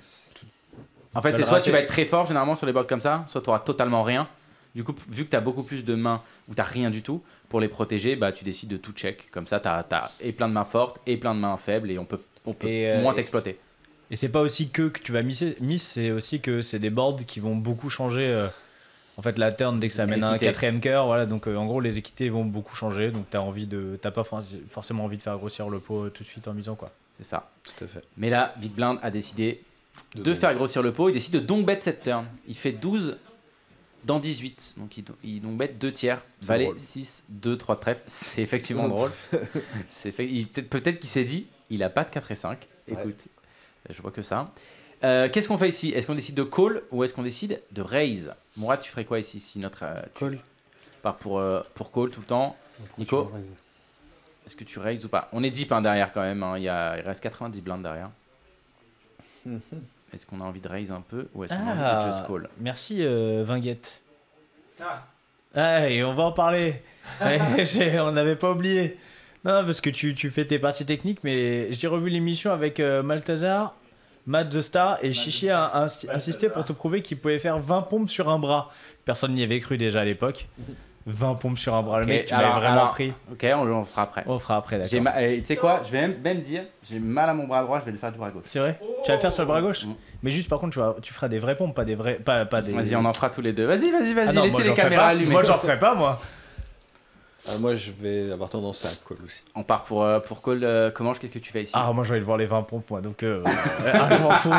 En fait, vas c'est le soit tu rater. vas être très fort généralement sur les boards comme ça, soit tu auras totalement rien. Du coup, vu que tu as beaucoup plus de mains où tu rien du tout, pour les protéger, bah, tu décides de tout check. Comme ça, tu as et plein de mains fortes et plein de mains faibles et on peut Et, moins et- t'exploiter. Et c'est pas aussi que tu vas misser. C'est aussi que c'est des boards qui vont beaucoup changer. En fait, la turn, dès que ça Les amène un équités. 4ème cœur, voilà. Donc, en gros, les équités vont beaucoup changer. Donc, t'as pas forcément envie de faire grossir le pot tout de suite en misant, quoi. C'est ça. Tout à fait. Mais là, Big Blind a décidé de donc. faire grossir le pot. Il décide de donc bet cette turn. Il fait 12 dans 18. Donc, il donc bet 2 tiers. C'est Valet drôle. 6, 2, 3 de trèfle. C'est effectivement drôle. Peut-être qu'il s'est dit, il a pas de 4 et 5. Écoute, je vois que ça. Qu'est-ce qu'on fait ici? Est-ce qu'on décide de call ou est-ce qu'on décide de raise? Mourad, tu ferais quoi ici si notre call. part pour call tout le temps? Nico, est-ce que tu raises ou pas? On est deep derrière quand même. Hein. Il reste 90 blindes derrière. Est-ce qu'on a envie de raise un peu ou est-ce qu'on a envie de just call? Merci Vinguette. Ah. Ah, et on va en parler. On n'avait pas oublié. Non, parce que tu fais tes parties techniques, mais j'ai revu l'émission avec Malthazar, Matt the Star, et Chichi a insisté pour te prouver qu'il pouvait faire 20 pompes sur un bras. Personne n'y avait cru déjà à l'époque. 20 pompes sur un bras. Le Ok, mec, tu m'avais vraiment pris. Ok, on le fera après. On fera après, d'accord. Tu sais quoi? Je vais même dire, j'ai mal à mon bras droit, je vais le faire du bras gauche. C'est vrai? Tu vas le faire sur le bras gauche? Mm. Mais juste par contre, tu feras des vraies pompes, pas des vrais. Pas des... Vas-y, on en fera tous les deux. Vas-y, Ah non, laissez moi, les j'en ferai caméras pas. allumées. Moi, j'en ferai pas, moi. Moi, je vais avoir tendance à call aussi. On part pour call. Qu'est-ce que tu fais ici? Ah, moi, j'ai envie de voir les 20 pompes, moi. Donc, je m'en fous.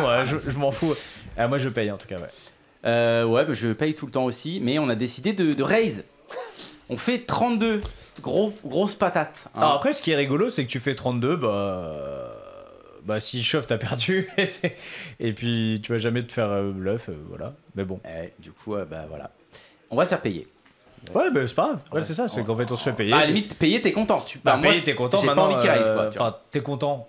Je m'en fous. Moi, je paye, en tout cas, ouais. Ouais, bah, je paye tout le temps aussi, mais on a décidé de raise. On fait 32. Grosse patate. hein. Alors après, ce qui est rigolo, c'est que tu fais 32, bah si chauffe, t'as perdu. Et puis, tu vas jamais te faire bluff, voilà. Mais bon. Du coup, bah voilà. On va se faire payer. Ouais, mais c'est pas grave. Ouais, c'est ça, c'est qu'en fait, on se fait payer. À la limite, payer, t'es content. Bah, moi, payer, t'es content j'ai pas maintenant. envie qu'il raise, quoi, tu vois. Enfin, t'es content.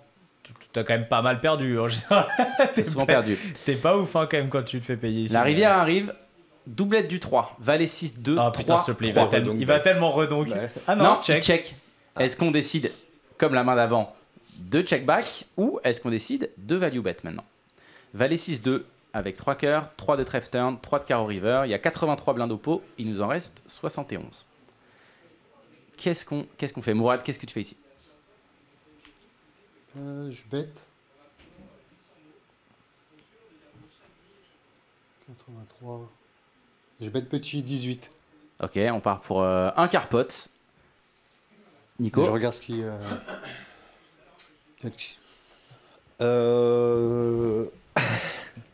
T'as quand même pas mal perdu, en général. T'es souvent perdu. T'es pas ouf, hein, quand même, quand tu te fais payer ici. La rivière arrive. Doublette du 3. Valet 6, 2, Ah 3, putain, s'il te plaît, 3. il va tellement redonk. Ouais. Ah Non, non, check. check. Est-ce qu'on décide, comme la main d'avant, de check back ou est-ce qu'on décide de value bet maintenant? Valet 6, 2 avec 3 cœurs, 3 de trèfle turn, 3 de carreau river. Il y a 83 blindes au pot. Il nous en reste 71. Qu'est-ce qu'on fait? Mourad, qu'est-ce que tu fais ici? Je bête. 83. Je bet petit 18. Ok, on part pour un carpote. Nico. Je regarde ce qui.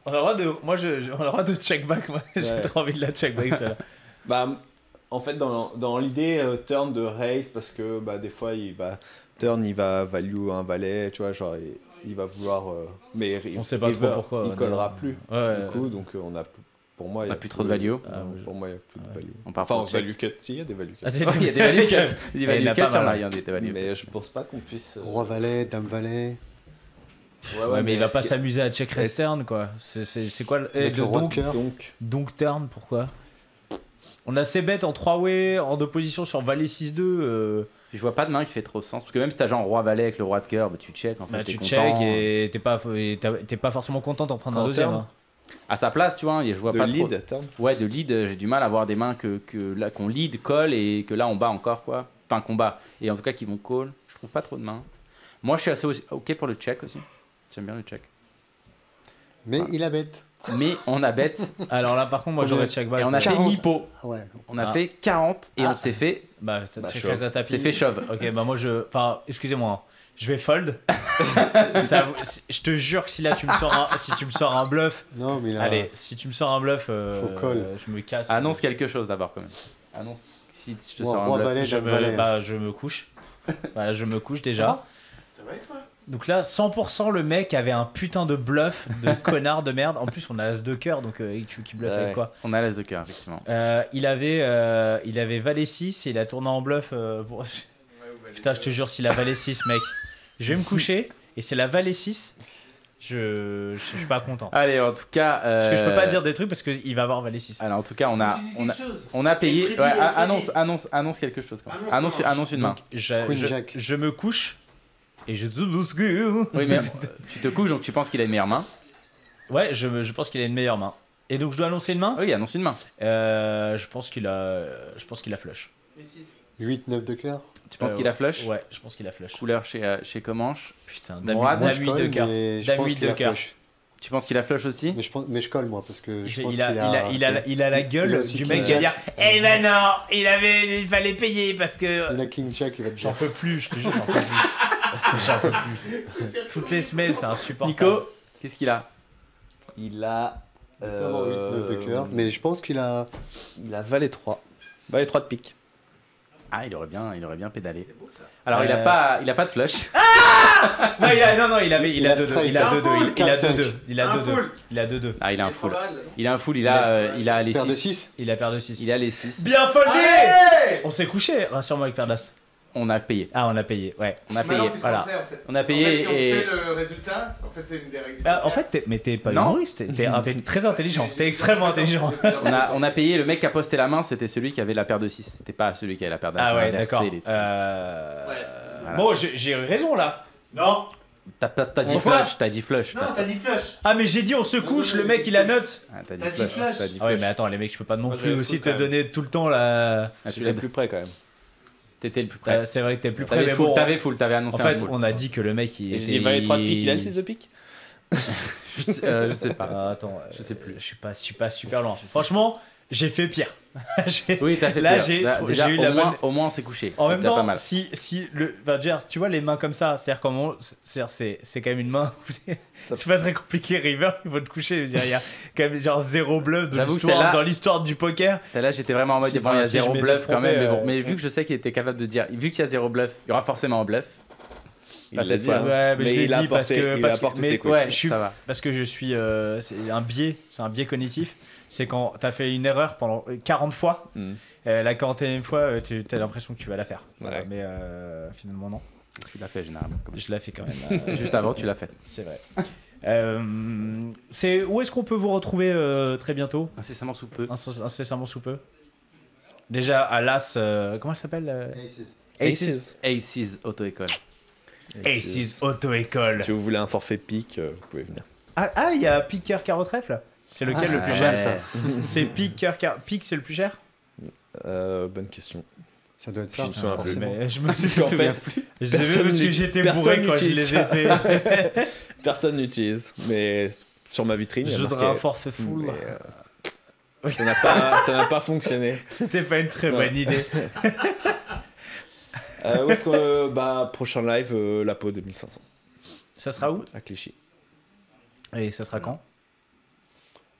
On a le droit de. Moi, on a le droit de check back. Moi, j'ai Ouais. trop envie de la check back, ça. Bah, en fait, dans l'idée, turn de raise, parce que bah, des fois, il va value un valet, tu vois, genre, il va vouloir. Mais On sait pas trop pourquoi, Il ouais, collera d'ailleurs. plus. Ouais, Du coup, donc on a. Pour moi, il y a plus trop de value. Non, pour moi, il n'y a plus de value. On part Enfin, pour en check. value cut, si, il y a des value cuts. Ah, c'est Ouais, il y a des value cuts. Des il y value en a cuts, pas il y en mal. a, il y en a des value cuts. Mais je pense pas qu'on puisse. Roi valet, dame valet. Ouais, mais il va pas est-ce s'amuser à check raise turn, quoi. C'est quoi Avec le roi de donc, cœur. donc turn, pourquoi? On a ses bêtes en 3-way, en opposition sur valet 6-2. Je vois pas de main qui fait trop sens. Parce que même si t'as genre roi valet avec le roi de cœur, bah, tu check. En fait, Bah, t'es tu content. check et t'es pas forcément content d'en prendre un Quand deuxième. turn. Hein. À sa place, tu vois, je vois De pas lead, trop. turn. Ouais, de lead, j'ai du mal à avoir des mains là qu'on lead, call et que là on bat encore, quoi. Enfin, qu'on bat. Et en tout cas, qui vont call. Je trouve pas trop de mains. Moi, je suis assez ok pour le check aussi. J'aime bien le check. Mais il a bet. Mais on a bête. Alors là, par contre, moi j'aurais check back. Et on a fait 40. Nipo. Ah ouais. On a Ah. fait 40 et Ah. on s'est fait. Bah, Bah, check shove. raise à tapis. C'est fait shove. Ok, bah moi je. Enfin, excusez-moi. Hein. Je vais fold. Je te jure que si là tu me sors un bluff. Non, mais il a. Allez, si tu me sors un bluff, Faut call. je me casse. Annonce quelque chose d'abord, quand même. Annonce si je te Roi- sors un roi bluff. valet, je dame me, valet. bah, je me couche. Voilà, je me couche déjà. Ça va être toi? Donc là, 100% le mec avait un putain de bluff de connard de merde. En plus, on a l'as de cœur, donc tu qui bluff Ouais. avec quoi? On a l'as de cœur, effectivement. Il avait valet 6 et il a tourné en bluff. Putain, je te jure, s'il a valet 6, mec, je vais me coucher et c'est la valet 6. Je suis pas content. Allez, en tout cas. Parce que je peux pas dire des trucs parce qu'il va avoir valet 6. Alors, en tout cas, Faut que tu dises quelque chose. on a payé. Précis, Ouais, précis. annonce quelque chose. Quand même. Annonce Annonce une main. Donc, Queen Jack. je me couche et je bouscule. Oui, mais tu te couches, donc tu penses qu'il a une meilleure main. Ouais, je pense qu'il a une meilleure main. Et donc je dois annoncer une main. Oui, annonce une main. Je pense qu'il a flush. 8, 9 de cœur. Tu penses qu'il a flush? Ouais, je pense qu'il a flush. Couleur chez Comanche. Putain, Dame Mourad, Moi, dame je 8 de colle, cœur. mais je Dame pense 8 qu'il de a cœur. flush. Tu penses qu'il a flush aussi? Mais je colle, moi, parce que je pense Il a la il a gueule aussi du King mec qui va dire Jack. eh ben non, il fallait payer parce que. Il a King Jack, il va te J'en dire. peux plus, je te jure, j'en peux plus. J'en peux plus. Toutes les semaines, c'est insupportable. Nico, qu'est-ce qu'il a? Il a. Il peut avoir 8, 9 de cœur. Mais je pense qu'il a. Il a valet 3. Valet 3 de pique. Ah, il aurait bien pédalé. C'est beau ça. Alors, il a pas de flush. Non, il a 2-2. straight. Il a 2-2. Il a 4-5. 2-2. Il a Un 2-2. full. Il a 2-2. Ah, il a un full. Pas mal. Il a un full, il a les Paire de 6. 6. Il a paire de 6. Il a les 6. Bien foldé. Allez On s'est couché, rassure-moi avec paire d'as. On a payé. Ah, on a payé, ouais. On a Maintenant, payé. puisqu'on voilà. sait, en fait. On a payé En fait, si on et- sait le résultat, en fait, c'est une des règles. Ah, en fait, t'es pas Non. humoriste, t'es très intelligent. T'es extrêmement intelligent. On a payé, le mec qui a posté la main, c'était celui qui avait la paire de 6. C'était pas celui qui avait la paire d'as. Ah J'ai ouais, inversé d'accord. les trucs. Voilà. Bon, j'ai raison là. Non, T'as dit Pourquoi flush, t'as dit flush. non, t'as dit flush. Ah, mais j'ai dit on se couche, le mec il a notes. Ah, T'as dit flush. T'as dit Ah ouais, flush. mais attends, les mecs, je peux pas non Moi, plus j'avais aussi full te quand même. donner tout le temps la. Ah, tu J'étais l'as- plus près quand même. T'étais le plus près. C'est vrai que t'es plus près, T'avais mais full, bon. t'avais annoncé En un fait, full. on a dit que le mec il Et était. j'ai dit valet 3 de pique, il a le 6 de pique. Je sais pas. Ah, attends, Je sais plus. Je suis pas super loin. Franchement, j'ai fait pire. J'ai- Oui, t'as fait Là, pire. j'ai eu la bonne. Au moins, on s'est couché. En C'est même déjà temps, pas mal. si le, enfin, je veux dire, tu vois les mains comme ça, c'est quand même une main. C'est pas très compliqué, River. Il faut te coucher. Je veux dire, il y a quand même genre zéro bluff de J'avoue que l'histoire, celle-là- dans l'histoire du poker. Celle-là, j'étais vraiment en mode, Si- bon, il y a si je zéro m'étais bluff quand trompé, même. Mais, bon, euh, mais vu que je sais qu'il était capable de dire, vu qu'il y a zéro bluff, il y aura forcément un bluff. Il Pas l'a cette dit, fois. hein. Ouais, mais je l'ai il a dit parce apporté- que il a apporté mais ses couilles. Ouais, je suis ça va. parce que je suis c'est un biais cognitif. C'est quand t'as fait une erreur pendant 40 fois, Mm. la 41e fois, t'as l'impression que tu vas la faire. Voilà, Ouais. mais finalement non. Tu l'as fait généralement. comme Je la fais quand même. Juste avant, tu l'as fait. C'est vrai. Où est-ce qu'on peut vous retrouver très bientôt, Incessamment sous peu. incessamment sous peu? Déjà à l'As, comment elle s'appelle Aces. Aces Auto-École. Aces Auto-École. Si vous voulez un forfait pique, vous pouvez venir. Ah, il y a Pique Cœur Carreau Trèfle. C'est lequel Ah, le plus c'est cher? pas mal, C'est Pique Cœur Carreau. Pique, c'est le plus cher? Bonne question. Ça doit être ça. Je me souviens plus. forcément. Mais je me Parce qu'en souviens fait, plus. Je sais personne parce que n'ut- j'étais personne bourré quand je n'utilise les ai ça. fait. Personne n'utilise, mais sur ma vitrine, il y a Je marqué. voudrais un forfait full. Mais, Ça n'a pas fonctionné. C'était pas une très bonne idée. Où est-ce que prochain live, la peau 2500 Ça sera où? à Clichy. Et ça sera quand?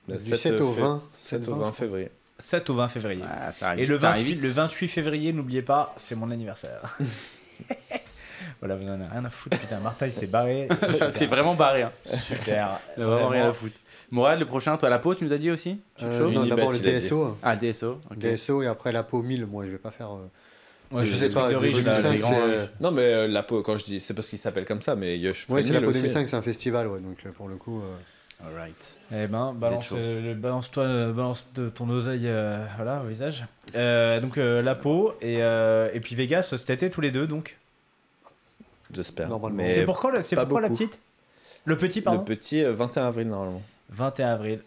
Du 7 au 20. 7 au 20 février. 7 au 20 février. Ah, ça arrive Et le vite, ça arrive 28, vite. le 28 février, n'oubliez pas, c'est mon anniversaire. Voilà, vous en avez rien à foutre. Putain, Martha, il s'est barré. C'est vraiment barré. Hein. Super. Il a vraiment rien à foutre. Mourad, le prochain, toi, la peau, tu nous as dit aussi? Non, Unibet, d'abord le il a dit. DSO. Ah, DSO. ok. DSO et après la peau 1000. Moi, je vais pas faire. Moi, je je sais sais pas, pas, de riche, là, 2005, les grands c'est. riches. Non, mais la peau, quand je dis, c'est parce qu'il s'appelle comme ça, mais je Ouais, c'est la peau aussi. 2005, c'est un festival, ouais. Donc pour le coup. Alright. Eh ben, balance, chaud. balance ton oseille voilà, au visage. Donc, la peau et puis Vegas cet été, tous les deux, donc. J'espère. Normalement. Mais C'est pourquoi, c'est pas pourquoi la beaucoup. petite? Le petit, le pardon? petit, 21 avril normalement. 21 avril.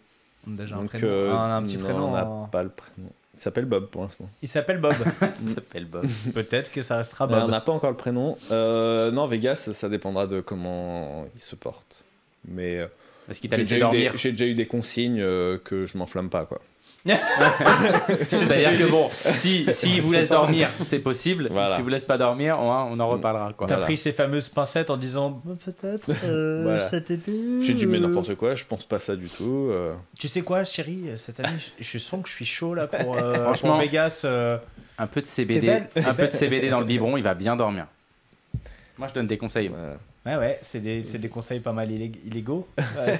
Déjà un Donc, prénom. Un petit non, prénom. on n'a pas le prénom. Il s'appelle Bob pour l'instant. Il s'appelle Bob. Ça s'appelle Bob. Peut-être que ça restera On Bob. n'a pas encore le prénom. Non, Vegas, ça dépendra de comment il se porte. Mais Est-ce qu'il t'a j'ai laissé déjà, dormir? j'ai déjà eu des consignes que je m'enflamme pas, quoi. C'est-à-dire que bon, si vous laisse dormir, c'est possible. Voilà. Si vous laisse pas dormir, on en reparlera. Quoi. T'as Voilà. pris ces fameuses pincettes en disant peut-être Voilà. cet été. J'ai dit mais n'importe quoi, je pense pas ça du tout. Tu sais quoi, chérie, cette année, je sens que je suis chaud là pour Franchement, Vegas. Un peu de T'es CBD, belle, un peu de CBD dans le biberon, il va bien dormir. Moi, je donne des conseils. Voilà. Ouais, c'est des conseils pas mal illégaux.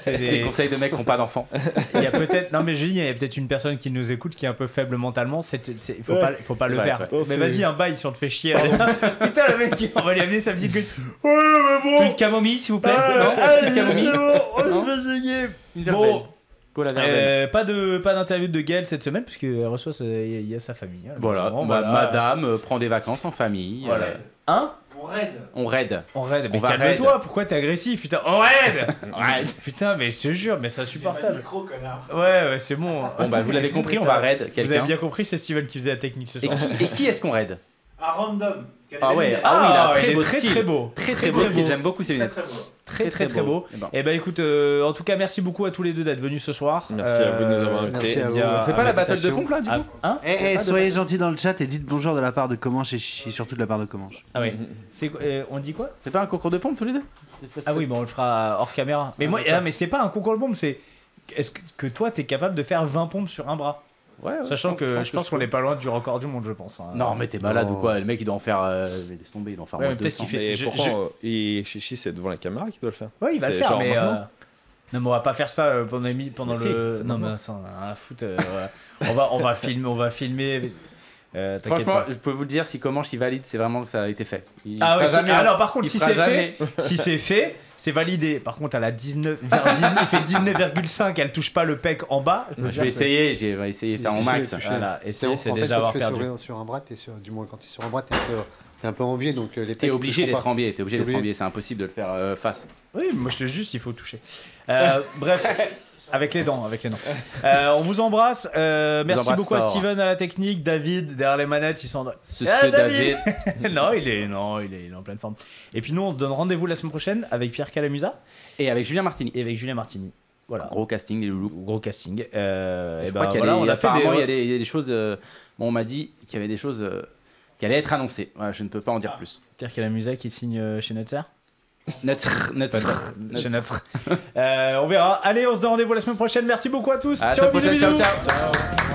C'est Des conseils de mecs qui n'ont pas d'enfants. Il y a peut-être, non mais je dis, il y a peut-être une personne qui nous écoute qui est un peu faible mentalement. Il faut pas le vrai, faire. c'est vrai. Mais Oh, vas-y, c'est- un bail si on te fait chier. Putain, le mec, on va lui amener sa petite gueule. Ouais, mais bon. Une camomille, s'il vous plaît. Non, Allez, une camomille. c'est bon, on Non. lui fait chier. Une Bon. verveine. Go la verveine. Pas d'interview de Gaël cette semaine puisqu'elle reçoit il y a sa famille. Voilà, Bon, madame prend des vacances en famille. Voilà. Hein? On raid. On raid. On raid. Mais On va calme-toi, raid. pourquoi t'es agressif? Putain, on raid. Raid. Putain, mais je te jure, mais c'est C'est insupportable. micro, connard. Ouais, c'est bon. Bon, bah, vous l'avez compris, on va raid Vous avez quelqu'un. bien compris, c'est Steven qui faisait la technique ce Et soir. qui est-ce qu'on raid? À random. Ah ouais, Très ah oui, il a un il très est beau très style. très beau. Très beau style, j'aime beaucoup ces lunettes. très beau. Très beau. Eh ben. Et bah écoute, en tout cas, merci beaucoup à tous les deux d'être venus ce soir. Merci à vous de nous avoir invités. Merci à vous. il y a- On fait pas la battle de invitation. pompe là du Ah, coup? hein? Soyez gentils dans le chat et dites bonjour de la part de Comanche et Chichi, surtout de la part de Comanche. Ah oui. On dit quoi? C'est pas un concours de pompe tous les deux? Ah oui, bon, on le fera hors caméra. Mais moi, mais c'est pas un concours de pompe, c'est. Est-ce que toi, t'es capable de faire 20 pompes sur un bras? Ouais, Sachant que je pense qu'on est pas loin du record du monde, je pense. hein. Non, mais t'es malade Non. ou quoi? Le mec il doit en faire. Laisse tomber, il doit en faire Ouais, moins mais de peut-être 200. qu'il fait- Mais je- pourquoi Chichi, c'est devant la caméra qu'il doit le faire. Ouais, il va le C'est faire, genre mais. maintenant Non, mais on va pas faire ça pendant Mais si, c'est non, maintenant. mais ça, on a rien à foutre. Voilà. on va filmer. T'inquiète Franchement, pas. je peux vous le dire, si Comanche il valide, c'est vraiment que ça a été fait. Il Ah fera ouais, jamais, alors par contre, il si fera c'est jamais. fait, si c'est fait, c'est validé. Par contre, elle a 19, vers 19 il fait 19,5, elle touche pas le pec en bas. Je vais essayer, je vais essayer de faire en max. Voilà, essayer, c'est En fait, déjà quand avoir tu fais perdu. sur un bras, du moins quand tu es sur un bras, t'es un peu en biais, donc les T'es pecs, ils obligé toucheront d'être pas. en biais, t'es obligé T'es d'être en obligé. biais, c'est impossible de le faire face. Oui, moi je te juste, il faut toucher. Bref, avec les dents. On vous embrasse. Merci embrasse beaucoup à fort. Steven à la technique, David derrière les manettes, ils sont. Ce David. David. non, il est en pleine forme. Et puis nous, on se donne rendez-vous la semaine prochaine avec Pierre Calamusa Et avec Julien Martini. et avec Julien Martini. Voilà. Gros casting, les loulous. Gros casting. Et Je ben crois qu'il y a voilà, des- on a fait apparemment, des. il y a des choses. Bon, on m'a dit qu'il y avait des choses qui allaient être annoncées. Voilà, je ne peux pas en dire plus. Pierre Calamusa qui signe chez Nutzer. Notre. Chez Nutzer. On verra. Allez, on se donne rendez-vous la semaine prochaine. Merci beaucoup à tous. À la Ciao, semaine prochaine, bisous, ciao, bisous. ciao.